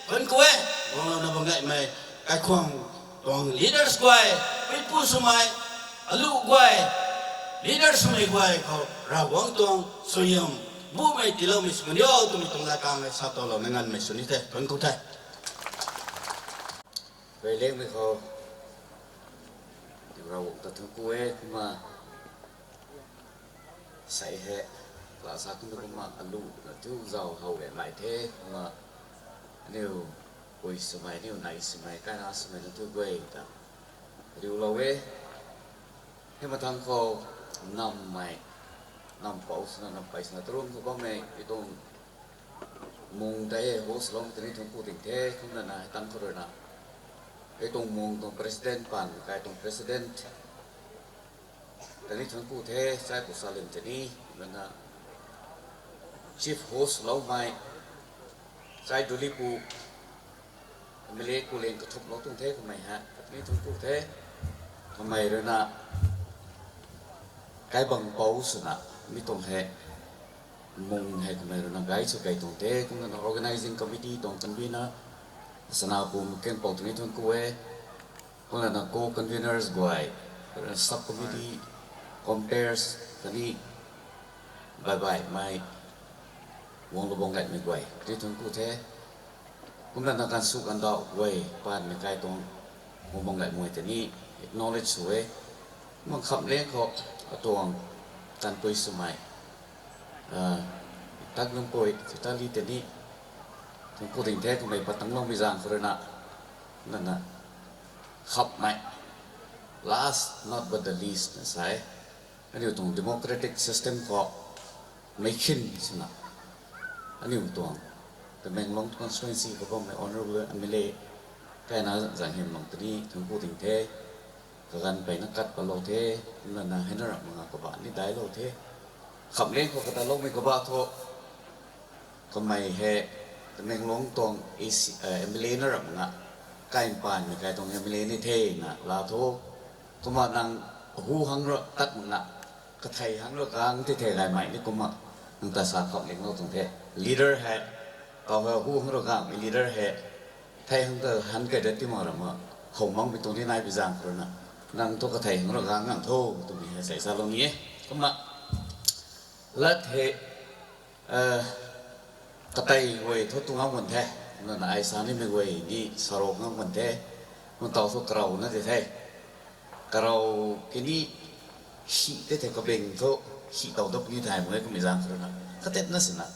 kon ko e bang na banggai mai kai khong tong leaders kwai pi pu sumai alu kwai leaders sumai kwai kau ra wang tong suyam bu mai tilo mi sung yo tu mi tung la kang hai sa to lo ngan mai suni te kon ko te về lên với họเราตัดทุกเวทมาใส่เหตุ ลาสักนึกมาอันลูที่เราเขาแบบไหนเท่มาเนี่ยคุยสมัยเนี่ยไหนสมัยการสมัยนั้นทุกเวทีดูเราเว้ให้มาทางเขานำไม่นำเป้าสนะนำไปสนะตรงเขาบอกไม่ตรงมุงได้โฮสลองตรงนี้ทั้งผู้ติงเท่คุณนั่นนะตั้งเขาเลยนะไอ้ตรงมุงตรงประธานปันไอ้ตรงประธานแต่นี่ทั้งผู้เท่ใช้กุศลจะนี่มันนะ chief host เราไม่ใช้ดูลิปูไม่เล็กกูเลี้ยงกระทบเราตรงเท่ทำไมฮะนี่ทั้งผู้เท่ทำไมเลยนะcái bằng bầu suna mi tông hệ mong hệ cái này là cái số cái tông thế cũng là organizing committee tông convener sana bùm ken bầu tông này thằng cô ấy cũng là co-conveners guai subcommittee compares cái này bye bye mai wong lo bong lại mai guai cái thằng cô thế cũng làการสู้กันดอกguai pan mai cái tông wong bong lại mùi thế này acknowledge suyมันขับเลี้ยงเขาตัวการปุยสมัยตักน้ำปุยสุดท้ายลีเตนี่ถึงพูดถึงแท้ทำไมปัตตังลงไปจางคนน่ะนั่นน่ะขับไหม last not but the least นะสายอันนี้ตรง democratic system ก็ไม่ขึ้นสินะอันนี้ตรงแต่แมงลง constituency ก็บอกไม่ honorable อันไม่เละแค่นั้นจะเห็นลงตัวนี้ถึงพูดถึงแท้กันไปนักกัดปลโลเทนั่นนะให้น่ารักมากกว่านี่ได้โลเทขับเลี้ยงเขากระตาลงไม่กว่าโททำไมเหตุแมงลงตรงเอมิเลน่ารักมากใกล้ปานไม่ไกลตรงเอมิเลนี่เทนะลาโทก็มานั่งหูหังรตัดมึงนะกระไทยหังรกลางที่เทไกลใหม่นี่ก็มาตั้งแต่สาขับเลี้ยงเราตรงเท leader เหตุก็ว่าหูหังรกลางมี leader เหตุไทยหังเตอร์หันเกิดที่มาหรือมาหงมังไปตรงที่นายไปจางคนน่ะนั่งตัวกระไทยของเรากลางนั่งโทตรงนี้ใส่ซาลงนี้ก็มาและเทกระไทยเว้ยทุกตัวมันแท้นั่นไอ้สารนี่ไม่เว้ยนี่สารกมันแท้มันต่อสู้กระเรานั่นแท้กระเราแค่นี้ขี้ได้แต่กระเบงทุกขี้ต่อตัวนี้ไทยมันก็ไม่จางคนน่ะก็เต็มนั่นสินะ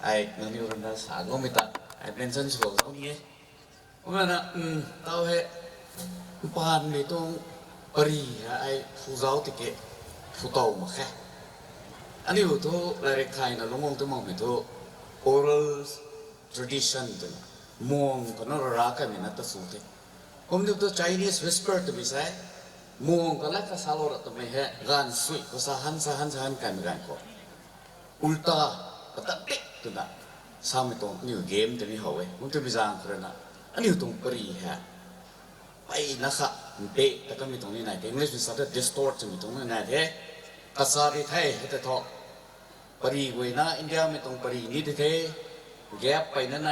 ไอ้เงินนี่เราได้สารก็ไม่ตัดไอ้เป็นเส้นสวยตรงนี้เพราะงั้นเต้าเหปานในตรงปรีไอ้ผู้เจ้าติเกะผู้โตมาแค่อันนี้อยู่ที่รายการนะลงมองตัวมองไปที่ oral tradition ตัวมองก็น่ารักกันนี่นะตัวสุดที่ผมดูตัว Chinese whisper ตัวไม่ใช่มองก็แล้วก็สาวเราตัวไม่เห็นการสวยก็สาหันกันกันก็อุลตร้าก็ตัดเด็กตัวน่ะสามีตรงนี่เกมตัวนี้เขาเว้ยผมตัวไม่จางคนนั้นอันนี้อยู่ตรงปรีฮะไปนะครับเป๊ะแต่ก็มีตรงนี้ไหนแต่อังกฤษมันสัตว์ distort จะมีตรงนี้ไหนเท่ภาษาไทยให้แต่ทอปรีเวนะอินเดียมีตรงปรีนี่เท่แกปไปนั่นไหน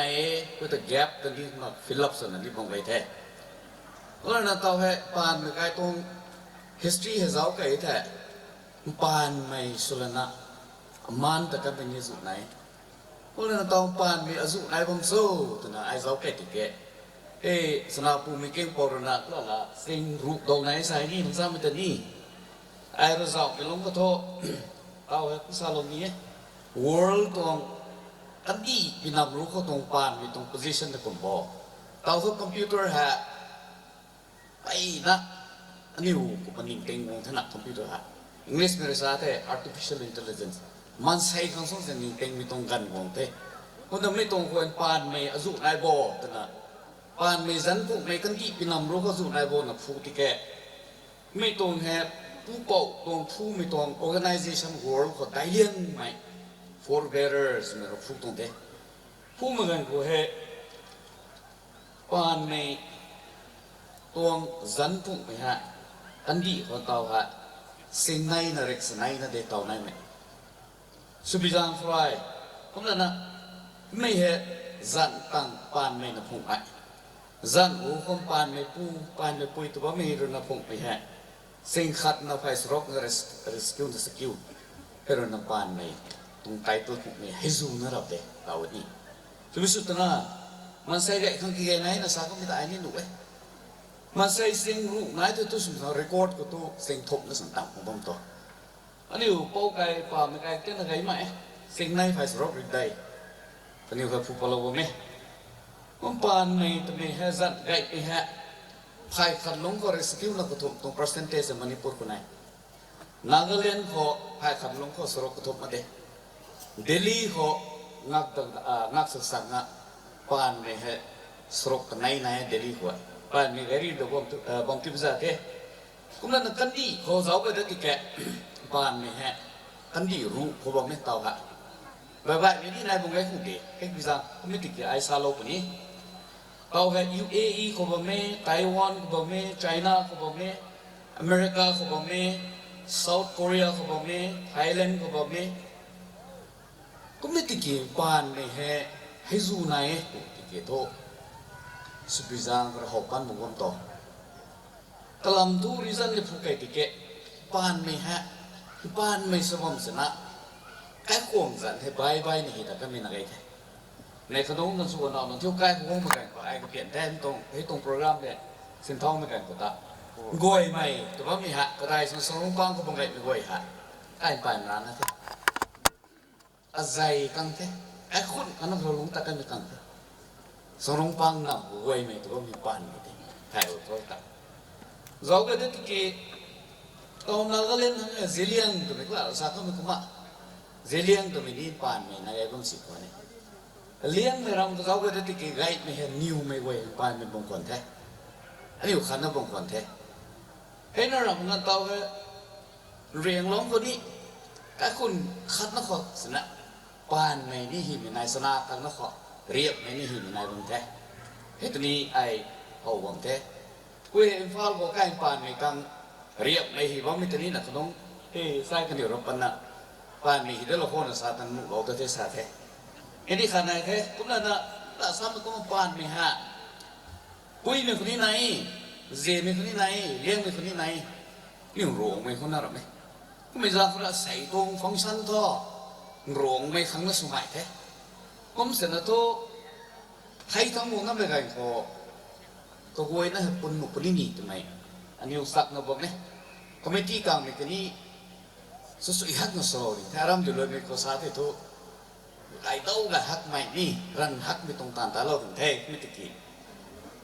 ก็แต่แกปกันที่มาฟิลลับส่วนนั้นที่มองไปเท่ก็แล้วนั่นต่อให้ปานมีการตรง history ให้เราไกลเท่ปานไม่สุลนะมันแต่ก็เป็นยี่สุดไหนก็แล้วนั่นต่อปานมีอายุไหนผมสู้แต่น่ะไอ้เราไกลติเกะสนาภูมิเก่งปรนักแล้วล่ะสิ่งรูปตรงไหนใส่นี่มันซ้ำมันจะนี่ไอ้เราสอบไปลงกระโถเอาให้ผู้สาวลงนี้ world ตรงกันดีพี่นำรู้เขาตรงปานมีตรง position ที่ผมบอกเอาทุกคอมพิวเตอร์ฮะไปนะอันนี้หูมันนิ่งเก่งวงถนัดคอมพิวเตอร์ฮะอังกฤษมีภาษาเท่ artificial intelligence มันใช้คำสั่งจะนิ่งเก่งมีตรงกันวงเท่คนทำไม่ตรงควรปานไม่อายุนายบอกแต่นะปานไม่สันพวกไม่กันที่พี่นำรู้เขาสู่นายบนนับฟูติแกไม่ตรงแฮปผู้เป่าตรงผู้ไม่ตรง organization world เขาได้เลี้ยงไหม forebearers ไม่รู้ฟูตรงเด้ผู้เหมือนกันกูเฮปานไม่ตรงสันพวกไม่ฮะกันที่เขาเต่าฮะสิ่งไหนน่ะเร็กสิ่งไหนน่ะเด็กเต่าไหนไหมสุบิจังฟลายผมนั่นนะไม่เฮสันตั้งปานไม่นับพงไอจันหูคมปานไม่ปุยตัวไม่รู้นับพงไปแห่สิ่งขัดนับไปสรกเรสคิวสกิลเฮโรนับปานไม่ตรงไตตัวพวกนี้ให้ซูนรับเด็กเราวันนี้จะพิสูจน์นะมันใส่ได้ข้างกี่ไหนนะสักก็ไม่ได้นี่หนูมันใส่สิ่งรู้ไหนตัวสุดท้ายเรคคอร์ดก็ตัวสิ่งทบและสิ่งต่ำของผมตัว อันนี้อยู่โป๊กไก่ป่าไม่ไก่เต้นอะไรไหมสิ่งในไฟสรบริดได้อันนี้คือผู้ปลาวไหมผมปานไม่ตัวไม่เฮซัดไก่ไปฮะไฟขัดลงก็เรสกิวนักทุบตรงเปอร์เซ็นต์เทสมันนี่พูดคนไหนนาเกลียนเขาไฟขัดลงก็สรบกระทบมาเดเดลีเขางักศึกษางะปานไม่เฮสรบกันไหนเดลีเขาปานไม่เรียดบางทีพิจารณาคุณนั่นกันดีเขาจะเอาไปได้ที่แกปานไม่เฮกันดีรู้เขาบอกไม่เท่าฮะแบบนี้นายบุ้งไอ้คู่เดียแค่พิจารณาไม่ติดกับไอ้ซาโลคนนี้เขาให้ UAE เขาบอกไม่ไต้หวันเขาบอกไม่จีนเขาบอกไม่อเมริกาเขาบอกไม่ South Korea เขาบอกไม่ Thailand เขาบอกไม่ก็ไม่ติดกับปานไม่ให้ซูนายติดกับโตสุพิจารณาเราหอบกันบุ้งกันต่อกลัมทูริซันเลยพูดกันติดกับปานไม่ปานไม่สมสนะไอ้ขวงสันให้ใบนี่แต่ก็ไม่นักไอ้แค่ในขนมนั่นส่วนเราเที่ยวใกล้ขวงเหมือนกันก็ไอ้ก็เปลี่ยนแทนตรงให้ตรงโปรแกรมเนี่ยเส้นทางเหมือนกันก็ตากล้วยไม่แต่ว่ามีฮะก็ได้ส่วนสองฟังก็บังเอิญมีกล้วยฮะไอ้ปานร้านนะเท่อะไรกังเท่ไอ้คนอันนั้นเราลงตะกันไม่กังเท่สองฟังน่ะกล้วยไม่แต่ว่ามีปานไม่ได้ไทยเราตัวตาเราก็ได้ที่เกี่ยตอนนั้นก็เล่นเซเลียงตัวไม่กล้าสักก็ไม่คุ้มอ่ะเซเลียงตัวไม่ดีปานไม่นายบ้างสิคนนี้เลี้ยงไม่รำตัวเขาก็ได้ที่เกี่ยไก่ไม่เห็นนิวไม่เว้ยปานเป็นบงคนแท้อันนี้อยู่ขันน่ะบงคนแท้เห็นเราเงินเตาก็เรียงล้มคนนี้ก็คุณขัดนักขอสนะปานไม่นี่หิมนายสนาตั้งนักขอเรียบไม่นี่หิมนายบงแท้เฮ้ตัวนี้ไอเอาบงแท้กูเห็นฟ้าก็ใกล้ปานไม่กังเรียบไม่หิว่าไม่ตัวนี้นะขนมใส่กันเดี๋ยวเราปั้นนะปานไม่หิเดี๋ยวเราคนสาตันมุกเราตัวเทศาแท้เห็นที่ขนาดแท้ทุกนั้นนะแต่ซ้ำมันก็มาปานไม่ฮะกุยไม่คนนี้ไหนเจไม่คนนี้ไหนเลี้ยงไม่คนนี้ไหนนี่หลวงไม่คนนั้นหรอไหมก็ไม่ทราบว่าใส่ตรงฟังก์ชันท่อหลวงไม่ครั้งละสมัยแท้ผมเสนอตัวใครทั้งหมดนั่นเป็นไงพอตัวกุยนะปุ่นหนุปุ่นนี่ทำไมอันนี้อุตส่าห์นะบอกเนี่ยคอมมิตี้กลางเนี่ยนี่สุดๆฮักนะสโลนี่ถ้าเราดูเลยมีข้อสาธิตตัวไอ้เต้ากับฮักใหม่นี่รันฮักไม่ตรงตามแต่เราถึงเท่ไม่ติดกี่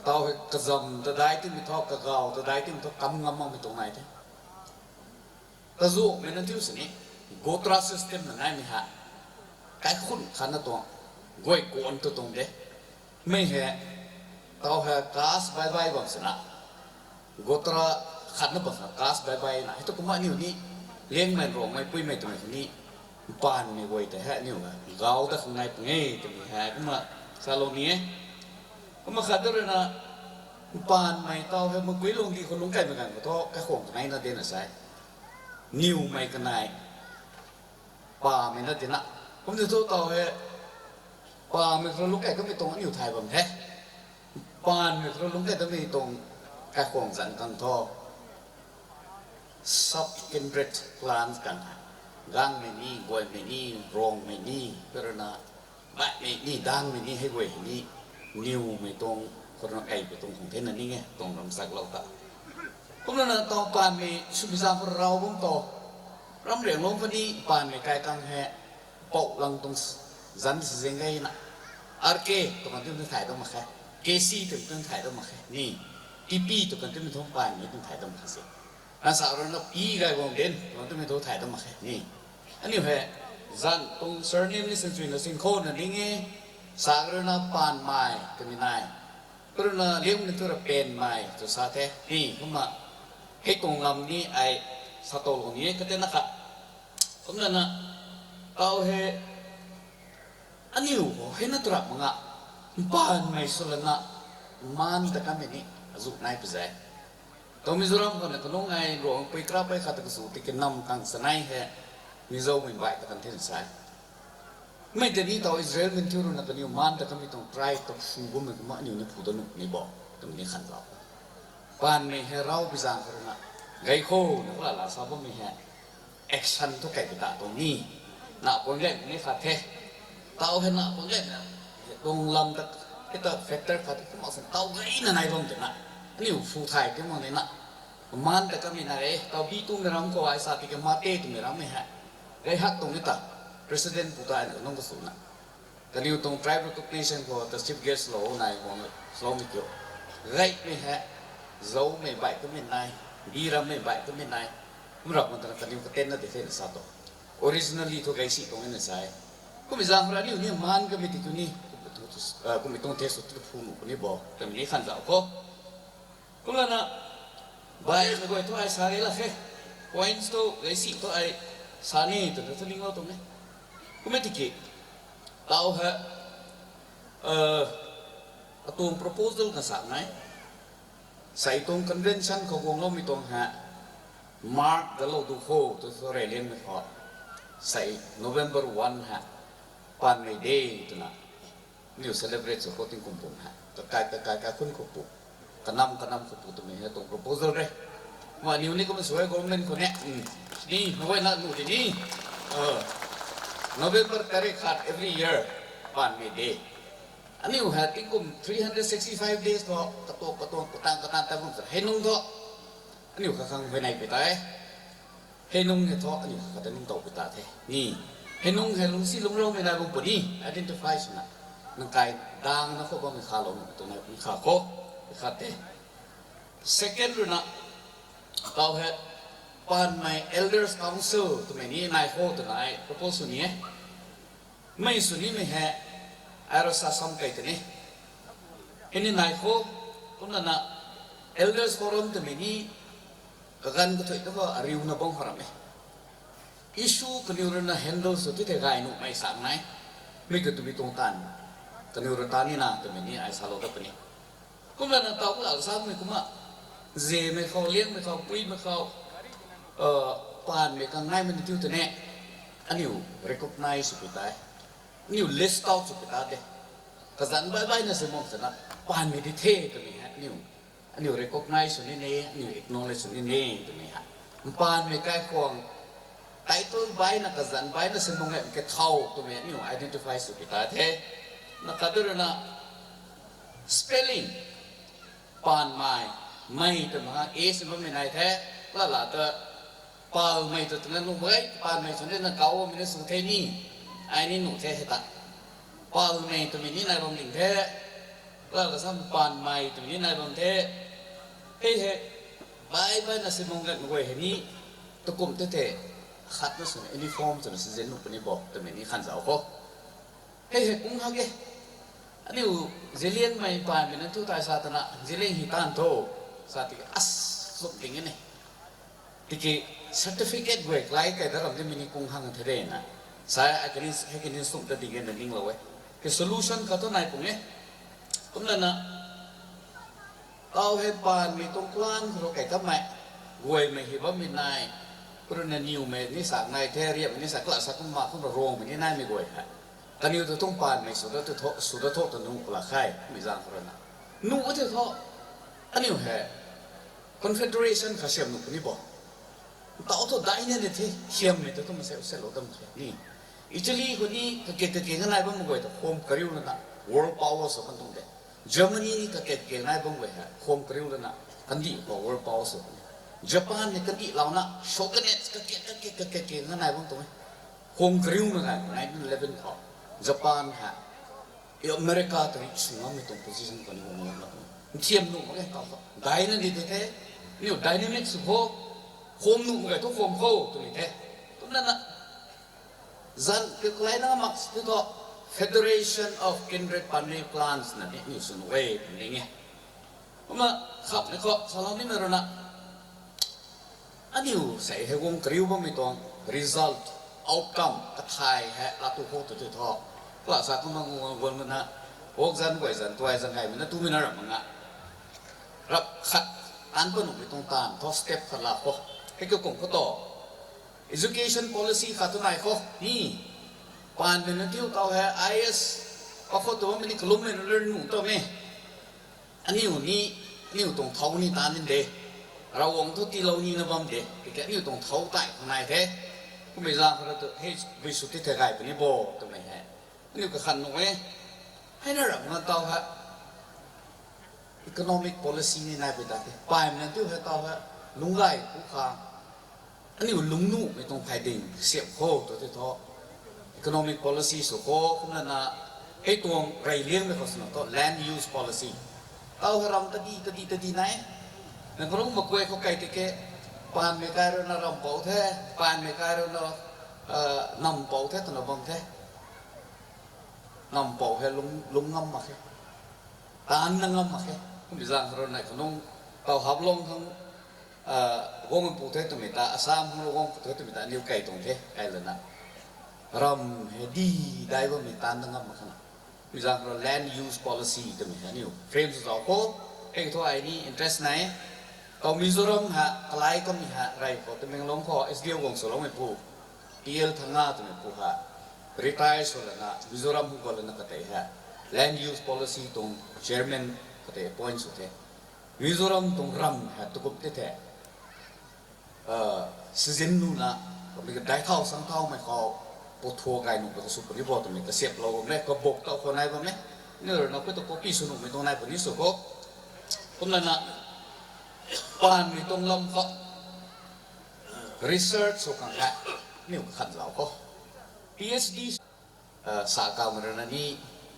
เต้ากระซำตัวใดที่มีทอกกระเกาตัวใดที่มีทอกกำงำมองไปตรงไหนเท่กระซูไม่นั่นที่สุดนี่โกตราสิสเต็มนั่นไงมีฮะไก่ขุ่นขันนั่นตัวกวยกวนตัวตรงเด้ไม่แห่เต้าแห่ก๊าซใบๆแบบสินะGotraขัดนับแบบก๊าซใบๆนะให้ทุกคนมาเนี่ยนี่เลี้ยงไม่รองไม่ปุ้ยไม่ตัวนี้ปานไม่ไว้แต่ฮะเนี่ยว่าเราแต่ข้างในเป็นไงตัวนี้ฮะก็มาซาโลนี้ก็มาขัดด้วยนะปานไม่เต้าให้มาคุยลงที่คนลงไก่เหมือนกันก็ท้อแค่ของไหนน่าเด่นอะไรนิวไม่กันไหนป่าไม่น่าเด่นนะผมจะโทษเต้าให้ป่าไม่คนลงไก่ก็ไม่ตรงนิวไทยแบบแท้ปานไม่คนลงไก่ต้องไม่ตรงแค่ของสันกันท่อซับกินเร็ดพลานกันดังไม่นี่กวยไม่นี่รองไม่นี่เพื่อนะแบบไม่นี่ดังไม่นี่ให้กวยนี่นิวไม่ตรงคนละไก่ไปตรงของเทนนั่นนี่ไงตรงลำสักเราตาผมนั่นต่อปานมีสุพิจารณ์เราบ้งต่อรำเหลียงลงพอดีปานมีไก่กังแห่ปอกลังตรงจันทร์เสียงไงนะอาร์เคตรงนั้นที่มันถ่ายต้องมาแค่เคซีตรงนั้นถ่ายต้องมาแค่นี่ที่ปีตัวกันที่มันท้องปานนี่ต้องถ่ายต้องมาเสียนั่นสาวเราเนี่ยปีไก่วงเด่นเราต้องไม่ท้องถ่ายต้องมาแค่นี่อันนี้แค่จันตรงเซอร์เนมนี่สิ่งสิ่งสิ่งโคนนั่นนี่ไงสาวเราเนี่ยปานไม้ก็มีนายก็เราเลี้ยงมันตัวเราเป็นไม้ตัวสาเทนี่เข้ามาให้ตรงลำนี้ไอ้สตอลนี้ก็เต้นนะครับผมนั่นนะเอาให้อันนี้โอ้ให้นัดรับมั้งอ่ะปานไม้สุดละมันแต่กันนี่จุกนายไปใจตอนมิโซรัมคนนั้นก็น้องไงหลวงไปกราบไปขัดกระสุนที่กันนำกังสนายแห่มิโซไม่ไหวแต่กันเท่าไหร่ไม่แต่นี่ตอนอิสราเอลมันที่รู้นักนิวมันแต่ก็ไม่ต้องไตรต้องสู้ก็ไม่ก็มันอยู่ในผู้ต้นนี่บอกตรงนี้ขันเราปานไม่ให้เราพิจารณาไงโคนึกว่าเราทราบว่าไม่ให้แอคชั่นทุกแก่ต่างตรงนี้หน้าคนเล่นนี่ขัดแท้เต้าให้หน้าคนเล่นตรงลำตะkita factor kata itu maksud tahu gak ini naik lom tu nak, ini full time tu mana nak, man ta kami na tau bi tu meram ko ai sa ti ke mate tu meram me ha gai hak tong ita president puta no nong su na kani utong tribe recognition ko the chief guest lo nai ko so mi kyo gai me ha zo me bai ko me nai bi ram me bai ko me nai mura ko ta kani ko ten na de fe sa to originally to gai si tong ne sai ko mi jang ra ni man ka mi ti tu ni ko mi tong te su tu fu mu ko ni bo ta mi khan za ko ko la na bai me ko to ai sa la fe points to gai si to ai sa ni to to ling lo to ne ko me ti ki tao ha atung proposal ka sa ngai sa itong convention ko gong lo mi tong ha mark the lo du ho to so re len me ho sai November 1 ha pan me day to na new celebrate so ko ting kum pum ha to kai kun ko pu kanam ko pu to me ha tong proposal re ma new ni ko me so government ko ne ni no na nu ni November tarik hat every year pan me day ani u ha ting kum 365 days to katong katang ta bum sa henung to ani u khang ve nai pe tai henung he to ani ka ta ning to pe ta the ni henung si lung lo me na bum pu ni identify sna nang kai dang na ko ba me kha lo to na mi kha ko kha te second runa tao he pan my elders council to me ni nai ho to nai propose ni mai su ni me he aro sa som kai te ni ini nai ho to na elders forum to me ni kagan ko to ko ariu na bong haram issue kaniur na handle so ti te gai nu mai sang nai mi ko tu bi tong tan kaniur ta ni na to me ni ai sa lo ka pe ni ko na tao ko la sa me ko ma je me kho lieng me kho pui me kho pan me kang nai man tiu te ne aniu recognize su pitai niu list out su pitai de ka zan bai na se mong sana pan me di the to me ha niu recognize su ni ne niu acknowledge su ni ne to me ha pan me kai khong title bai na ka zan bai na se mong ke thau to me niu identify su pitai the na kadur na spelling pan mai to ma e se me nai the la ta pal mai to tna nu bai pal mai so ne na kau mi ne su the ni ai ni nu the ta pal mai to mi ni nai bom ling the la sam pan mai to mi nai bom the he bai na se mong ga ngoi he ni to kum te khat na su ne uniform to se zen nu ni bo to mi ni khan zao ko he kung ha ge ani u zelian mai pan mi na tu tai sa ta na zelian hi tan to sa ti as so ding ne tiki certificate gue klai kai dalam de mini kung hang thre na saya akin sum ta dige na ning lawe ke solution ka to nai pung kum na tao he pan mi tong klan ro kai ka mai gue me hi ba mi nai pro na niu me ni sa nai the riep ni sa kla sa kum ma kum rong mi ni nai mi gue ha ta niu to tong pan me su da to nu kla khai mi jang ro na nu o te tho aniu he confederation ka sem nu ni bo tao to dai ne the hiam me to ma se lo dam ni Italy ko ni ka ke ngai ba mo go to home kariu na world power so kan tung de Germany ni ka ke ngai ba mo ha home kariu na kan di ko world power so Japan ni ka di law na shogunate ka ke ngai ba tung home kariu na 1911 ko Japan ha America to reach na me to position kan mo na thiam nu ma ka dai ne di the ni dynamics ho home nu ga to home ho to ni the to na zan ke klai na max to Federation of Kindred Family Clans na ni sun way ni nge ma khap ne ko salam ni mero na aniu sai he gong kriu ba mi tong result outcome ka thai ha la tu ho to tho la sa ko ma ngon na ok zan wai zan twai zan hai mi na tu mi na ra ma nga rap khat an ko nu mi tong tan tho step kha la ko he ko kong ko to education policy ka tu nai ko ni pan ne tiu tao ha is ko ko to mi ni klum ne learn nu to me ani u ni u tong thau ni tan ni de ra wong tu ti lo ni na bam de ke ni u tong thau tai nai the ku me za ko to he vi su ti the gai ni bo to me ha ni ko khan no me hai na ra ma tao ha economic policy ni nai pe ta te pa me tu ha tao ha ลุงไก่ผู้ค้าอันนี้ลุงนู่ไม่ต้องไทยดิ่งเสียบโคตัวที่ท้อ economic policy สุโขคุณนั่นนะให้ตัวไรเลี้ยงไม่เขาสนองตัว land use policy เอาเราตะดีไหนนั่นก็รู้มาคุยเขาไก่ตะเกะปานไม่ไกลเรารำเป่าแท้ปานไม่ไกลเรานำเป่าแท้ตัวบังแท้นำเป่าแท้ลุงงำมาแค่ตานนั่งงำมาแค่คุณพิจารณาเราไหนขนมเป่าหับลงทั้งวงปูเทตัวมิตาอาสามวงปูเทตัวมิตานิ้วไก่ตรงเทไก่เลยนะรำเฮดีได้ว่ามิตานั่งงำมาขนาดพิจารณา land use policy ตัวมิตานิ้วเฟรมสุดสาวโคเองตัวไอ้นี่ interest ไหนตอนมิโซรัมฮะอะไรก็มีฮะไรก็ตัวเองลงพอ SDO วงสโลไม่พูPL ทั้งงาตัวไม่พูฮะ retire ส่วนละนะมิโซรัมก็เลยนักเตะฮะ land use policy ตรง chairman ก็เตะ point สุดเทมิโซรัมตรงรำฮะตุกเตะseason นู้นนะก็มีได้เท่าสังเท่าไม่เขาปวดทัวร์ไกลหนุ่มก็สุดริบอตัวนี้ก็เสียบเราเนี่ยก็บกตัวคนไหนบ้างไหมเนี่ยเราก็ต้องปีสนุกไม่ตรงไหนคนนี้สุดก็ผมนั่นนะปานไม่ตรงลำก็ research สุขังแค่นี่ก็ขัดเราก็ PhD สาขามันนั่นนี่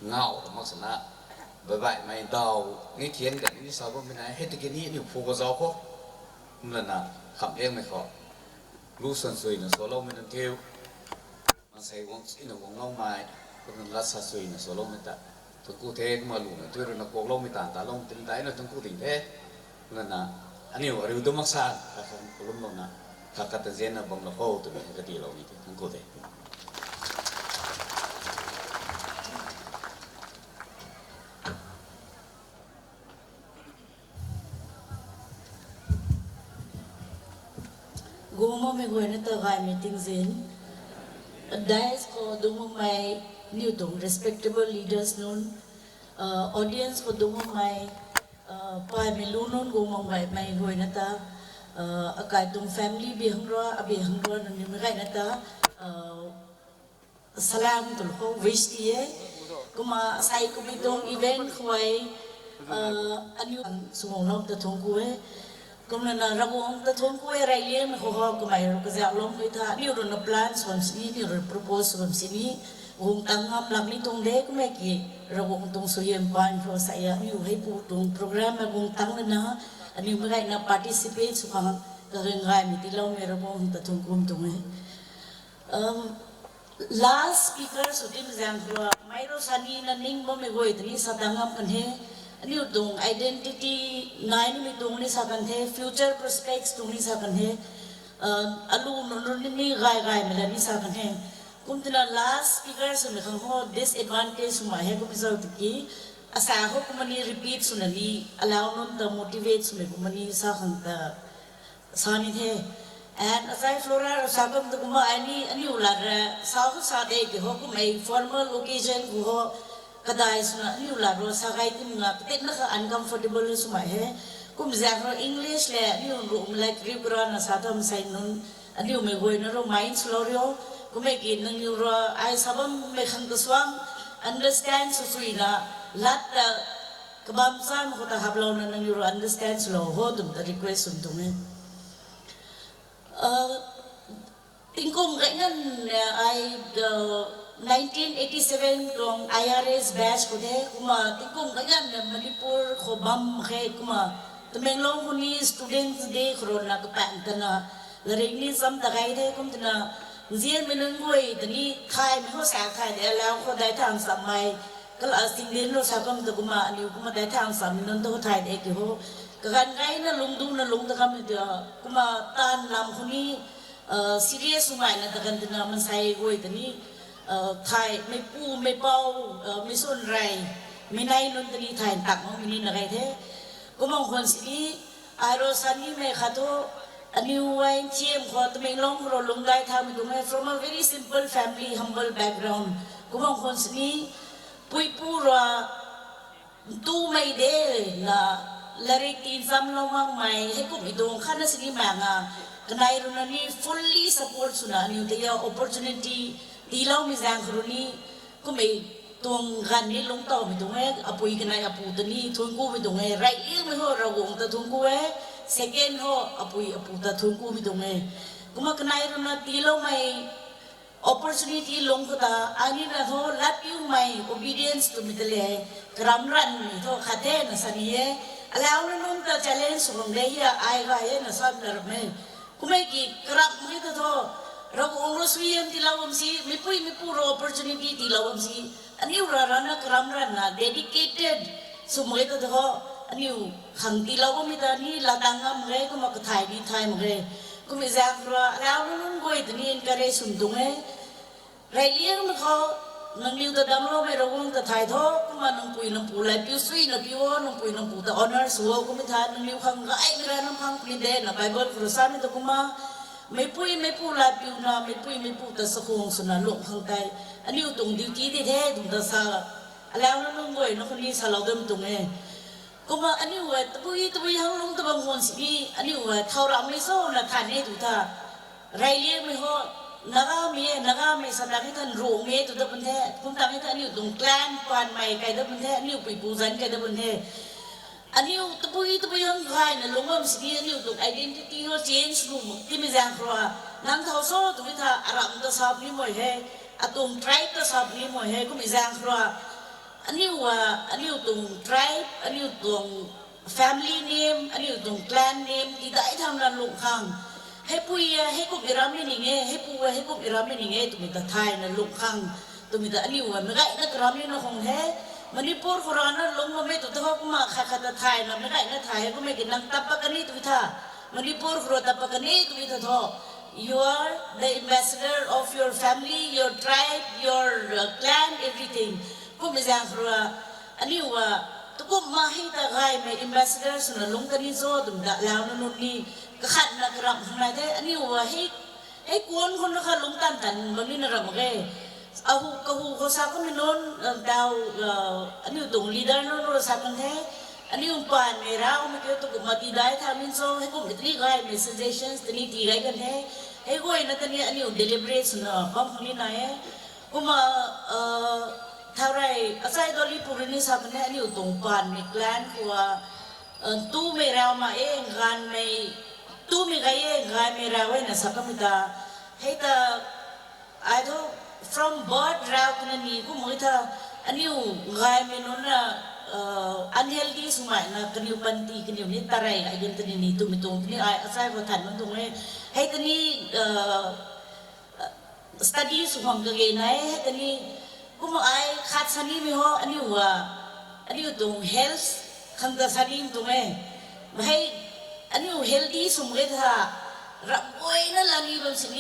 เงาลักษณะบ่ายไม่ดาวนี่เทียนกันนี่สาวว่าไม่ไหนเฮ็ดตะกี้นี่นี่ฟูก็เจ้าก็ผมนั่นนะคำเองไม่ขอรู้ส่วนสวยนะโซโล่ไม่ต้องเที่ยวมาใส่วงอินวงเล่าไม้ก็เป็นรัศสวยนะโซโล่ไม่ตัดทั้งคู่เทมาหลุมนะที่เรานักโกงเล่าไม่ต่างตาลงติดได้นะทั้งคู่ติดเทนั่นนะอันนี้ว่าเราดูมักษาครับผมรู้นะถ้ากัดเจนนะบังละโคตัวนี้ก็ดีเรานี่ทั้งคู่เทGumo me goi na tagay meeting zin. Dais ko dumo may newtong respectable leaders nun. Audience ko dumo may pa melunon gumo may goi na ta. Akay tong family bihangro abihangro nang nimay na ta. Salam tul ko wish tiye. Kuma say ko bitong event ko ay anyo sumulong ta tong ko cũng là ra buông ta thôn quê rai liên mà họ có mày cái dạo lông cái thà điều rồi nó plan xong xí điều rồi propose xong xí buông tăng ngâm làm đi tung đế cũng mày kì ra buông tung số yếm ban rồi say nhiều hay phụ tung program mà buông tăng lên nó anh nhiều mấy na participate so hàng cái ngai mình đi lâu mày ra buông ta thôn kum tung ấy last speaker so tim giang rồi mai rồi sani na ning mo mày goi tani sa tăng ngâm kan he ani tung identity nine mi tung ni sakan the future prospects tung ni sakan he alu no ni gai me ni sakan he kum tina last speaker so me khang ho disadvantage ma he kum so ki asa ho kum ni repeat sunani allow non the motivate so me kum ni sa khang ta sani the and asai flora sagam to kum ani ular sa de ki ho kum ai formal occasion ku ho kadai suna ni ular ro sagai tim nga tet na ka uncomfortable suma he kum zakro english le ni room like ribra na satam sai nun ani me goi na ro mind slorio kum e kin nang ro ai sabam me khang ka swang understand su suina lat kabam sam ko ta hablaw na nang ro understand slow ho tum ta request sum tum he tingkum ganyan ai 1987 dong IRS batch ko de kuma tingkum ganyan Manipur ko bam khe kuma tumenglong ko ni students de kron na kapan tana laring ni sam tagay de kum tana zian menung goi tani khai me ho sa khai de law ko dai thang samai kala sing din lo sa kam to kuma ni kuma dai thang sam non to thai de ki ho kan ngai na lungdung na lung ta kam de kuma tan lam ko ni serious umay na tagan tana man sai goi tani thaiไม่ปูไม่เป่าไม่ส่วนไรไม่ในนนทรีไทยตักมันนี่อะไรเท่ก็มองคนสิอารสันนี่ไม่ขัดโตอันนี้วัยเชี่ยมขอตัวเองลงเราลงได้ทำตัวเอง from a very simple family humble background ก็มองคนสิปุยปูระตู้ไม่เด้ละละเรตินซ้ำลงมากไหมให้กูมีดวงข้านัสิมาง่ะกันในรุ่นนี้ fully support สุนัขนี่แต่ยา opportunityตีเล่ามีแรงครุนี้ก็ไม่ตรงกันนี้ลงต่อไม่ตรงไงอปุยกันไหนอปุตนี้ทุนกู้ไม่ตรงไงไรเลี้ยงไม่หัวเราวงแต่ทุนกู้ second ho apu ta thun ku mi dong e kuma kanai ro na ti lo mai opportunity long ko ta ani na tho lat yu mai obedience to mi tele gram ran mi tho khate na sani e alaw na nung ta challenge sung le ya ai ga ye na sab nar me kuma ki krap mi ta tho ro ong ro suyen ti lawam si mi pu ro opportunity ti lawam si ani ra na gram ran na dedicated sumai ta tho ani khang ti lawam mi ta ni la tangam re kuma ka thai di thai mo re kuma zak ra alaw na nung goi ta ni encourage sum dung e rai liang na kho nang liu ta dam lo me ro wong ta thai tho kuma nang pu lai piu sui na piu nang pu ta honor suo kuma tha nang liu khang ga ai ra nang khang pli de na bible pro sa mi ta kuma me pu la piu na me pu ta sa khong suna lo khang tai ani u tung duty de the tung ta sa alaw na nang goi na khoni sa law dam tung e kuma ani wa tu hang long ta bang hon si ani wa thau ra me so na tha ne tu tha rai liang me ho naga me sabla kita ro me tu da bande kum ta kita ni dung clan pan mai kai da bande ni pu pu zan kai da bande ani tu pu yang khai na longam si ni dung identity no change ru ti mi jang ro nang thau so tu ta aram ta sab ni moi he atung tribe ta sab ni moi he kum mi jang ro ani dung tribe ani dung family name ani dung clan name ti dai tham na lung khangให้ปุยให้กุบอิรามนี่นี่ไงให้ปุยให้กุบอิรามนี่นี่ไงตุมิตาไทยนะลุกขังตุมิตาอันนี้ว่าไม่ได้นักรามนี่นะคงแท้มันนี่ปวดโครานะลงมาไม่ตุตะเขาก็มาขัดขัดไทยนะไม่ได้นะไทยก็ไม่กินนังตับปะกันนี่ตุมิตามันนี่ปวดโคราตับปะกันนี่ตุมิตาท้อ you are the ambassador of your family your tribe your clan everything ก็ไม่จางโคราอันนี้ว่าตุกุมาให้ตาไงไม่ ambassador สุนัขลงกันนี่โซ่ตุมิตาแล้วนั่นนู่นนี่ขัดนักรำของนายได้อันนี้ว่าให้กวนคนนะคะลุงตันวันนี้นะรำไงเอาหูเขาสักคนนึงดาวอันนี้ตรงลีดเดอร์นู้นเราสักคนแท้อันนี้ปานไม่ร้าวไม่เกี่ยวกับมาตีได้ทำมินโซให้กูมิตรีไงมี suggestions ตัวนี้ตีไงกันแท้ให้กูเองนะตัวนี้อันนี้ deliberate สุนัขบ้างคนนี้นายกูมาเท่าไรอาศัยดอลลี่ปูรินีสักคนแท้อันนี้ตรงปานมีแกลนกูว่าตู้ไม่ร้าวมาเองงานไม่tu mi gai me rawe na sakamita heita I do from birth raw kana ni ku moita aniu gai me nona unhealthy sumai na kaniu panti kaniu ni tarai ai gen tani ni tu mi tong ni ai asai ko than man tong le heita ni study sumang ge nai heita ni ku mo ai khat sani mi ho aniu tong health khang da sani tong e maiอันนี้ healthy สมเลยท่ารับไว้นั่นละนี่บางสิ่ง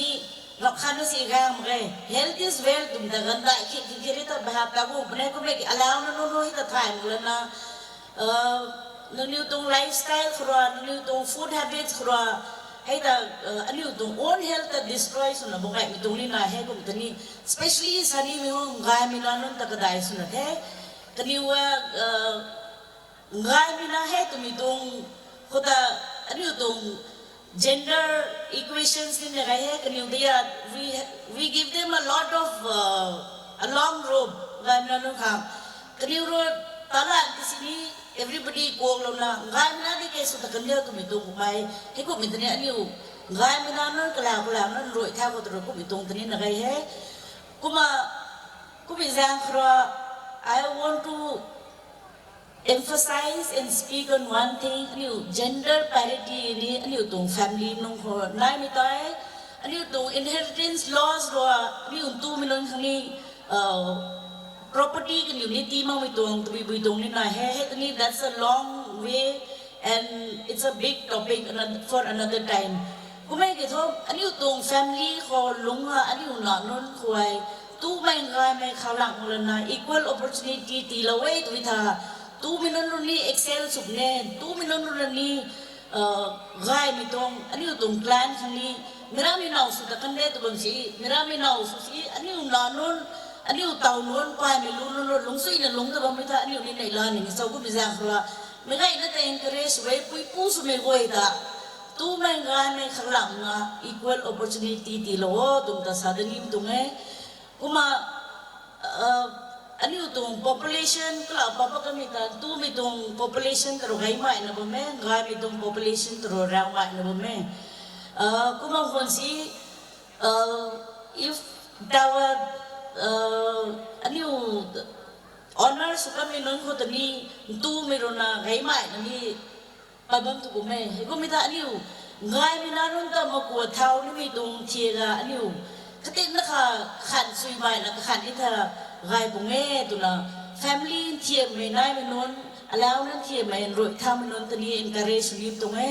รับขันนั่นสิกางมั้ง health is wealth ตุ่มตะกันได้คิดว่าแบบตะกูเป็นก็ไม่กี่อะไรนั่นนู่นที่ตะถ่ายหมดเลยนะนั่นอยู่ตรง lifestyle ครัวนั่นอยู่ตรง food habits ครัวให้แต่อันนี้อยู่ตรง own health แต่ destroy สุดนะบอกไงมีตรงนี้นะให้กูตัวนี้ especially สันนี้มีห้องง่ายมีนั่นนู่นตะกันได้สุดนะแท้กันนี้ว่าง่ายมีนะให้ตัวมีตรงก็แต่อันนี้ตรง gender equations ni nagaya kaniyong dia we give them a lot of a long rope gam na nung kam kaniyong road tala kisini everybody go lo na gam na di keso ta kanila tumitong kumay he ko mitani aniyong gam na nung kala na roy tha ko tro ko mitong tani nagaya kumizang khra I want to emphasize and speak on one thing aniu gender parity ni aniu tong family nong ho nai mi tai aniu tong inheritance laws ro aniu tu mi non khani property community ma mi tong tu bi tong ni na he ni that's a long way and it's a big topic for another time kumai ke tho aniu tong family ho lunga aniu na non khwai tu mai ngai mai khalang lo na equal opportunity ti lo wei tu tha tu minon ni excel subne tu minon ni gai mi tong ani tong clan khani mirami nau su ta kan le tu bang si mirami nau su si ani nanon ani tau non pa mi lu lung sui na lung ta bang mi tha ani ni nei la ni so ku bi jang khla mi gai na ta encourage wei pui pu su me goi ta tu mai gai mai khlang na equal opportunity ti lo tum ta sa da nim tung e kuma อันนี้ตรง population ก็เราปะก็มีแต่ตู้มีตรง population ตัวไงไม่นะบ่แม่ไงมีตรง population ตัวเราไม่นะบ่แม่ก็บางคนสิif ดาวอันนี้ honor สุดก็มีน้องคนตัวนี้ตู้มีโรนาไงไม่นะนี่ปะบังตัวแม่ก็มีแต่อันนี้ไงมีนารุ่นตัวมากวดเท้านี่มีตรงเทียร์อันนี้ก็ติดนะคะขันซุยไม่แล้วก็ขันที่เธอไงบุ้งเง่ตัวน่ะ family เทียมไม่ได้ไม่นนแล้วนั่นเทียมไม่รวยทำไม่นนตัวนี้ encourage สุนีตรงเง่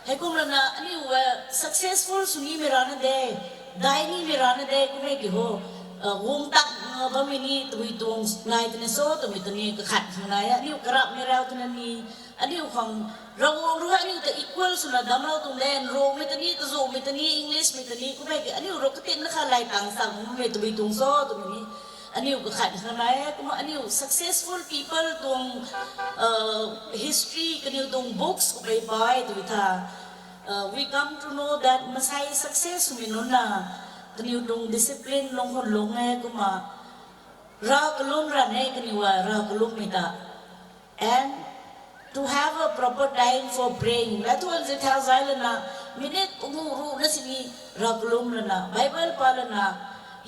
ให้กุมแล้วนะอันนี้ว่า successful สุนีไม่ร้านเดย์ได้นี่ไม่ร้านเดย์กุมไม่กี่หัววงตักบะหมี่นี่ตัวตรงนายตัวนี้โซ่ตัวตัวนี้ก็ขัดข้างในอันนี้กระบไม่เราตัวนี้อันนี้ของเรารู้อันนี้แต่ equal สุดดำเราตรงแดนโรไม่ตัวนี้ตัวโซไม่ตัวนี้ English ไม่ตัวนี้กุมไม่กี่อันนี้เราก็ติดนะคะลายต่างสั่งไม่ตัวตรงโซ่ตัวนี้อันนี้ก็ขัดข้างในก็มาอันนี้ successful people ตรง history ก็นี่ตรง books ก็ไปตัวท่าwe come to know that มาใช้ success มีนู่นน่ะก็นี่ตรง discipline ลงคนลงไงก็มาเราก็ลงรันไงก็นี่ว่าเราก็ลงไม่ได้ and to have a proper time for praying และทุกคนจะท้าใจเลยนะมินิงูรู้นะสินี่เราก็ลงเลยนะ Bible ปาเลยนะ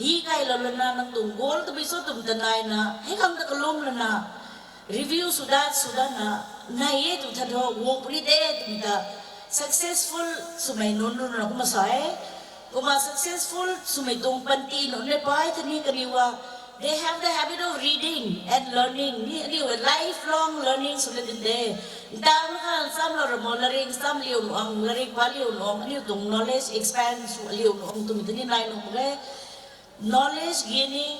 ฮีไก่เราเลยนะนั่งตรง goal ตัวบิสุตุมตันไงนะให้คำตะกลมเลยนะ review สุดานะนายตุทัดหัววงปริเดตุมิตา successful สมัยนู้นนะก็มาสายก็มา successful สมัยตรงปันตีนู้นในป้ายท่านี้กันดีว่า they have the habit of reading and learning นี่ว่า lifelong learning สุดเลยเดย์ดาวนะคะซ้ำเราเรียนซ้ำเลี้ยวหลวงเรียนว่าเลี้ยวหลวงอันนี้ตรง knowledge expand เลี้ยวหลวงตรงนี้นายหลวงเลย knowledge gaining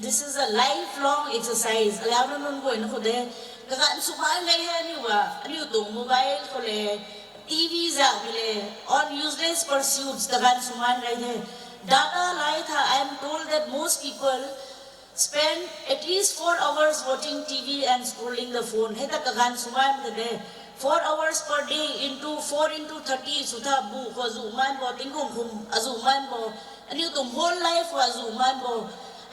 this is a lifelong exercise แล้วนั่นก็นะคนเดย์ก็การสุภาพไงนี่ว่าอันนี้ตรง mobile ก็เลย TV จ้ะก็เลย on useless pursuits ก็การสุภาพไงเดย์ data ไล่ท่า I am told that most people spend at least 4 hours watching TV and scrolling the phone ให้แต่ก็การสุภาพก็เดย์ 4 hours per day into 4 into 30 สุดท้ายบุกว่าสุภาพบ่ติ้งคงคุมสุภาพบ่อันนี้ตรง whole life ว่าสุภาพบ่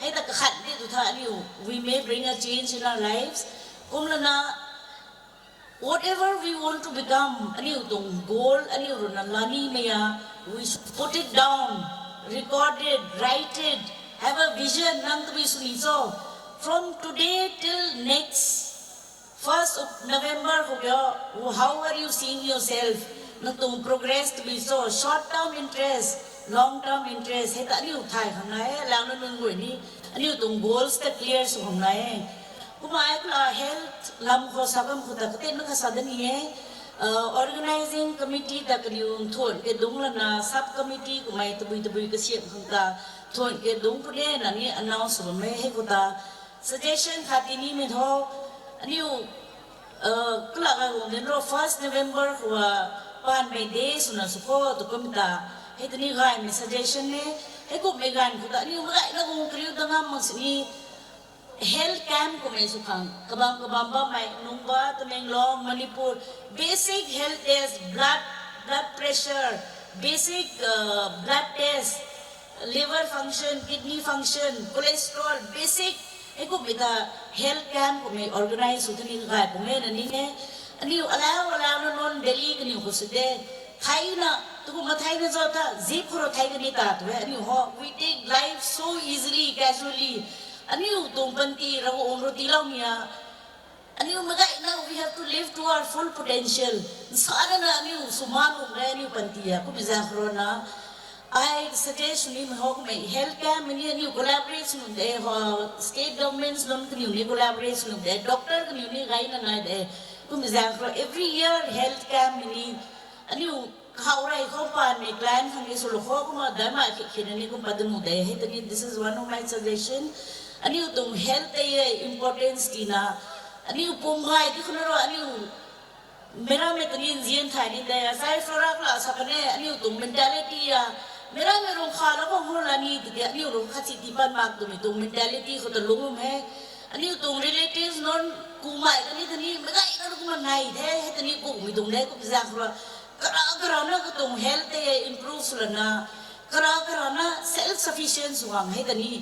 ให้แต่ขัดที่สุดท้ายนี่ we may bring a change in our lives กุมแล้วนะ whatever we want to become อันนี้ตรง goal อันนี้รุ่นนั้นลานี่เมีย we should put it down record it write it have a vision นั่งตัวสุนิโซ from today till next 1st of November ho gaya how are you seeing yourself นั่งตรง progress ตัวสุ short term interest long term interest ให้แต่อันนี้ถ่ายข้างในแล้วนั่นนึงด้วยนี่อันนี้ตรง goals แต่ clear สุดข้างในก็หมายก็ health ลำข้อสักคำข้อตะก็เต้นนักสัตว์นี่organizing committee แต่ก็อยู่ทวนก็ดุงแล้วนะ sub committee ก็ไม่ตบุยก็เสียงข้างตาทวนก็ดุงพวกนี้นั่นนี่ announce ไม่ให้ก็ตา suggestion ขาดที่นี่ไม่ท้ออันนี้ก็หลักการของเดือน 1st November ว่าปานไม่ได้สุนัขสุขตัวก็ไม่ตาให้ตัวนี้ง่ายมี suggestion เนี่ยให้กูไม่กันกูตาอันนี้ไม่ได้แล้วกูคริวตั้งมั่งสิ health camp ก็ไม่สุขังกบางบ้าไม่นุ่งบ้าตะเมงลองมณีปูร basic health test blood pressure basic blood test liver function kidney function cholesterol basic ให้กูไม่ตา health camp ก็ไม่ organize สุดที่นี่ง่ายผมเองอันนี้เนี่ยอันนี้แล้วนนเดลีกันอยู่สุดเดไทยนะทุกคนมาไทยนะจ๊ะท่า zip เราไทยกันนี่ตาตัวอันนี้ฮะ we take life so easily casually อันนี้ตรงปันตีเราองค์ตีเราเนี่ยอันนี้ไม่ได้นะ we have to live to our full potential สารนะอันนี้สมานองค์เลยอันนี้ปันตีอะก็ไม่ใช่โควิดนะ I suggest นี่มันหกไม่ health camp อันนี้ collaboration เดะ state governments นั่นก็นี่ collaboration เดะ doctor ก็นี่ไงนั่นไงเดะก็ไม่ใช่โควิด every year health camp นี่อันนี้เขาไรเขาปานไม่แกล้งทางนี้สุดเขาก็มาได้มาคิดอันนี้ก็ปัดมุดเดะให้ตอนนี้ this is one of my suggestion อันนี้ตรง health เอง importance ที่นะอันนี้ปุ่มไงที่คุณรู้อันนี้เมื่อไม่ตัวนี้เรียนไทยนี่ได้ใช้ฟลอราคลาสกันเนี่ยอันนี้ตรง mentality อ่ะเมื่อไม่รู้ข่าวแล้วก็รู้แล้วนี่ที่อันนี้รู้ข้าศึกที่บ้านมากตรงนี้ตรง mentality เขาตะลุงมั้ยอันนี้ตรง relatives นนกูไม่ตัวนี้ไม่ได้แล้วกูมันไงแท้ให้ตัวนี้กูมีตรงไหนกูจะสั่งว่ากระนั้นก็ตรง health เอง improve สุดนะกระนั้น self sufficient สุดให้ตัวนี้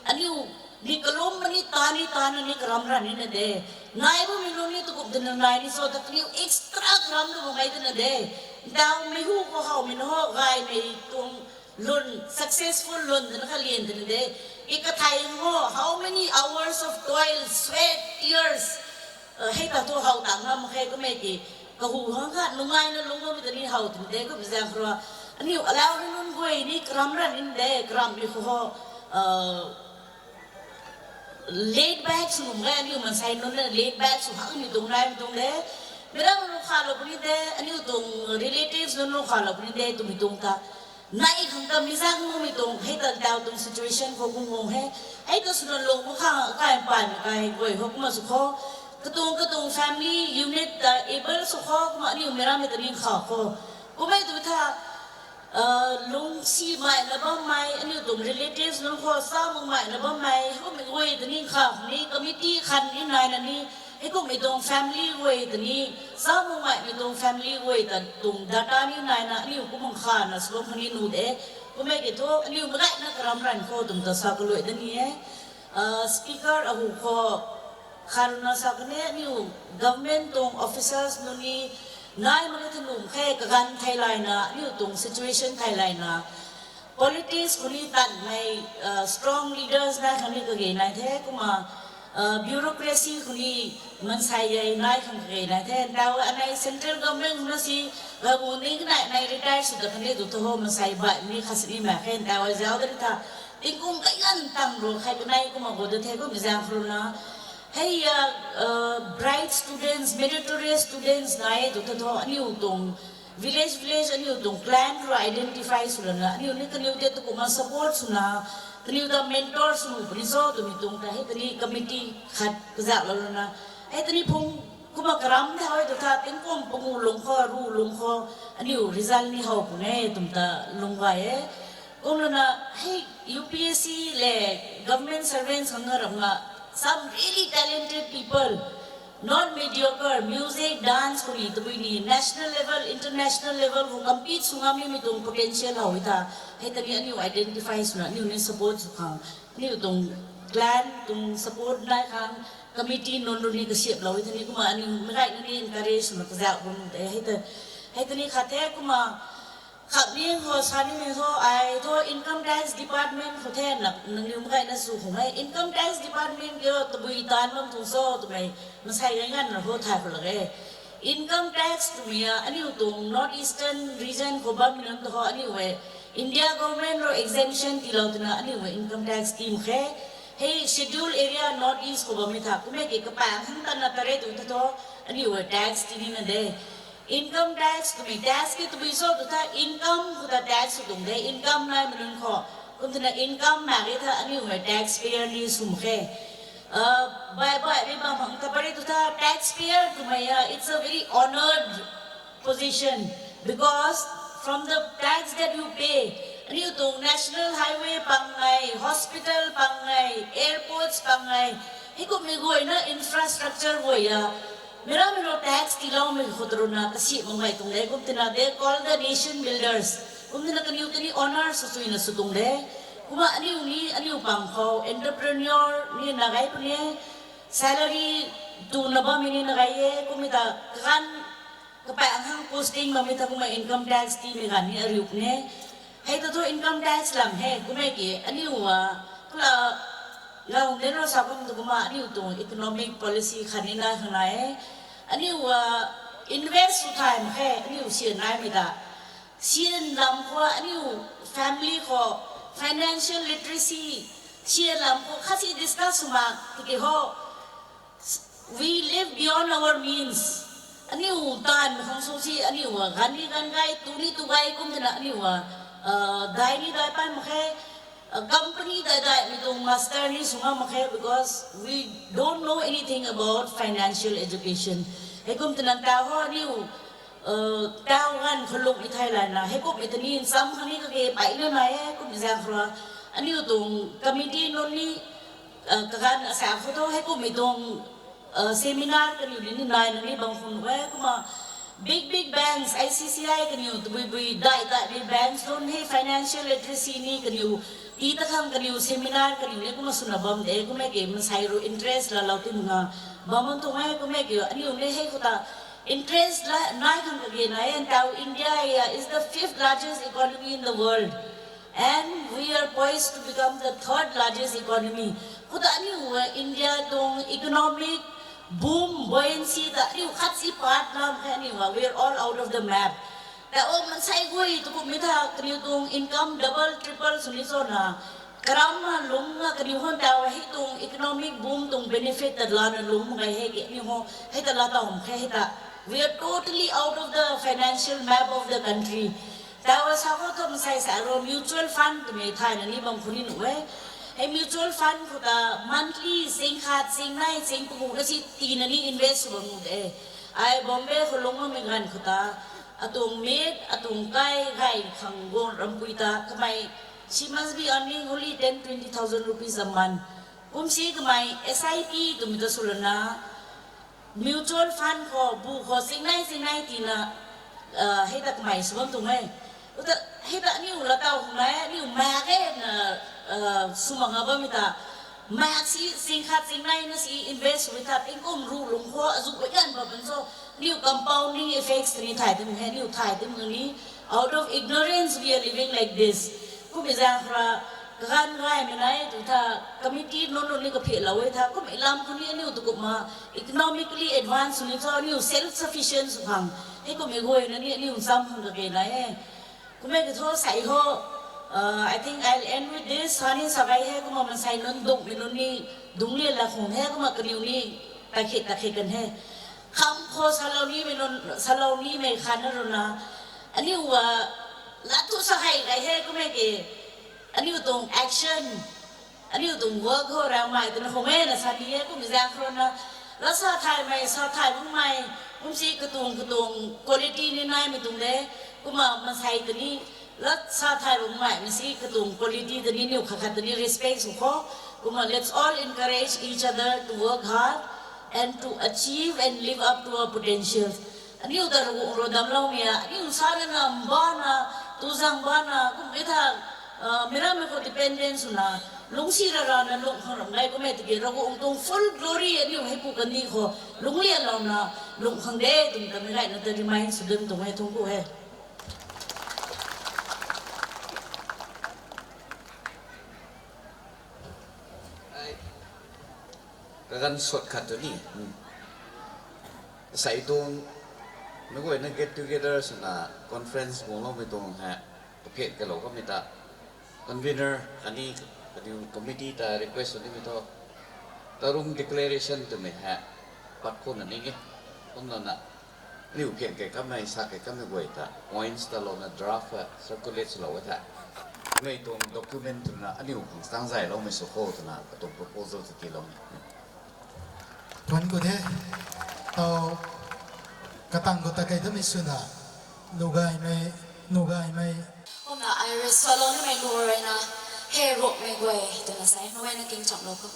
อันนี้ ni kalom ni tani ni kramran ni de nai bu minu ni tu kup din nai ni so tak ni extra gram do mai din de daw mi hu ko ha min ho gai ni tung lun successful lun din ka lien din de ikathai ho how many hours of toil sweat tears hay ta to hau tang na ma khe ko me ki ka hu ha ka lungai na lungo mi din hau din de ko bizang ro ani alaw ni nun goi ni kramran in de gram bi ho laid back su mga ani man sai non laid back su hang ni dong nai dong le merang no khalo puni de ani dong relatives no khalo puni de tu mi dong ta nai khang ka mi sang mo mi dong he ta daw dong situation ko gung ngong he ai to sun long ko kha kai pan kai goi ho kuma su kho katung family unit able su kho kuma ani merang mi tin kha ko ko mai tu tha lung si mai na ba mai ani dong relatives no kho sa mo mai na ba mai ko mi wei de ni kha ni committee khan ni nai na ni he ko mi dong family wei de ni sa mo mai mi dong family wei ta tung data ni nai na ani ko mong kha na so khani nu de ko mai ke to ani ma gai na kram ran ko tum ta sa ko loi de ni speaker ahu ko khan na sa ne ani government tong officers no ni nai mana thanum khe kagan thailai na ni tung situation thailai na politics khuni tan mai strong leaders na khani ka ge nai the kuma bureaucracy khuni man sai yai nai khang ge nai the daw anai central government na si ga bu ni nai retire su da khani du to ho man sai ba ni khasni ma khen daw jaw da ta tingkum kailan tang ro khai nai kuma go de the ko mi jang khru na hey bright students meritorious students nai to to ani utong village ani utong plan ro identify suna ani ni kaniu te to kuma support suna kaniu da mentor su priso to mitung ta he tani committee khat za lo na he tani phung kuma karam da hoi to tha tingkom pungu lung kho ru lung kho ani result ni ho pune tum ta lunga e kom na hey UPSC le government servants hangaram nga some really talented people, not mediocre, music, dance, kuni to be national level, international level, who compete sungami mitong potential how ita, hey tani ani identify suna, ani ni support sukang, ani utong clan, tung support na kang committee non ni kasip law ita ni kuma ani merai ni encourage suna kazak pun hey tani khate kuma khap ni ho sani ni ho ai to income tax department ho the nak nang kai na su ho mai income tax department ge to bui tan mam tu so to mai masai ngan na ho thai ko lage income tax to me ani utung north eastern region ko ba min to ho ani we India government ro exemption ti law na ani we income tax scheme khe hey schedule area north east ko ba mi tha ku me ke ka pa hang tan na tare tu to ani we tax ti ni na de income tax to be tax ke to be so to ta income ko ta tax to de income nai mun kho kun ta income ma ke tha ani we taxpayer ni sum khe bye we ba mang ta pare to ta taxpayer to maya it's a very honored position because from the tax that you pay ani to national highway pangai hospital pangai airports pangai he ko me go na infrastructure go ya Mera tax tilaw may khudro na kasi mga itong le kum tina they call the nation builders kum tina kaniu tini honor sa suy na sutong le kuma ani upang ko entrepreneur ni nagay po niya salary tu na ba mini nagay kumita kan kapay ang posting mamita kuma income tax ti mi gani ariup niya hay to income tax lang he kumeki ani kula laung leno sa kum kuma ani utong economic policy kanina hanay ani invest time he ani sian nai mi da sian lam ko ani family ko financial literacy sian lam ko kasi discuss ma tiki ho we live beyond our means ani tan khang so si ani gani gangai tuni tugai kum na ani dai ni dai pan ma he company that mitong master ni sunga makhe because we don't know anything about financial education hekum tanan taho ni tawangan khuluk ni Thailand na hekum itani sam khani ka ke pai na na hekum jang khra ani utong committee non ni kagan sa photo hekum itong seminar kan ni nai ni bang khun wa kuma big banks ICCI kan you we die banks don't have financial literacy ni kan you ita kham kan you seminar kan you ne kuma sunabam de kuma ke masairo interest la lauti nga bamon to mai kuma ke ani ne he kota interest la nai kham ke na and now India is the 5th largest economy in the world and we are poised to become the 3rd largest economy kota ani India tong economic boom buoyancy that you cut si part na anyway we are all out of the map ta man sai goi to kumita kaniu tung income double triple suniso na karama lunga kaniu hon ta hi tung economic boom tung benefit ta la na lung ngai he ke ni ho he ta la ta hom he ta we are totally out of the financial map of the country ta was how to sai sa ro mutual fund me thai na ni bam phuni nu we a mutual fund for the monthly sing hard sing night sing ku na si tinani invest bang de ai Bombay ko longo migran kota atong med atong kai khanggon rampuita kamai she must be earning only 10-20,000 rupees a month si kamai SIP tumita sulana mutual fund ko bu ko sing night tina heta kamai subang tumai uta heta ni ulatau humai ni umake na sumanga ba mita maxi singkhat singnai na si invest with that income rule ko azu ko yan ba so new compounding effects ni thai tem he new thai tem ni out of ignorance we are living like this ko biza khra gan gai me nai tu tha committee no ni ko phe lawe tha ko ilam ko ni to ko ma economically advanced ni so new self sufficient phang he ko me goi na ni sam hang ka ke nai ko me ko tho sai ho I think I'll end with this. Hani sabai hai kuma masai non dong minuni dungli la khung hai kuma kaniuni takhi kan hai. Kham kho salauni me khana rona. Ani wa latu sahai hai kuma ke ani utong action ani utong work ho ra mai tu khong hai na sani hai kuma jang rona. La sa thai bung mai si kutung quality ni nai mi tung le kuma masai tani let sa thai bung mai si kutung quality tani ni khakat tani respect ko kuma let's all encourage each other to work hard and to achieve and live up to our potentials ani udar ro dam lau mia ani usana na bana tuzang bana kum itha mera me ko dependence na lung sira ra na lung khang ngai ko me ti ro ko tung full glory ani he pu kan ni ko lung lia lau na lung khang de tum kan ngai na ta remind su dum tung he tung ko heกันสดขัดตัวนี้ใส่ตรงไม่ว่านั่ง get together สนะ conference ของเราไม่ตรงฮะประเภทกันเราก็ไม่ตา convener อันนี้ก็ดู committee แต่ request อันนี้ไม่ต้องแต่รุ่ง declaration ตัวไม่ฮะปัดคนอันนี้ไงคนนั้นน่ะนี่เพียงแค่ก็ไม่สักแค่ก็ไม่ไหวแต่ points ตลอดนะ draft circulate เราไว้แต่ไม่ตรง document ตัวน่ะอันนี้ของตั้งใจเราไม่ support ตัวน่ะตรง proposal ที่เราวันก็ได้ต่อกระตังก็ตะไคร้ทำไมสุนัขนูกายไม่hôm nào Iris follow nó mày ngồi rồi na hero mày quay từ là sáng nó quay nó kinh trọng đâu không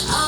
I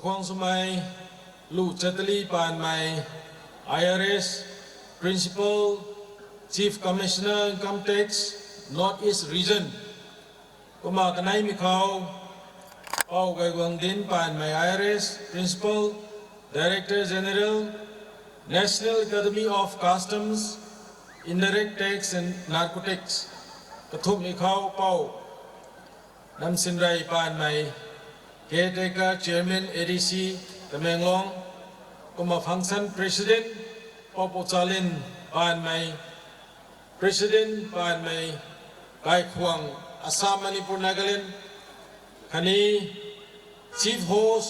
ควงสมัยลูกจัตลีปานใหม่ IRS Principal Chief Commissioner Income Tax North East Region ก็มากันไหนมีเขาเอาไกวงดินปานใหม่ IRS Principal Director General National Academy of Customs Indirect Tax and Narcotics กระทุบมีเขาเป้านำสินไรปานใหม่ Caretaker Chairman ADC ตะเมงลองก็มาฟังสัน President ปปจาลินปานใหม่ President ปานใหม่ไกควงอาสามมณิปุรนาแลนด์คันนี้ Chief Host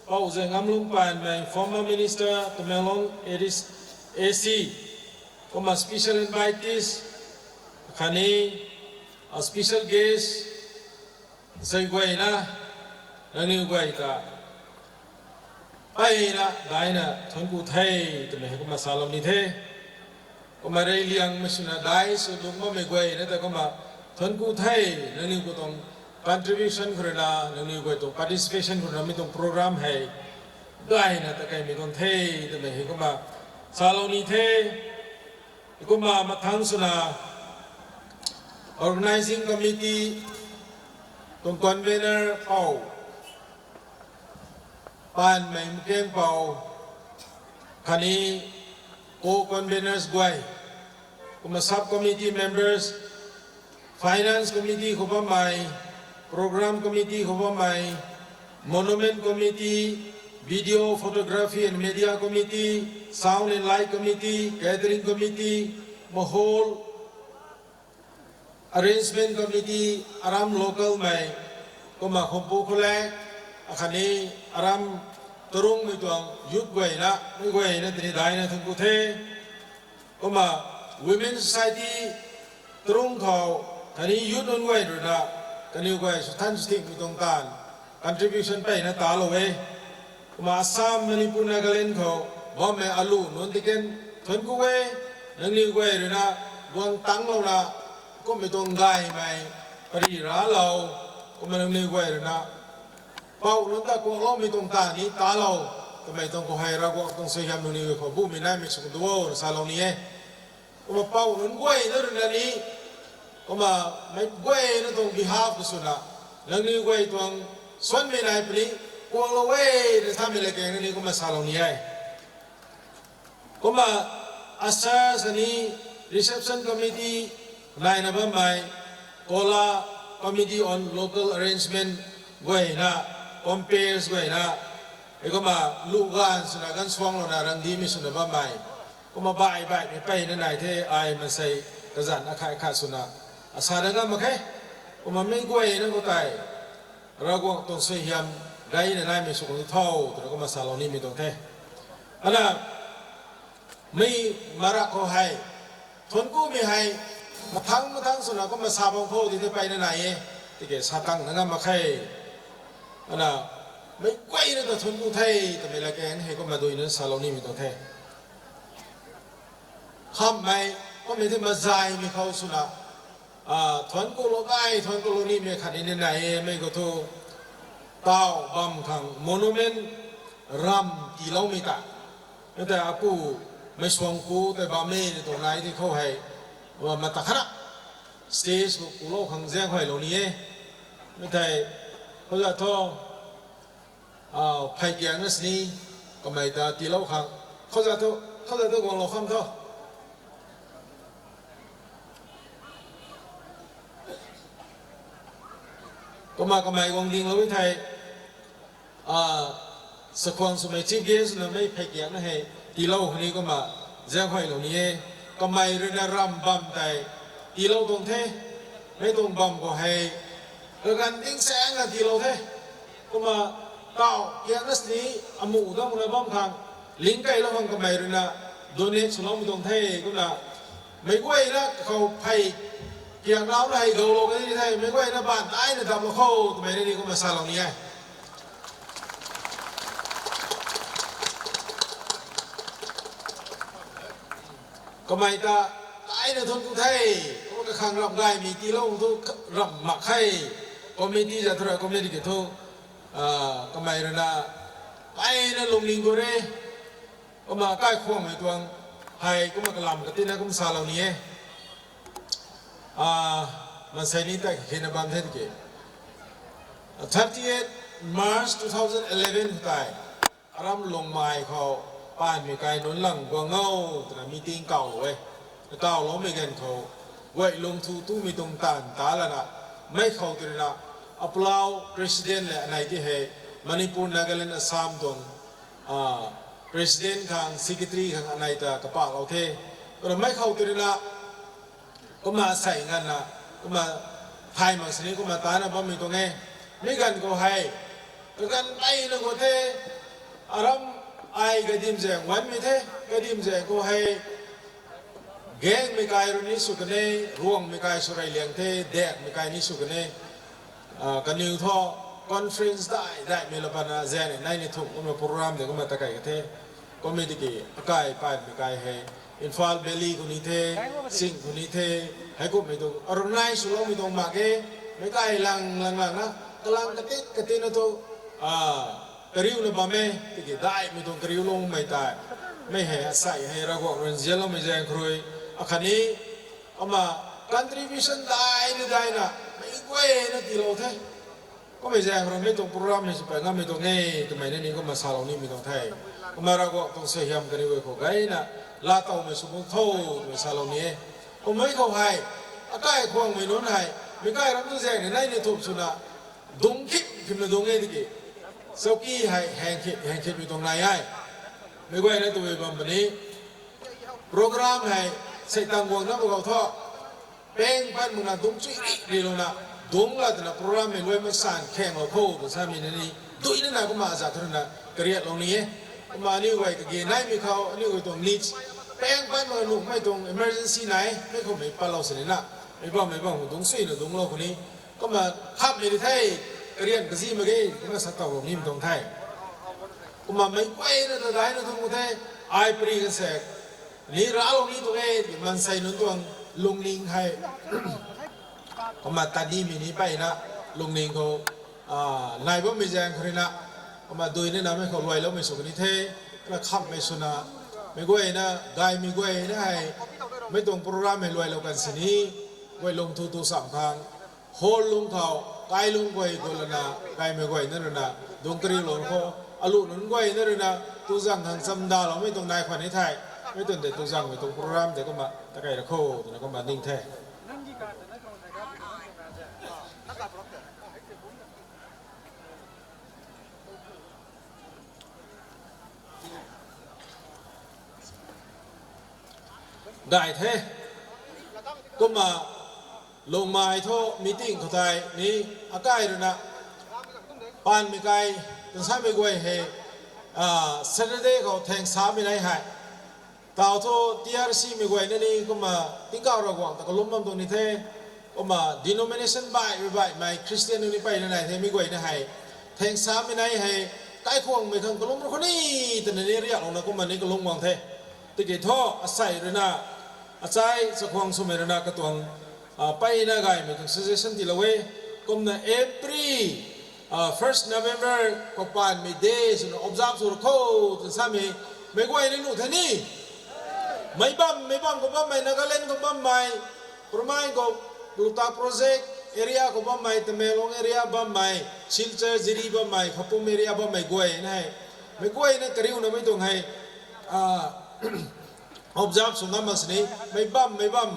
เป้าเจงามลุงปานใหม่ Former Minister ตะเมงลอง AC ก็มา Special Invitees คันนี้ Special Guest ใส่กวยนะนั่นนี่กวยตาไปนะได้นะทนกูไทยแต่ไม่ให้กูมาสาลมนิเทก็มาเรียงไม่สุนัขได้สุดลุงก็ไม่กวยนะแต่ก็มาทนกูไทยนั่นนี่กูต้อง contribution คนละนั่นนี่กูต้อง participation คนละไม่ต้องโปรแกรมให้ได้นะแต่ใครไม่ต้องไทยแต่ไม่ให้กูมาสาลมนิเทกูมาทั้งสุนัข organizing committee ตรง convener เป้าปานใหม่เพียงเป่าคันนี้ co-conveners กวยกุม subcommittee members finance committee ขบใหม่ program committee ขบใหม่ monument committee video photography and media committee sound and light committee gathering committee whole arrangement committee อาราม local ใหม่กุมคมปูคุแลคันนี้อารามตรงไม่ต้องยุดไว้นะไม่ไว้นะทีนี้ได้นะทั้งกุเทก็มา Women Society ตรงเขาคันนี้ยุดนั่นไว้ด้วยนะคันนี้ไว้สุดท้ายสุดที่ไม่ต้องการ contribution ไปนะตาเราเว้ก็มาอัสสามมณิปุรนาแลนด์เขาบ่แม่อาลูนนติเกนทั้งกุเว้นั่นนี่ไว้ด้วยนะดวงตั้งเราละก็ไม่ต้องได้ไหมปริราเราก็มานั่นนี่ไว้ด้วยนะเป้าลุ้นตะกวงล้อมีตรงตานี้ตาเราทำไมต้องก็ให้เราก็ต้องเสียมันนี่เขาบุ้มไม่ได้ไม่สุขตัวสาลงนี้ก็มาเป้าลุ้นกวยนั่นเรื่องนี้ก็มาไม่กวยนั่นตรง behalf กุศลเรื่องนี้กวยตรงส่วนไม่ได้ปลีกวงเราเว้ยแต่ถ้าไม่เล็กอย่างนี้ก็มาสาลงนี้ก็มาอาสาสนี reception committee นายนับใหม่โกลา committee on local arrangement กวยนะcompares ไว้นะไอ้ก็มาลูกกันสุนัขกันสว่างเรานะรังดีมีสุนัขบ้าใหม่ก็มาบ่ายไปนั่นไหนที่ไอ้มันใส่กระสันอาคาสุนัขอาสาดังกันมาแค่ก็มาไม่กวยนั่นก็ตายเราก็ต้องเสียมได้นั่นไหนมีสุนัขเท่าแต่ก็มาสาลนี้มีตรงแค่อันนั้นไม่มารักเขาให้ทนกู้ไม่ให้มาทั้งสุนัขก็มาสาบองโพที่ไปนั่นไหนที่แกสาตังนั่นมาแค่อันน่ะไม่กวยนะแต่ทนกูไทยแต่ไม่ละแกนให้ก็มาดูนั้นซาลอนี่มีตัวแท้ข้ามไม่ก็ไม่ได้มาใจมีเขาสุนัขทนกูโลได้ทนกูโลนี่มีขัดอินไหนไม่ก็ทูเต้าบัมขังโมนูเมนต์รำกี่เล่ามีตาแต่อากูไม่สวงกูแต่บามีในตรงไหนที่เขาให้ว่ามาตะขณะสเตจกูโลขังแจ้งให้เหล่านี้ไม่ได้เขาจะท้องไผ่เกียงนั่นสิก็ไม่ได้ตีเล่าขังเขาจะท้องกองเราข้ามท้องก็มาก็ไม่กองดิงเราวิธีสักวันสมัยชีพเยสเราไม่ไผ่เกียงนั่นให้ตีเล่าคนนี้ก็มาแจ้งให้เหล่านี้ก็ไม่เรื่องรำบัมแต่ตีเล่าตรงเท่ไม่ตรงบัมก็ให้กันดิ้งแสงกันตีเราเท่ก็มาเต่าเกียงนั่นนี้อามูต้องมาบ้องทางลิงไก่เราฟังก็ไม่รู้นะโดนเนสเราไม่ตรงเท่ก็นะไม่กล้วยนะเขาไผ่เกียงเราได้ดูโลกันที่ไทยไม่กล้วยนะบ้านตายนะทำเราเข้าทำไมนี่ก็มาซาเราเนี่ยก็ไม่ตาตายนะทนกูไทยก็ขังรำไก่มีตีเราทุกรำหมักไข่ก็ไม่ดีจะเท่าไรก็ไม่ดีเกี่ยวกับก็ไม่รู้นะ ไปนั่นลงลิงกูเร่ก็มาใกล้ควงไอ้ตัวให้ก็มากระลำกระตินะก็มาซาเหล่านี้มันใส่นี่แต่เห็นบัมเทศกี่ 38 March 2011 ตายอารมณ์ลงไม้เขาป้านมีไกลนุนหลังกว่าเงาแต่มีตีนเก่าเลยเก่าล้มไม่กันเขาไว้ลงทุตู้มีตรงตานตาละนะไม่เข้าตัวละอัปลาว President และนายที่ให้มณิปุรนาการแลนด์อัสสัมตรง President ข้าง Secretary ข้างนายตากระเป๋าเราเทเราไม่เข้าตัวละก็มาใส่กันนะก็มาไทยมาสินี้ก็มาตานะบ้ามีตรงนี้ไม่กันก็ให้กันไอ้นึงก็เทอารมณ์ไอ้กระดิ่งแจงวันไม่เทกระดิ่งแจงก็ให้แกงไม่ไกลรุ่นนี้สุกันเน่ร่วงไม่ไกลสุไรเลียงเทเด็กไม่ไกลนี้สุกันเน่กันนิวท่อคอนเฟรนซ์ได้มีละปันเจนในนี้ถูกมันโปรแกรมเด็กก็มาตะไคร้เทก็ไม่ได้กี่ไกลไปไม่ไกลให้อินฟาลเบลีคนนี้เทซิงคนนี้เทให้ก็ไม่ตรงอารมณ์ไหนสุราไม่ตรงมากเอไม่ไกลลังนะกำลังกระตินตัวกริวเลยบ้าไม่ติดได้ไม่ต้องกริวลงไม่ตายไม่ให้ใส่ให้เราก็เรียนเจริญไม่แจ้งครุยอันนี้เอามา contribution ได้นะไม่กล้วยนะที่เราเท่ก็ไม่แจ้งเราไม่ต้องโปรแกรมไม่ใช่ไปงั้นไม่ต้องเงี้ยทำไมนี่ก็มาซาลานี่ไม่ต้องไทยก็มาเราก็ต้องเสียยามกันด้วยเขาไงนะลาเต้าไม่สมบูรณ์เท่าไม่ซาลานี่ก็ไม่เขาให้ใกล้ควงไม่นู้นให้ไม่ใกล้เราต้องแจ้งในนี้ถูกสุนัขดงคิดพิมพ์ดงเงี้ยดิกี้สกี้ให้แหงคิดอยู่ตรงไหนให้ไม่กล้วยนะตัวเองแบบนี้โปรแกรมให้ใส่ตังวงนะพวกเขาท่อเป็นพันมุนาดงจุยดีลงนะดงละแต่ละโปรแกรมไม่รวยไม่สั่นแข่งเราโค้ตัวสามีนี่ดูอีนั่นนะก็มาจากทุนนะกระเรียดลงนี้มานี่ไว้ตะกี้ไหนมีเขานี่ไว้ตรงนิชเป็นพันมุนาลุงไม่ตรง emergency ไหนไม่เขาไม่ปะเราเสียนะไม่บ้างดงซุยนะดงเราคนนี้ก็มาขับในไทยกระเรียนกระซี่มาเกยก็มาสัตว์ตัวนี้มันตรงไทยก็มาไม่ไปนะแต่ได้นะทั้งหมดไทยไอปรีกันเสกนี่เราลงนี้ตรงนี้มันใส่นุ่นตัวลุงลิงให้ก็มาตัดดีมินิไปนะลุงลิงเขานายบ่มีแจงคนนี้นะก็มาดูนี่นะไม่เขารวยแล้วไม่สุขนี่เทแล้วขับไม่สุนาไม่กล้วยนะได้ไม่กล้วยนะให้ไม่ตรงโปรแกรมไม่รวยแล้วกันสินี้ไว้ลงทุนสามครั้งโฮลุงเขาไกลลุงกวยก็แล้วนะไกลไม่กวยนั่นนะดงกรีหลงเขาอลุนุนกวยนั่นนะตัวสั่งทางสัมดาเราไม่ตรงนายคนนี้ไทยไม่ตรงแต่ตัวสั่งไม่ตรงโปรแกรมแต่ก็มาตะไคร้ตะโคแต่ก็มานิ่งแท้ได้แท้ก็มาลงมาโทมีติ้งเขาไทยนี่อาใกล้เลยนะปานไม่ไกลตั้งสายไม่กวยเฮSaturday เขาแทงสามไม่ได้ให้ตาวโท TRC ไม่กวยนี่ก็มาติ้งก้าวระวังแต่ก็ล้มตรงนี้เท่ก็มา denomination by ไม่คริสเตียนนี่ไปนั่นไหนเท่ไม่กวยนี่ให้แทงสามไม่ได้ให้ใกล้ควงไม่ทันก็ล้มคนนี้แต่ในนี้เรียกเรานะก็มานี่ก็ล้มวางเท่ติดท่ออาศัยเลยนะอาศัยสักควงสมัยนะก็ตัวไปนะไงไม่ถึง suggestion ที่เราเว้ก็มา every first November ก็ปานมี days observe สุดโคตรสามีไม่กวยในนู่นท่านี่ไม่บ้ามก็บ้ามไม่นักเล่นก็บ้ามไม่ประมาณก็ดูตาโปรเจกต์เอเรียก็บ้ามไม่แต่เมลงเอเรียบ้ามไม่ชิลเจอร์จีรีบ้ามไม่ขับปุ่มเอเรียบ้ามไม่กวยนะไม่กวยนะกระดิ่งนะไม่ต้องให้observe สุนัขมันสิไม่บ้าม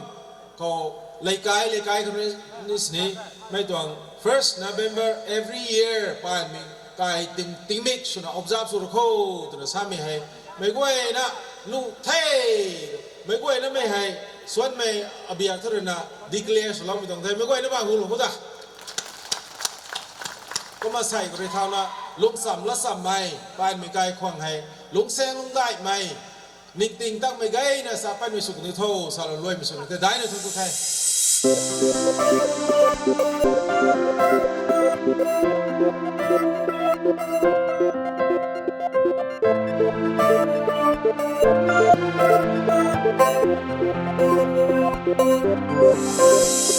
ก็เลยกายคนนี้สิไม่ต้อง first November every year ป่านมีกายติงมิกสุนัข observe สุดโคตรสามีให้ไม่กวยนะลูกเท่ไม่กวยนะไม่ให้ส่วนไม่อภิญญาเท่านั้นนะ declare สุนัขไม่ต้องเท่ไม่กวยนะบ้างหูหลงพุทธะก็มาใส่กระเท้านะลุงสัมละสัมไม่ป่านมีกายควงให้ลุงแซงลุงได้ไหมนิกติงตั้งไม่ไกลนะสาปันมีสุขนิโทสารรวยมีสุขนิแต่ได้นะทุกท่านThank you.